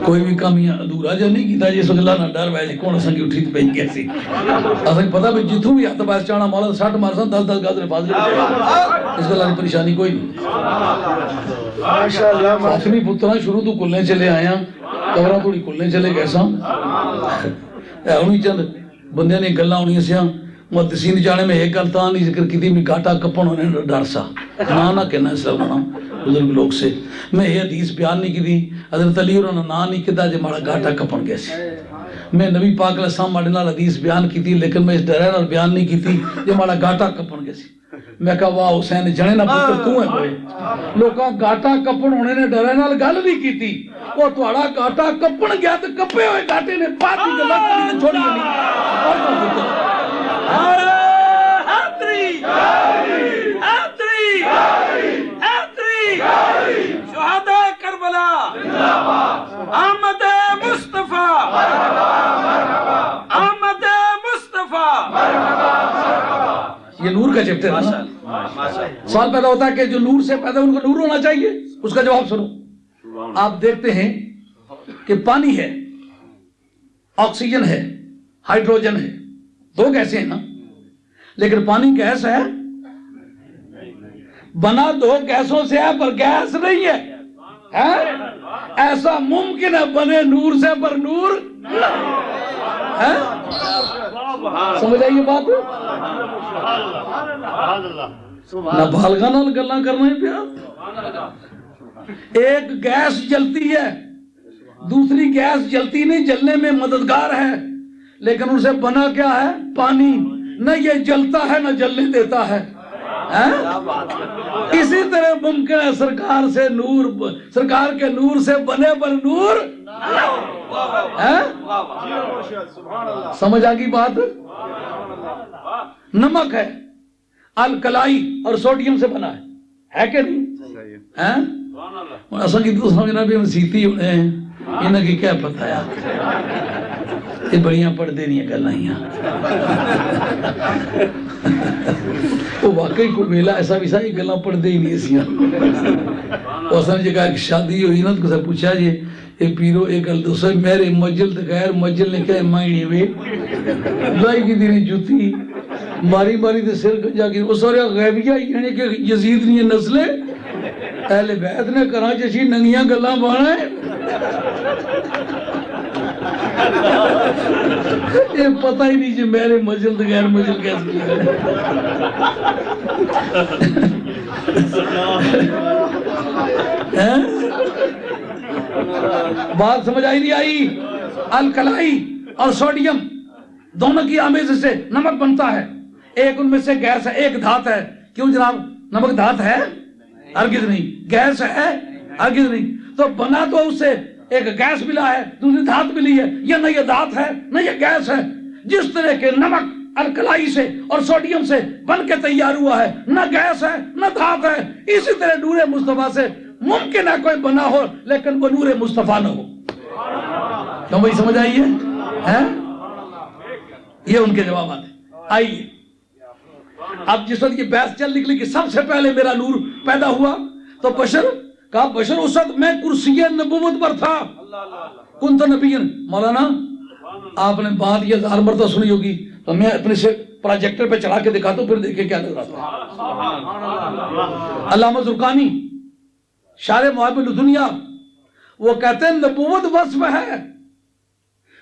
کوئی بھی کام یہاں ادھورا جا نہیں کیتا جس اللہ نہ ڈر وے جی کون سنگی اٹھی تو پہی کیسی اسیں پتہ بھی جتوں بھی ہاتھ باس چانا مولا 60 مارسن 10 گازر فاضل اس گلا کی پریشانی کوئی نہیں ماشاءاللہ فاطمی پتراں شروع تو کلنے چلے آیا کبراں تھوڑی کلنے چلے کیسا انہی چند بندے نے گلاں ہونی سیاں محدثین جانے میں ایک گل تاں نہیں ذکر کی تھی میں گاٹا کپن ہونے ڈر سا نہ کہنا اس لوگوں بزرگ لوگ سے میں یہ حدیث بیان نہیں کی تھی حضرت علی اور نہ نہیں کہتا جے ماڑا گاٹا کپن کیسے میں نبی پاک علیہ السلام ماڑے نال حدیث بیان کی تھی لیکن میں اس ڈرے نال بیان نہیں کی تھی جے ماڑا گاٹا کپن کیسے میں کہا واہ حسین جنے نہ پتر تو ہے کوئی لوکاں گاٹا کپن ہونے نے ڈرے نال گل نہیں کی تھی وہ تہاڑا گاٹا کپن گیا تے کپے ہوئے گاٹے نے پاتی گلاں کری تے چھوڑی نہیں اور نہ پتر شہداء کربلا احمد مصطفیٰ احمد مصطفیٰ یہ نور کا چیپٹر ہے نا سوال پیدا ہوتا ہے کہ جو نور سے پیدا ان کو نور ہونا چاہیے اس کا جواب سنو آپ دیکھتے ہیں کہ پانی ہے آکسیجن ہے ہائیڈروجن ہے دو گیسیں ہیں نا لیکن پانی گیس ہے بنا دو گیسوں سے ہے پر گیس نہیں ہے ایسا ممکن ہے بنے نور سے پر نور سمجھ آئیے بات نہ بالغاں نال گلاں کرنا ہی پیا ایک گیس جلتی ہے دوسری گیس جلتی نہیں جلنے میں مددگار ہے لیکن ان سے بنا کیا ہے پانی نہ یہ جلتا ہے نہ جلنے دیتا ہے اسی طرح ممکن ہے سرکار سے نور سرکار کے نور سے بنے پر نور سمجھ آگی بات نمک ہے الکلائی اور سوڈیم سے بنا ہے کہ نہیں اصل کی تو سمجھنا بھی مسیتی ہونے ہیں انہیں کی کیا پتہ ہے یہ بڑیاں پڑھ دے نہیں ہیں گلائیاں وہ واقعی کو میلا ایسا بھی سائی گلاں پڑھ دے ہی نہیں اسیاں وہ اصلا جگہ ایک شادی ہوئی نا تو کسا پوچھا جی ایک پیرو ایک گل دوسرے میرے مجل تو غیر مجل نے کہا مائنی میں لائی کی دینے جوتی ماری ماری دے سر جا کے وہ سارے غیبیہ یعنی کہ یزید نہیں نسلے اہل بیت نے کراں چشی ننگیاں گلاں بانا ہے یہ پتہ ہی نہیں جی میرے مجل تو غیر مجل کیسے کیا ہے بات سمجھ آئی نہیں آئی الکلائی اور سوڈیم دونوں کی آمیزش سے نمک بنتا ہے ایک ان میں سے گیس ہے ایک دھات ہے کیوں جناب نمک دھات ہے ہرگز نہیں گیس ہے ہرگز نہیں تو بنا تو اس سے ایک گیس ملا ہے دوسری دھات ملی ہے یہ نہ یہ دھات ہے نہ یہ گیس ہے جس طرح کے نمک الکلائی سے اور سوڈیم سے بن کے تیار ہوا ہے نہ گیس ہے نہ دھات ہے اسی طرح نور مصطفیٰ سے ممکن ہے کوئی بنا ہو لیکن وہ نور مصطفیٰ نہ ہو کیوں بھائی سمجھ آئیے یہ ان کے جوابات ہیں آئیے اب جس وقت یہ بحث چل نکلی کہ سب سے پہلے میرا نور پیدا ہوا تو بشر کہا بشر اس وقت میں کرسی نبوت پر تھا کنت نبی مولانا آپ نے بات یہ 1000 مرتبہ سنی ہوگی تو میں اپنے سے پروجیکٹر پہ چڑھا کے دکھاتا ہوں پھر دیکھیں کیا نظر آتا ہے علامہ زرقانی شارح محب الدنیا وہ کہتے ہیں نبوت وصف ہے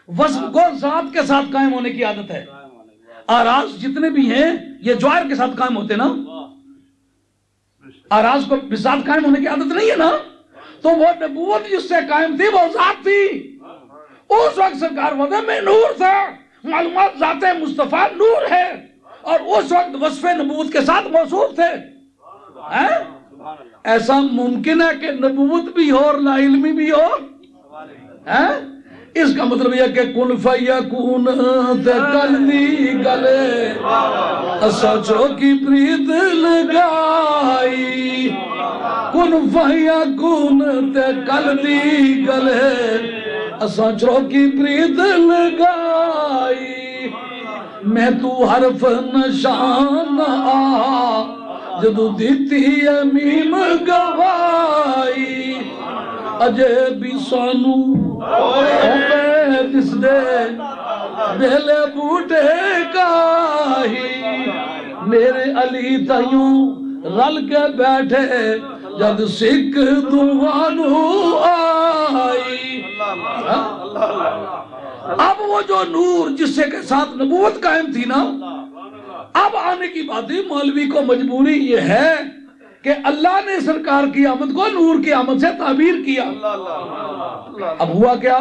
وصف کو ذات کے ساتھ قائم ہونے کی عادت ہے آراز جتنے بھی ہیں یہ جوہر کے ساتھ قائم ہوتے نا آراز کو بذات قائم ہونے کی عادت نہیں ہے نا تو وہ نبوت جس سے قائم تھی وہ ذات تھی اس وقت سرکار وضع میں نور تھا معلومات ذات مصطفیٰ نور ہے اور اس وقت وصف نبوت کے ساتھ موصوف تھے ایسا ممکن ہے کہ نبوت بھی ہو اور لا علمی بھی ہو اس کا مطلب یہ کہ کن فیکون تے کلدی گلے سچو کی پریت لگائی کن فیکون تے کل دی گلے اساں چوکی پریت لگائی میں تو حرف نشان آ جدو دیتی ہے میم گوائی اجے بھی سانو جس دے بیلے بوٹے کاہی میرے علی تائیوں رل کے بیٹھے جد سکھ دوانو آئی اب وہ جو نور جس سے کے ساتھ نبوت قائم تھی نا اب آنے کی بات ہے مولوی کو مجبوری یہ ہے کہ اللہ نے سرکار کی آمد کو نور کی آمد سے تعبیر کیا اب ہوا کیا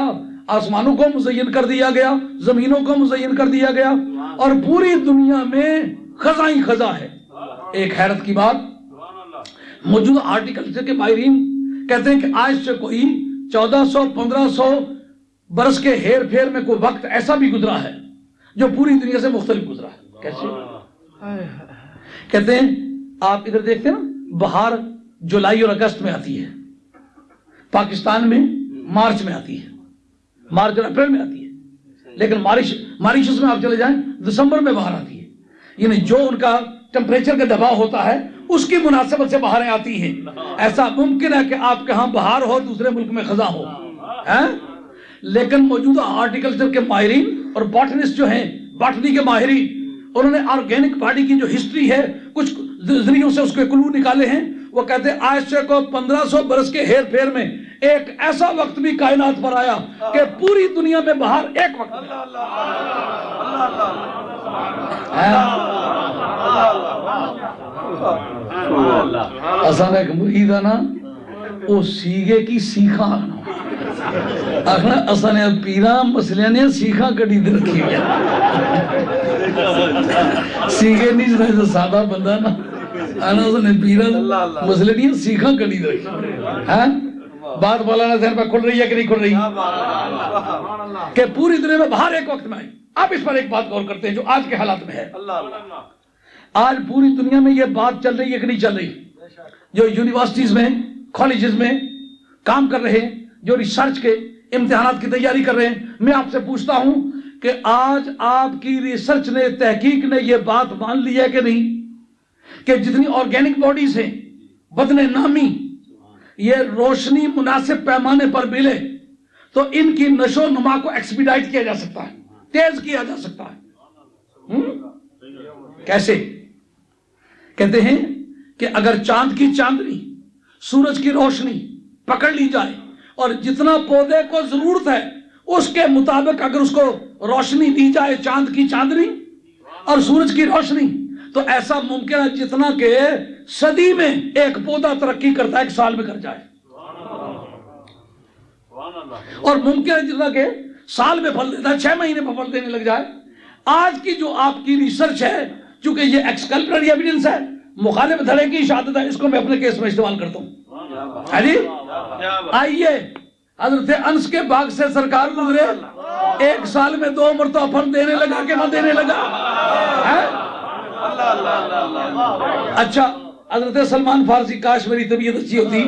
آسمانوں کو مزین کر دیا گیا زمینوں کو مزین کر دیا گیا اور پوری دنیا میں خزاں ہی خزاں ہے ایک حیرت کی بات موجودہ آرٹیکلچر کے ماہرین کہتے ہیں کہ آج سے کوئی 1400-1500 برس کے ہیر پھیر میں کوئی وقت ایسا بھی گزرا ہے جو پوری دنیا سے مختلف گزرا ہے کیسے کہتے ہیں آپ ادھر دیکھتے ہیں نا بہار جولائی اور اگست میں آتی ہے پاکستان میں مارچ میں آتی ہے مارچ اور اپریل میں آتی ہے لیکن ماریشس میں آپ چلے جائیں دسمبر میں بہار آتی ہے یعنی جو ان کا ٹمپریچر کا دباؤ ہوتا ہے اس کی مناسبت سے بہاریں آتی ہیں ایسا ممکن ہے کہ آپ کے ہاں بہار ہو دوسرے ملک میں خزاں ہو لیکن موجودہ آرٹیکلچر کے ماہرین اور باٹنسٹ جو ہیں باٹنی کے ماہرین انہوں نے آرگینک باڈی کی جو ہسٹری ہے کچھ ذریعوں سے اس کے کلو نکالے ہیں وہ کہتے ہیں آج سے کو 1500 برس کے ہیر پھیر میں ایک ایسا وقت بھی کائنات پر آیا کہ پوری دنیا میں بہار ایک وقت ایک مرید ہے نا وہ سیگے کی سیکھاں آخنا اصلا نے پیران مسئلہ نے سیکھاں کڑی دے رکھی گیا سیگے نہیں جو سادہ بندہ نا آنا اصلا نے پیران مسئلہ نہیں سیکھاں کڑی دے رکھی بات مولانا ذہن پر کھل رہی ہے کہ نہیں کھل رہی کہ پوری دنیا میں باہر ایک وقت میں آئی آپ اس پر ایک بات غور کرتے ہیں جو آج کے حالات میں ہے آج پوری دنیا میں یہ بات چل رہی ہے کہ نہیں چل رہی جو یونیورسٹیز میں کالجز میں کام کر رہے ہیں جو ریسرچ کے امتحانات کی تیاری کر رہے ہیں میں آپ سے پوچھتا ہوں کہ آج آپ کی ریسرچ نے تحقیق نے یہ بات مان لی ہے کہ نہیں کہ جتنی آرگینک باڈیز ہیں بدن نامی یہ روشنی مناسب پیمانے پر ملے تو ان کی نشو و نما کو ایکسپیڈائٹ کیا جا سکتا ہے تیز کیا جا سکتا ہے کیسے کہتے ہیں کہ اگر چاند کی چاندنی سورج کی روشنی پکڑ لی جائے اور جتنا پودے کو ضرورت ہے اس کے مطابق اگر اس کو روشنی دی جائے چاند کی چاندنی اور سورج کی روشنی تو ایسا ممکن ہے جتنا کہ صدی میں ایک پودا ترقی کرتا ہے ایک سال میں کر جائے اور ممکن ہے جتنا کہ سال میں پھل دیتا ہے 6 مہینے میں پھل دینے لگ جائے آج کی جو آپ کی ریسرچ ہے چونکہ یہ ایکسکلپٹری ایویڈنس ہے مخالف دھڑے کی شہادت ہے اس کو میں اپنے کیس میں استعمال کرتا ہوں آئیے حضرت انس کے باغ سے سرکار گزرے ایک سال میں 2 مرتبہ پھل دینے لگا کہ نہ دینے لگا اچھا حضرت سلمان فارسی کاش میری طبیعت اچھی ہوتی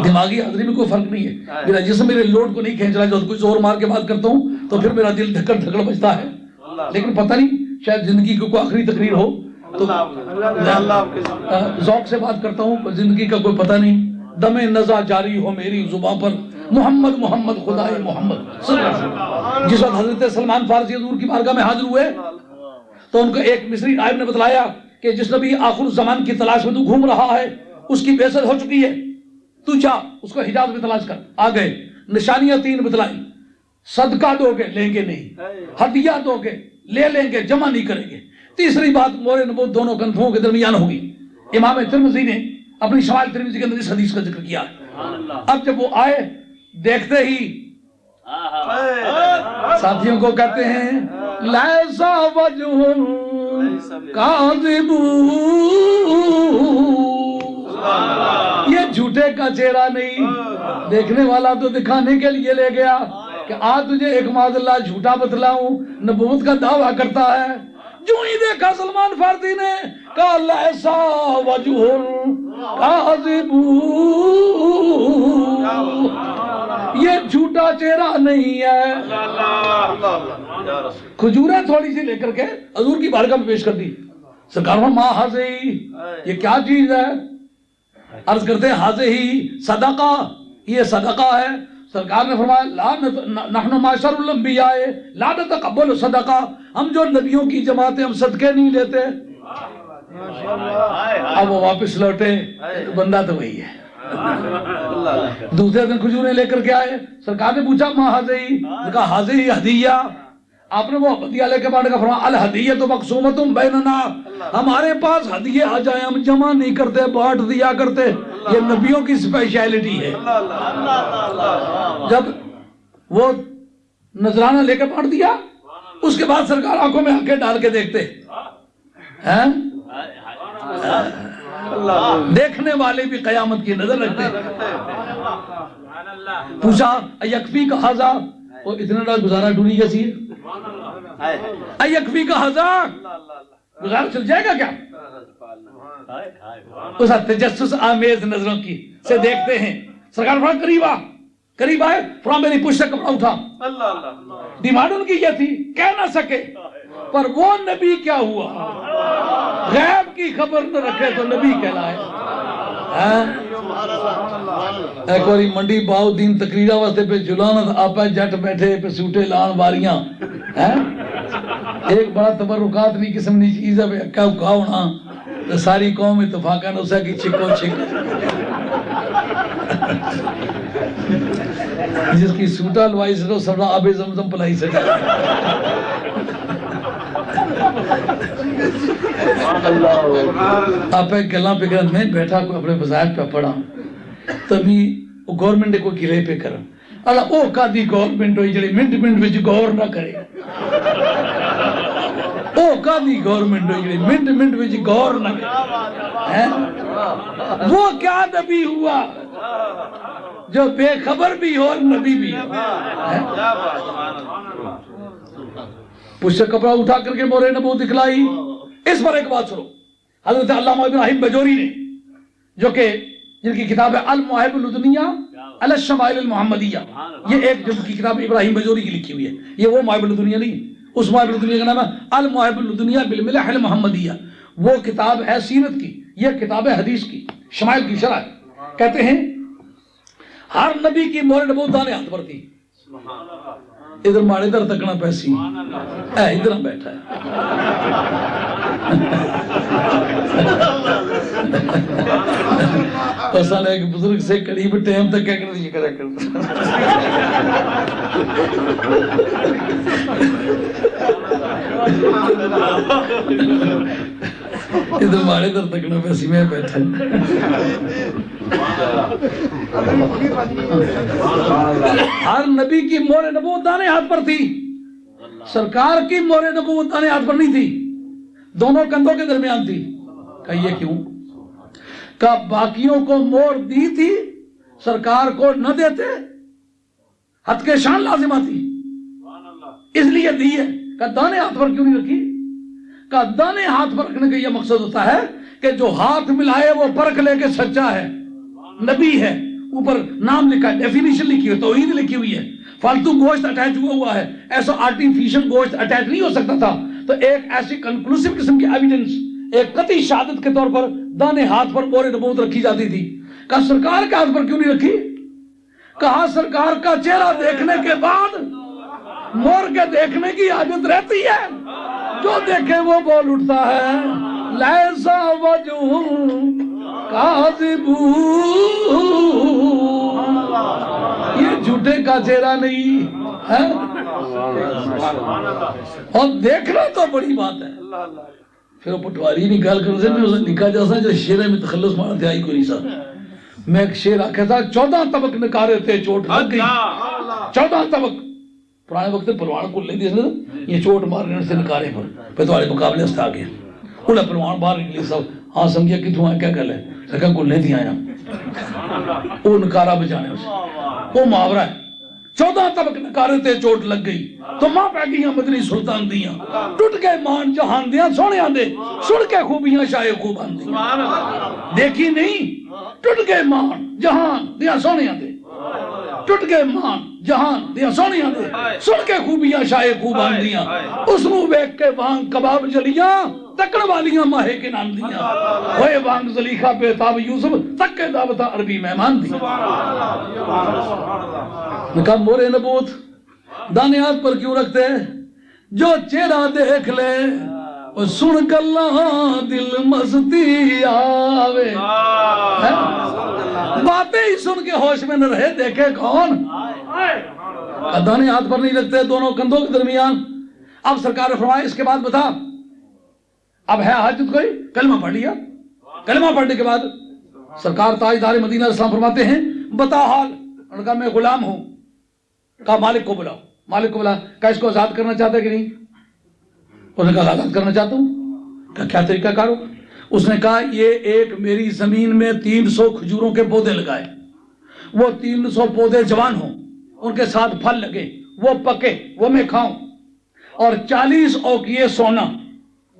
دماغی حاضری میں کوئی فرق نہیں ہے میرا جسم میرے لوڈ کو نہیں کھینچ رہا جو کچھ زور مار کے بات کرتا ہوں تو پھر میرا دل دھکڑ دھکڑ بجتا ہے لیکن پتہ نہیں شاید زندگی کو کوئی آخری تقریر ہو تو ذوق سے بات کرتا ہوں زندگی کا کوئی پتہ نہیں دم نزا جاری ہو میری زباں پر محمد محمد خدائے محمد صلی اللہ علیہ وسلم جس وقت حضرت سلمان فارسی حضور کی بارگاہ میں حاضر ہوئے تو ان کو ایک مصری عائب نے بتلایا کہ جس نبی آخر الزمان کی تلاش میں تو گھوم رہا ہے اس کی بعثت ہو چکی ہے تو جا اس کو حجاز میں تلاش کر آ گئے نشانیاں 3 بتلائی صدقہ دو گے لیں گے نہیں ہدیہ دو گے لے لیں گے جمع نہیں کریں گے تیسری بات مور نبوت دونوں کندھوں کے درمیان ہوگی امام ترمذی نے اپنی شمائل ترمذی کے اندر اس حدیث کا ذکر کیا ہے اب جب وہ آئے دیکھتے ہی ساتھیوں کو کہتے ہیں لیسا وجہ کاذب یہ جھوٹے کا چہرہ نہیں دیکھنے والا تو دکھانے کے لیے لے گیا کہ آج تجھے ایک معاذ اللہ جھوٹا بتلاؤں نبوت کا دعویٰ کرتا ہے جو ہی دیکھا سلمان فارسی نے کہا لیسا وجہ الکاذب، یہ جھوٹا چہرہ نہیں ہے۔ کھجوریں تھوڑی سی لے کر کے حضور کی بارگاہ میں پیش کر دی۔ سرکار فرمایا ما ہذہ، یہ کیا چیز ہے؟ عرض کرتے ہیں ہذہ صدقہ، یہ صدقہ ہے۔ سرکار نے فرمایا نحن معاشر الانبیاء لا نتقبل صدقہ، ہم جو نبیوں کی جماعتیں ہم صدقے نہیں لیتے۔ اب وہ واپس لوٹے، بندہ تو وہی ہے۔ دوسرے دن کھجوریں لے کر کے آئے، سرکار نے پوچھا ما ہذہ، کہا ہذہ ہدیہ، آپ نے وہ ہدیہ لے کے بانٹ کا فرمایا الہدیۃ مقسومۃ بیننا، ہمارے پاس ہدیے آ جائیں ہم جمع نہیں کرتے، بانٹ دیا کرتے، یہ نبیوں کی اسپیشلٹی ہے۔ جب وہ نذرانہ لے کے بانٹ دیا، اس کے بعد سرکار آنکھوں میں آنکھیں ڈال کے دیکھتے ہیں، دیکھنے والے بھی قیامت کی نظر رکھتے ہیں۔ پوچھا یکفی کا ہذا، وہ اتنا ڈال گزارا ڈونی جیسی ہے، یکفی کا ہذا، گزارا چل جائے گا کیا؟ اس تجسس آمیز نظروں کی سے دیکھتے ہیں۔ سرکار فرمایا قریب آئے، فرمایا میری پشت سے کپڑا اٹھا۔ ڈیمانڈ ان کی یہ تھی، کہہ نہ سکے، پر وہ نبی کیا ہوا؟ غیب کی خبر نہ رکھے تو نبی کہلائے۔ ایک باری منڈی باؤ دین تقریرہ واسطے پہ جلانا آپ جٹ بیٹھے پہ سوٹے لان واریاں، ایک بڑا تبرکات نہیں قسم نہیں چیز ہے، اکا اکا ہونا، ساری قوم اتفاقاً اسے کی چھکو چھک، جس کی سوٹا لوائی سے تو سبنا آب زمزم پلائی سے آپ ایک گلاں پہ کرن میں بیٹھا کوئی اپنے وظائف پہ پڑھا، تبھی وہ گورنمنٹ کو گلے پہ کرن اللہ او کا دی گورنمنٹ ہوئی جڑی منٹ منٹ وچ غور نہ کرے، او کا دی گورنمنٹ ہوئی جڑی منٹ منٹ وچ غور نہ کرے۔ وہ کیا نبی ہوا جو بے خبر بھی ہو اور نبی بھی ہو؟ پوچھ سے کپڑا اٹھا کر کے مورے نبوت دکھلائی۔ اس پر ایک بات سنو، حضرت علامہ ابراہیم بجوری نے، جو کہ جن کی کتاب ہے المواہب اللدنیہ علی الشمائل المحمدیہ، یہ ایک جن کی کتاب ابراہیم بجوری کی لکھی ہوئی ہے، یہ وہ مواہب اللدنیہ نہیں، اس مواہب اللدنیہ کا نام ہے المواہب اللدنیہ بالملح المحمدیہ، وہ کتاب ہے سیرت کی، یہ کتاب ہے حدیث کی، شمائل کی شرح۔ کہتے ہیں ہر نبی کی مہر نبوت دانے ہاتھ پر تھی، ادھر ماڑے ادھر تکنا پیسی ادھر بیٹھا ہے، پسند ایک بزرگ سے قریب ٹائم تک کیا کرتے یہ کرا کرتا ادھر ماڑے ادھر تکنا پیسی میں بیٹھا ہے۔ ہر نبی کی مہر نبوت دانے ہاتھ پر تھی، سرکار کی مہر نبوت دانے ہاتھ پر نہیں تھی، دونوں کندھوں کے درمیان تھی۔ کہ یہ کیوں؟ کہ باقیوں کو مہر دی تھی، سرکار کو نہ دیتے، حد کے شان لازمہ تھی، اس لیے دی ہے۔ کہ دانے ہاتھ پر کیوں نہیں رکھی؟ کہ دانے ہاتھ پر رکھنے کا یہ مقصد ہوتا ہے کہ جو ہاتھ ملائے وہ پرکھ لے کے سچا ہے، نبی ہے، اوپر نام لکھا ہے، ڈیفینیشن لکھی ہوئی ہے، توحید لکھی ہوئی ہے، فالتو گوشت اٹیچ ہوا ہے، ایسا آرٹیفیشل گوشت اٹیچ نہیں ہو سکتا تھا، تو ایک ایسی کنکلوسیو قسم کی ایویڈنس، ایک قطعی شہادت کے طور پر دانے ہاتھ پر مہر نبوت رکھی جاتی تھی۔ کہا سرکار کے ہاتھ پر کیوں نہیں رکھی؟ کہا سرکار کا چہرہ دیکھنے کے بعد مہر کے دیکھنے کی عادت رہتی ہے، جو دیکھے وہ بول اٹھتا ہے لیسا وجہ کاذب، یہ جھوٹے کا چہرہ نہیں ہے، اور دیکھنا تو بڑی بات ہے۔ پھر وہ پٹواری نکال کر نکا جیسا جو شیرے میں تخلص مارا تھے آئی کو نہیں ساتھ، میں ایک شیر آکھا تھا 14 طبق نکارے تھے چوٹ لگ گئی، 14 طبق، پرانے وقت پلوان کو لے دیئے یہ چوٹ مارنے سے نکارے پر پہ تو آلے مقابلے ہستا آگیا، انہیں پلوان باہر نکلی صاحب، ہاں سمجھیا کتوں آئے کیا کر لے، سکھا کل نہیں تھی آیا، وہ نکارہ بجانے اسے، وہ محاورہ ہے، 14 طبق نکارے تھے چوٹ لگ گئی، تو ماں پہ گیاں مدنی سلطان دیاں ٹوٹ گئے مان جہان دیاں سونے آندے سن کے خوبیاں شاہ خوبان دیاں دیکھی نہیں ٹوٹ گئے مان جہان دیاں سونے آندے ٹوٹ گئے مان جہان دیاں سونے آندے سن کے خوبیاں شاہ خوبان دیاں اس نو بیک کے وہاں کباب جلیاں تکڑ والیاں ماہے کے نام دیاں ہوئے وہاں زلیخہ بے تاب یوسف تک کے دعوتہ عربی مہمان دیاں نکاح مورے نبوت دانیات پر کیوں رکھتے ہیں جو چہرہ دیکھ لے اور سن گلہ دل مستی آوے باتیں ہی سن کے ہوش میں نہ رہے دیکھے کون دانیات پر نہیں رکھتے دونوں کندھوں کے درمیان اب سرکار نے فرمایا اس کے بعد بتا اب ہے حاجت کوئی کلمہ پڑھ لیا کلمہ پڑھنے کے بعد سرکار تاجدار مدینہ اسلام فرماتے ہیں بتا حال انہوں نے کہا میں غلام ہوں کہا مالک کو بلاؤ مالک کو بلا کہا اس کو آزاد کرنا چاہتا ہے کہ نہیں انہوں نے کہا آزاد کرنا چاہتا ہوں کہا کیا طریقہ کار ہو اس نے کہا یہ ایک میری زمین میں 300 کھجوروں کے پودے لگائے وہ 300 پودے جوان ہوں ان کے ساتھ پھل لگے وہ پکے وہ میں کھاؤں اور 40 اوقیے سونا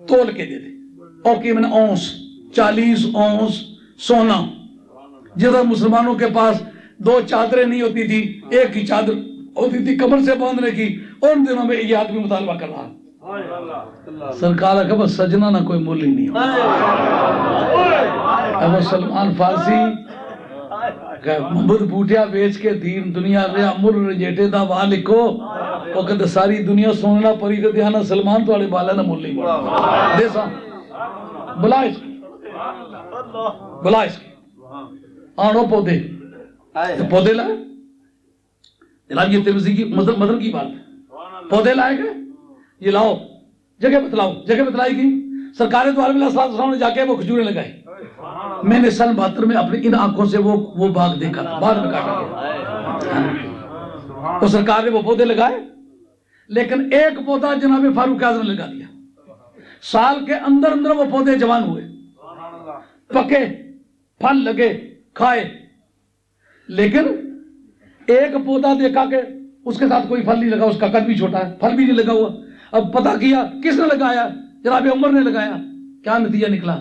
تول کے دے دے اوقیے میں نے اونس 40 اونس سونا جدھر مسلمانوں کے پاس 2 چادریں نہیں ہوتی تھی ایک ہی چادر ہوتی تھی کمر سے باندھنے کی ان دنوں میں یہ آدمی مطالبہ کر رہا سرکار کا بس سجنا نہ کوئی مول ہی نہیں ہو اب سلمان فارسی محمد بوٹیا بیچ کے دین دنیا رہا مر رجیٹے دا وہاں لکھو وہ کہتے ساری دنیا سننا پری تے دیانا سلمان تو آلے بالا نہ مول نہیں پڑا دیسا بلا اس کی بلا اس کی آنو پودے پودے لائے جناب یہ ترمذی کی مدر کی بات ہے پودے لائے گئے یہ لاؤ جگہ بتلاؤ جگہ بتلائی گئی سرکار دو عالم اللہ صلی اللہ علیہ وسلم نے جا کے وہ کھجوریں لگائی میں نے سن 72 میں اپنی ان آنکھوں سے وہ باغ دیکھا تھا بعد میں کاٹا گیا تو سرکار نے وہ پودے لگائے لیکن ایک پودا جناب فاروق اعظم نے لگا دیا سال کے اندر اندر وہ پودے جوان ہوئے پکے پھل لگے کھائے لیکن ایک پودا دیکھا کہ اس کے ساتھ کوئی پھل نہیں لگا اس کا قد بھی چھوٹا ہے پھل بھی نہیں لگا ہوا اب پتہ کیا کس نے لگایا جناب عمر نے لگایا کیا نتیجہ نکلا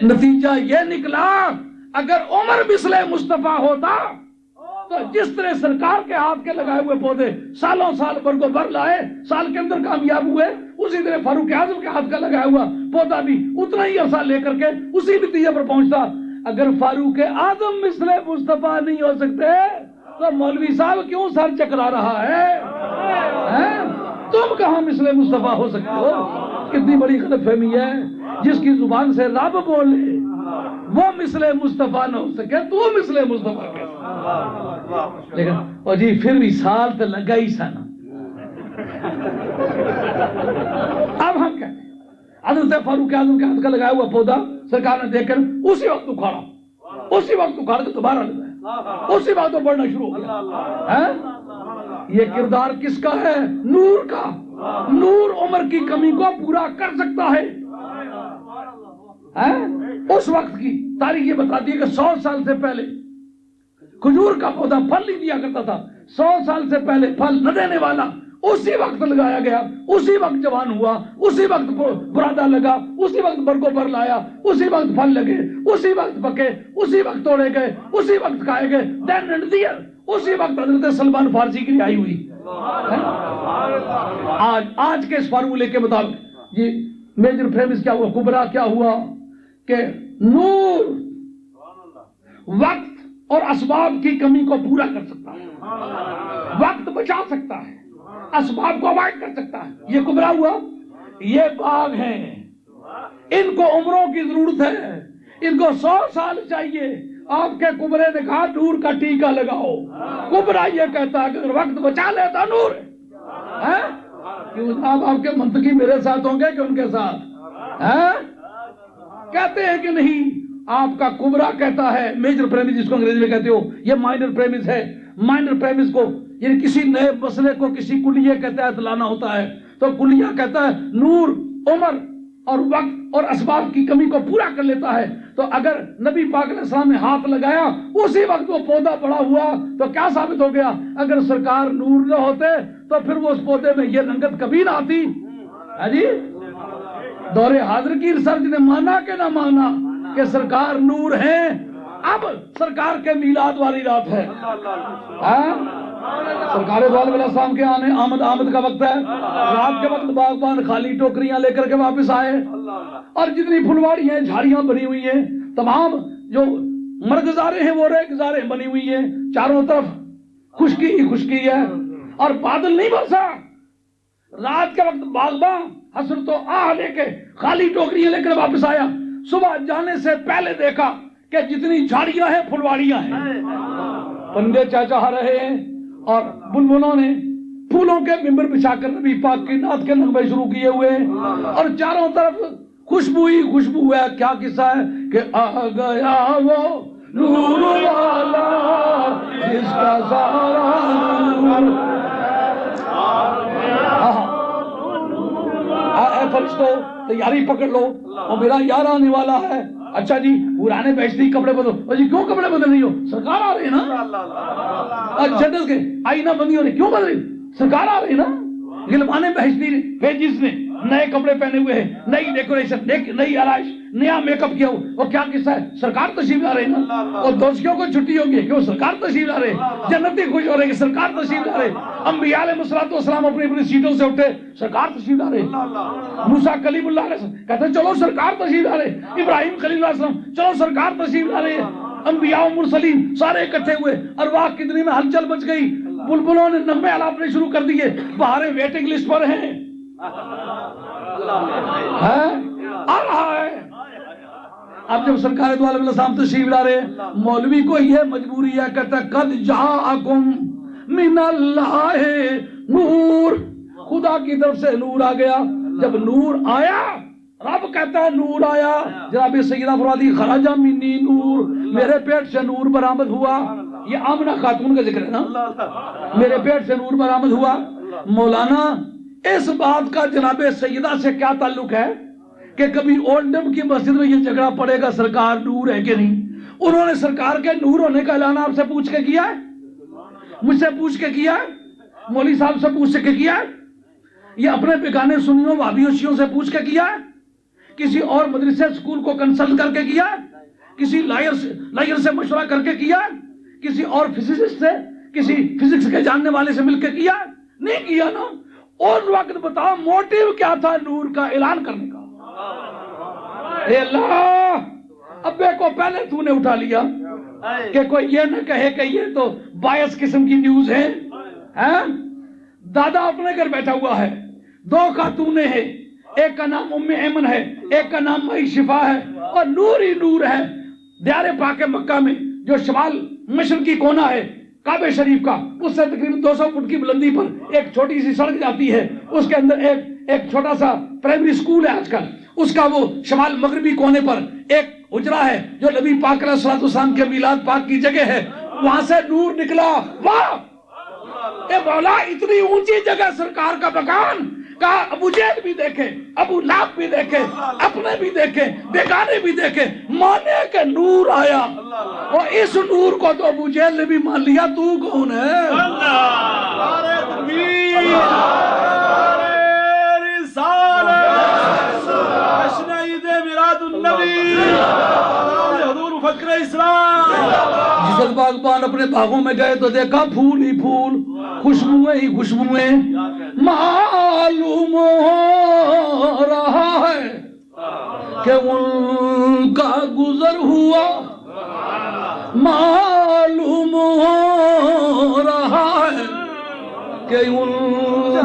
نتیجہ یہ نکلا اگر عمر مثل مصطفیٰ ہوتا تو جس طرح سرکار کے ہاتھ کے لگائے ہوئے پودے سالوں سال برگو بر لائے سال کے اندر کامیاب ہوئے اسی طرح فاروق اعظم کے ہاتھ کا لگایا ہوا پودا بھی اتنا ہی عرصہ لے کر کے اسی نتیجے پر پہنچتا اگر فاروق اعظم مثل مصطفیٰ نہیں ہو سکتے تو مولوی صاحب کیوں سر چکرا رہا ہے تم کہاں مثل مصطفیٰ ہو سکتے ہو کتنی بڑی غلط فہمی ہے جس کی زبان سے رب بولے وہ مثل مصطفیٰ نہ ہو سکے تو مثل مصطفیٰ کیسے لیکن اور جی پھر بھی سال تو لگا ہی سانا اب ہم کہتے ہیں حضرت فاروق اعظم کے ہاتھ کا لگایا ہوا پودا سرکار نے دیکھ کر اسی وقت اکھاڑا کے دوبارہ لگایا اسی وقت بڑھنا شروع ہو گیا یہ کردار کس کا ہے نور کا نور عمر کی کمی کو پورا کر سکتا ہے اس وقت کی تاریخ یہ بتاتی ہے کہ 100 سال سے پہلے کھجور کا پودا پھل نہیں دیا کرتا تھا 100 سال سے پہلے پھل نہ دینے والا اسی وقت لگایا گیا اسی وقت جوان ہوا اسی وقت برادا لگا اسی وقت برگو بر لایا اسی وقت پھل لگے اسی وقت پکے اسی وقت توڑے گئے اسی وقت کھائے گئے دین اینڈ دیئر اسی وقت حضرت سلمان فارسی کی رہائی ہوئی آج کے اس فارمولے کے مطابق یہ میجر پریمس کیا ہوا کبرا کیا ہوا کہ نور وقت اور اسباب کی کمی کو پورا کر سکتا ہے وقت بچا سکتا ہے اسباب کو اوائڈ کر سکتا ہے یہ کبرا ہوا یہ باغ ہیں ان کو عمروں کی ضرورت ہے ان کو 100 سال چاہیے آپ کے کبرے نے کہا نور کا ٹیکا لگاؤ کبرا یہ کہتا ہے کہ اگر وقت بچا لیتا نور کیوں آپ کے منطقی میرے ساتھ ہوں گے کہ ان کے ساتھ کہتے ہیں کہ نہیں آپ کا کبرا کہتا ہے میجر پریمس جس کو انگریزی میں کہتے ہو یہ مائنر پریمس ہے مائنر پریمس کو یعنی کسی نئے مسئلے کو کسی کلیے کے تحت لانا ہوتا ہے تو کلیہ کہتا ہے نور عمر اور وقت اور اسباب کی کمی کو پورا کر لیتا ہے، تو اگر نبی پاک علیہ السلام نے ہاتھ لگایا اسی وقت وہ پودا بڑا ہوا تو کیا ثابت ہو گیا؟ اگر سرکار نور نہ ہوتے تو پھر وہ اس پودے میں یہ رنگت کبھی نہ آتی ہے جی۔ دور حاضر کی ریسرچ نے مانا کہ نہ مانا کہ سرکار نور ہیں؟ اب سرکار کے میلاد والی رات ہے، سرکار دو علیہ السلام کے آنے آمد کا وقت ہے، رات کے وقت باغبان خالی ٹوکریاں لے کر کے واپس آئے، اور جتنی پھلواڑی ہیں جھاڑیاں بنی ہوئی ہیں، تمام جو مرغزاریں ہیں وہ ریگزاریں بنی ہوئی ہیں، چاروں طرف خشکی ہی خشکی ہے اور بادل نہیں برسا۔ رات کے وقت باغبان حسرت و آہ لے کے خالی ٹوکریاں لے کر واپس آیا، صبح جانے سے پہلے دیکھا کہ جتنی جھاڑیاں ہیں پھلواڑیاں ہیں، پندے چہچہا رہے ہیں، اور بلبلوں نے پھولوں کے ممبر بچھا کر نبی پاک کی نعت کے نغمے شروع کیے ہوئے ہیں، اور چاروں طرف خوشبو ہی خوشبو ہے۔ کیا قصہ ہے کہ آ گیا وہ نور والا جس کا سارا نور، اے فرشتو تیاری پکڑ لو اور میرا یار آنے والا ہے۔ اچھا جی پرانے بیچتی کپڑے بدلو، جی کیوں کپڑے بدل رہی ہو؟ سرکار آ رہی ہے نا۔ جنرل کے آئینہ بندی ہو رہی، کیوں بدل رہی؟ سرکار آ رہی ہے نا۔ غلمانے بیچتی بھیجیس نے نئے کپڑے پہنے ہوئے ہیں، نئی ڈیکوریشن، نئی آرائش، نیا میک اپ کیا ہو، اور کیا قصہ ہے؟ سرکار تشریف لا رہے ہیں نا۔ اور دوستیوں کو چھٹی ہوگی کہ وہ سرکار تشریف لا رہے، جنتی خوش ہو رہے کہ سرکار تشریف لا رہے، انبیاء علیہ الصلوۃ والسلام اپنی اپنی سیٹوں سے اٹھے، سرکار تشریف لا رہے، موسیٰ کلیم اللہ علیہ السلام کہتے ہیں چلو سرکار تشریف لا رہے، ابراہیم خلیل اللہ علیہ السلام چلو سرکار تشریف لا رہے، انبیاء و مرسلین سارے اکٹھے ہوئے، ارواح کی دنیا میں ہلچل مچ گئی، بلبلوں نے نغمے الاپنے شروع کر دیے، بہاریں ویٹنگ لسٹ پر ہیں، آ رہا ہے۔ اب جب سرکار دو علیہ السلام تشریف لا رہے، مولوی کو یہ مجبوری ہے، کہتا ہے قد جاءکم من اللہ نور، خدا کی طرف سے نور آ گیا۔ جب نور آیا، رب کہتا ہے نور آیا، جناب سیدہ فرماتی خرج منی نور، میرے پیٹ سے نور برآمد ہوا۔ یہ آمنہ خاتون کا ذکر ہے نا، میرے پیٹ سے نور برآمد ہوا۔ مولانا اس بات کا جناب سیدہ سے کیا تعلق ہے کہ کبھی اولڈم کی مسجد میں یہ جھگڑا پڑے گا سرکار نور ہے کہ نہیں؟ انہوں نے سرکار کے نور ہونے کا اعلان آپ سے پوچھ کے کیا ہے؟ مجھ سے پوچھ کے کیا ہے؟ مولوی صاحب سے پوچھ کے کیا ہے؟ یہ اپنے بیگانے سنیوں وہابیوں شیعوں سے پوچھ کے کیا ہے؟ کسی اور مدرسے اسکول کو کنسلٹ کر کے کیا ہے؟ کسی لائر سے مشورہ کر کے کیا ہے؟ کسی اور فزسسٹ سے، کسی فزکس کے جاننے والے سے مل کے کیا ہے؟ نہیں کیا نا۔ اور وقت بتاؤ موٹیو کیا تھا نور کا اعلان کرنے کا؟ اے اللہ، ابے کو پہلے تو نے اٹھا لیا کہ کوئی یہ نہ کہے کہ یہ تو بائس قسم کی نیوز ہے۔ دادا اپنے گھر بیٹھا ہوا ہے، دو خاتونیں ہیں، ایک کا نام ام ایمن ہے، ایک کا نام مئی شفا ہے، اور نور ہی نور ہے۔ دیار پاک مکہ میں جو شمال مشرقی کونا ہے کعبہ شریف کا، اس سے تقریباً 200 فٹ کی بلندی پر ایک چھوٹی سی سڑک جاتی ہے، اس کے اندر ایک چھوٹا سا پرائمری سکول ہے آج کل، اس کا وہ شمال مغربی کونے پر ایک حجرہ ہے جو نبی پاک علیہ الصلوۃ والسلام کے میلاد پاک کی جگہ ہے، وہاں سے نور نکلا۔ واہ اے مولا، اتنی اونچی جگہ سرکار کا مکان، کہا ابو جہل بھی دیکھے، ابو لہب بھی دیکھے، اپنے بھی دیکھے، بیگانے بھی دیکھے، مانے کہ نور آیا، اور اس نور کو تو ابو جہل نے بھی مان لیا۔ تو کون ہے؟ نعرہ تکبیر، نعرہ رسالت، جشن عید میلاد النبی، حضور مفکر اسلام۔ جس باغبان اپنے باغوں میں گئے تو دیکھا پھول ہی پھول، خوشبوئیں ہی خوشبوئیں، معلوم ہو رہا ہے کہ ان کا گزر ہوا، معلوم ہو رہا ہے کہ ان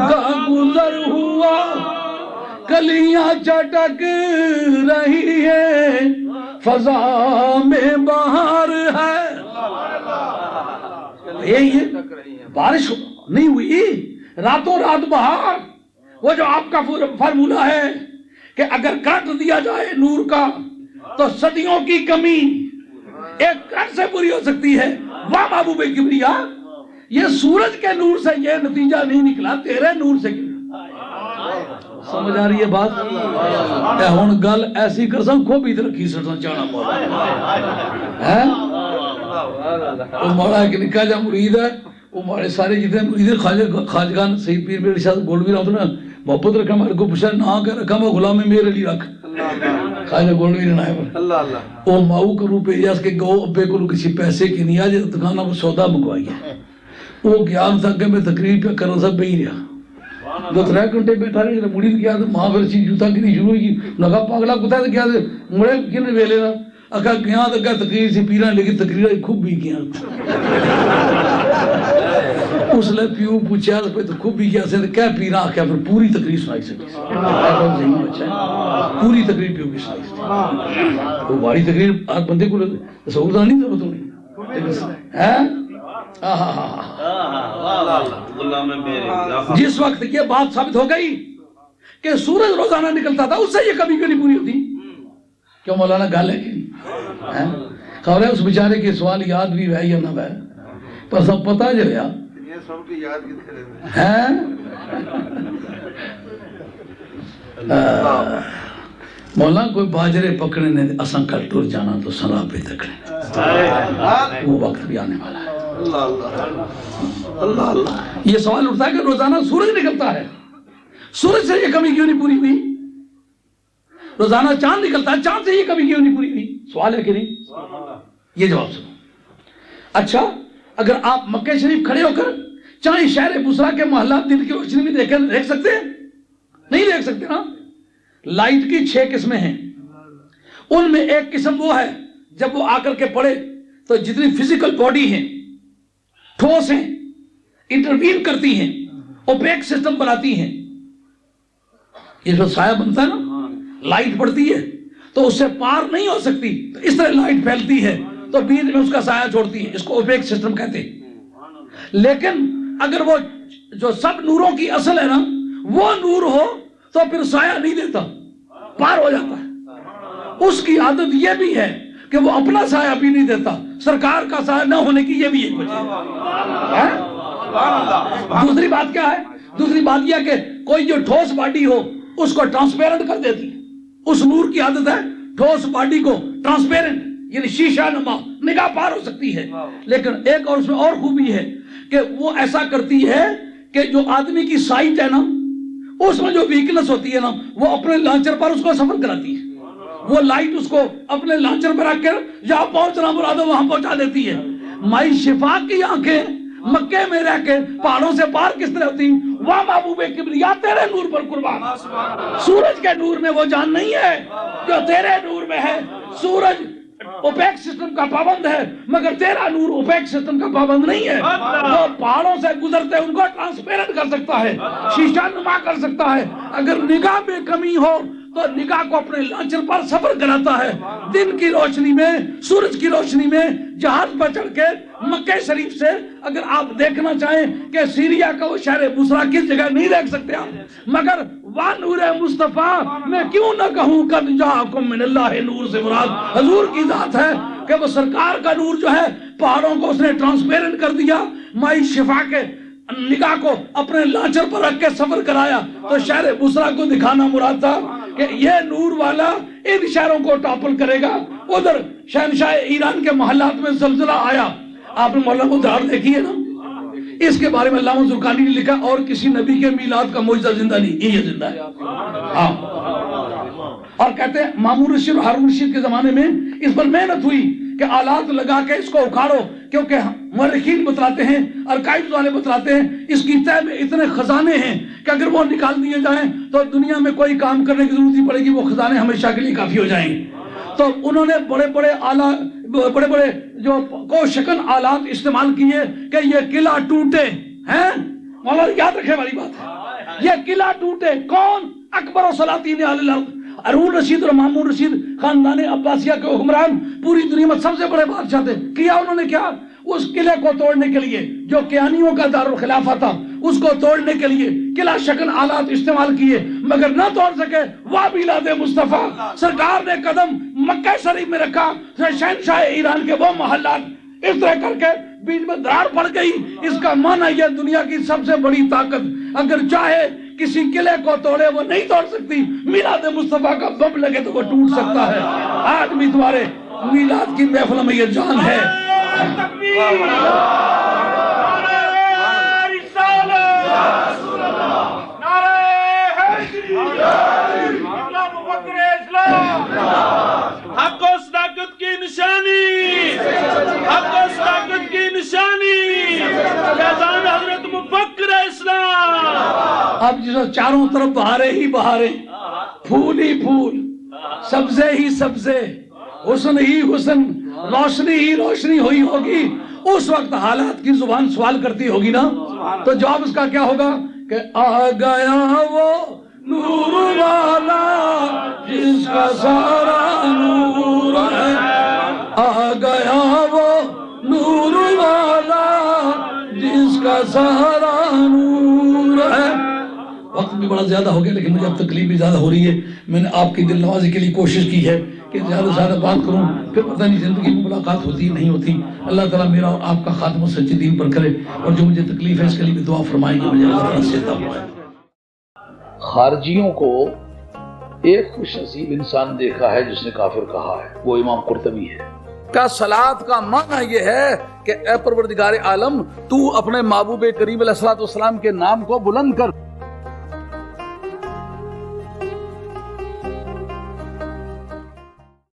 کا گزر ہوا، کلیاں چٹک رہی ہے، فضا میں بہار ہے۔ یہ بارش نہیں ہوئی، راتوں رات بہار۔ وہ جو آپ کا فارمولہ ہے کہ اگر کاٹ دیا جائے نور کا تو صدیوں کی کمی ایک کٹ سے پوری ہو سکتی ہے۔ واہ محبوب کبریا، یہ سورج کے نور سے یہ نتیجہ نہیں نکلا، تیرے نور سے نکلا۔ سمجھ آ رہی ہے بات؟ اے ہن گل ایسی کرساں کھوبی تے رکھی سٹنا چاہنا مولا ہے او مولا ایک نکا جا مرید ہے وہ ہمارے سارے جتنے مرید خواجگان سید پیر میرے شاہ گولوی رحمۃ اللہ محبت رکھا میرے کو پوچھا نہ کہ رکھا میں غلام میرے لیے رکھ خواجہ گولوی نے نائب او ماؤ کو روپے جاس کے گو ابے کو کسی پیسے کی نہیں آج دکانہ وہ سودا منگوائی ہے وہ گیان تھا کہ میں تقریر پہ کرنا سب بہی رہا 2-3 گھنٹے بیٹھا رہے جب مڑی گیا تو ماں پھر چیز جوتا کی شروع ہوئی لگا پاگلا کتا ہے کیا مڑے کن ویلے نا اکھا گیا تو کیا تقریر سے پیران لیکن تقریر خوب بھی کیا اس لئے پیو پوچھا تو خوب بھی کیا سے کیا پیران آکھا پھر پوری تقریر سنائی سکتی پوری تقریر پیو بھی سنائی سکتی وہ باری تقریر آج بندے کو سہولتہ نہیں ضرورت ہونی ہے جس وقت یہ بات ثابت ہو گئی کہ سورج روزانہ نکلتا تھا اس سے یہ کبھی کبھی نہیں پوری ہوتی کیوں مولانا گال ہے کہ خبر ہے اس بیچارے کے سوال یاد بھی ہے یا نہ ہے پر سب پتا جو ہے مولانا کوئی باجرے پکڑنے نے اساں کل ٹور جانا تو سلا پہ تکڑے وہ وقت بھی آنے والا ہے یہ سوال اٹھتا ہے کہ روزانہ سورج نکلتا ہے سورج سے یہ کمی کیوں نہیں پوری ہوئی روزانہ چاند نکلتا ہے چاند سے یہ کمی کیوں نہیں پوری ہوئی سوال ہے کہ نہیں یہ جواب سنو اچھا اگر آپ مکہ شریف کھڑے ہو کر چاہے شہر بصرہ کے محلات دن کی روشنی میں دیکھ سکتے ہیں نہیں دیکھ سکتے نا لائٹ کی 6 قسمیں ہیں ان میں ایک قسم وہ ہے جب وہ آ کر کے پڑے تو جتنی فزیکل باڈی ہیں ٹھوس ہیں انٹروین کرتی ہیں اوپیک سسٹم بناتی ہیں یہ جو سایہ بنتا ہے نا لائٹ پڑتی ہے تو اس سے پار نہیں ہو سکتی تو اس طرح لائٹ پھیلتی ہے تو بیچ میں اس کا سایہ چھوڑتی ہے اس کو اوپیک سسٹم کہتے ہیں لیکن اگر وہ جو سب نوروں کی اصل ہے نا وہ نور ہو تو پھر سایہ نہیں دیتا پار ہو جاتا ہے اس کی عادت یہ بھی ہے کہ وہ اپنا سایہ بھی نہیں دیتا سرکار کا سایہ نہ ہونے کی یہ بھی ایک وجہ ہے دوسری بات کیا ہے دوسری بات یہ کہ کوئی جو ٹھوس باڈی ہو اس کو ٹرانسپیرنٹ کر دیتی ہے اس نور کی عادت ہے ٹھوس باڈی کو ٹرانسپیرنٹ یعنی شیشہ نما نگاہ پار ہو سکتی ہے لیکن ایک اور اس میں اور خوبی ہے کہ وہ ایسا کرتی ہے کہ جو آدمی کی سائٹ ہے نا اس میں جو ویکنس ہوتی ہے نا وہ اپنے لانچر پر اس کو سفر کراتی ہے وہ لائٹ اس کو اپنے لانچر پر رکھ کر جہاں پہنچنا مراد وہاں پہنچا دیتی ہے مائی شفا کی آنکھیں مکے میں رہ کے پہاڑوں سے پار کس طرح ہوتی واہ محبوب کبریا تیرے نور پر قربان سورج کے نور میں وہ جان نہیں ہے جو تیرے نور میں ہے سورج اوپیک سسٹم کا پابند ہے مگر تیرا نور اوپیک سسٹم کا پابند نہیں ہے وہ پہاڑوں سے گزرتے ان کو ٹرانسپیرنٹ کر سکتا ہے شیشہ نما کر سکتا ہے اگر نگاہ میں کمی ہو تو نگاہ کو اپنے لانچر پر سفر کراتا ہے دن کی روشنی میں سورج کی روشنی میں جہاز پر چڑھ کے مکہ شریف سے اگر آپ دیکھنا چاہیں کہ سیریا کا وہ شہر بصرہ کس جگہ نہیں دیکھ سکتے آپ مگر وا نور مصطفیٰ میں کیوں نہ کہوں قد جاءکم من اللہ نور سے مراد حضور کی ذات ہے کہ وہ سرکار کا نور جو ہے پہاڑوں کو اس نے ٹرانسپیرنٹ کر دیا مائی شفا کے نگاہ کو اپنے لانچر پر رکھ کے سفر کرایا تو شہر بصرہ کو دکھانا مراد تھا کہ یہ نور والا ان شہروں کو ٹاپل کرے گا ادھر شہنشاہ ایران کے محلات میں زلزلہ آیا آپ نے مولانا کو دھار دیکھی ہے نا اس کے بارے میں علامہ زرقانی نے لکھا اور کسی نبی کے میلاد کا معجزہ زندہ نہیں یہ زندہ ہے ہاں اور کہتے ہیں مامون رشید اور ہارون رشید کے زمانے میں اس پر محنت ہوئی کہ آلات لگا کے اس کو اکھاڑو کیونکہ مورخین بتلاتے ہیں ارکائیوز والے بتلاتے ہیں اس کی تہ میں اتنے خزانے ہیں کہ اگر وہ نکال دیے جائیں تو دنیا میں کوئی کام کرنے کی ضرورت نہیں پڑے گی وہ خزانے ہمیشہ کے لیے کافی ہو جائیں گے تو انہوں نے بڑے بڑے جو کوشکن آلات استعمال کیے کہ یہ قلعہ ٹوٹے ہیں مولانا یاد رکھے والی بات ہے یہ قلعہ ٹوٹے کون اکبر و سلاطین اہل الارض ہارون رشید اور مامون رشید خاندان عباسیہ کے حکمران پوری دنیا میں سب سے بڑے بادشاہ تھے کیا انہوں نے کیا اس قلعے کو توڑنے کے لیے جو کیانیوں کا دارالخلافہ تھا اس کو توڑنے کے لیے قلعہ شکن آلات استعمال کیے مگر نہ توڑ سکے وابیلاد مصطفیٰ سرکار نے قدم مکہ شریف میں رکھا شہنشاہ ایران کے وہ محلات اس طرح کر کے بیچ میں درار پڑ گئی اس کا معنی یہ دنیا کی سب سے بڑی طاقت اگر چاہے کسی قلعے کو توڑے وہ نہیں توڑ سکتی، میلاد مصطفیٰ کا بم لگے تو وہ ٹوٹ سکتا ہے۔ آج بھی تمہارے میلاد کی محفل میں یہ جان ہے۔ حق و صداقت کی نشانی، حق و صداقت کی نشانی، فیضان حضرت مفکر اسلام۔ اب جو چاروں طرف بہاریں ہی بہاریں، پھول ہی پھول، سبزے ہی سبزے، حسن ہی حسن، روشنی ہی روشنی ہوئی ہوگی، اس وقت حالات کی زبان سوال کرتی ہوگی نا، تو جواب اس کا کیا ہوگا کہ آ گیا وہ نور والا جس کا سارا نور ہے، آ گیا وہ نور والا جس کا سارا نور ہے۔ وقت بھی بڑا زیادہ ہو گیا لیکن مجھے اب تکلیف بھی زیادہ ہو رہی ہے، میں نے آپ کی دل نوازی کے لیے کوشش کی ہے کہ زیادہ سے زیادہ بات کروں، پھر پتہ نہیں زندگی میں ملاقات ہوتی نہیں ہوتی۔ اللہ تعالیٰ میرا اور آپ کا خاتمہ سچے دین پر کرے، اور جو مجھے تکلیف ہے اس کے لیے بھی دعا فرمائیں کہ مجھے اللہ تعالیٰ سے عطا فرمائے۔ خارجیوں کو ایک خوش نصیب انسان دیکھا ہے جس نے کافر کہا ہے، وہ امام قرطبی ہے۔ کا صلاۃ کا معنی یہ ہے کہ اے پروردگار عالم تو اپنے محبوب کریم علیہ الصلوۃ والسلام کے نام کو بلند کر۔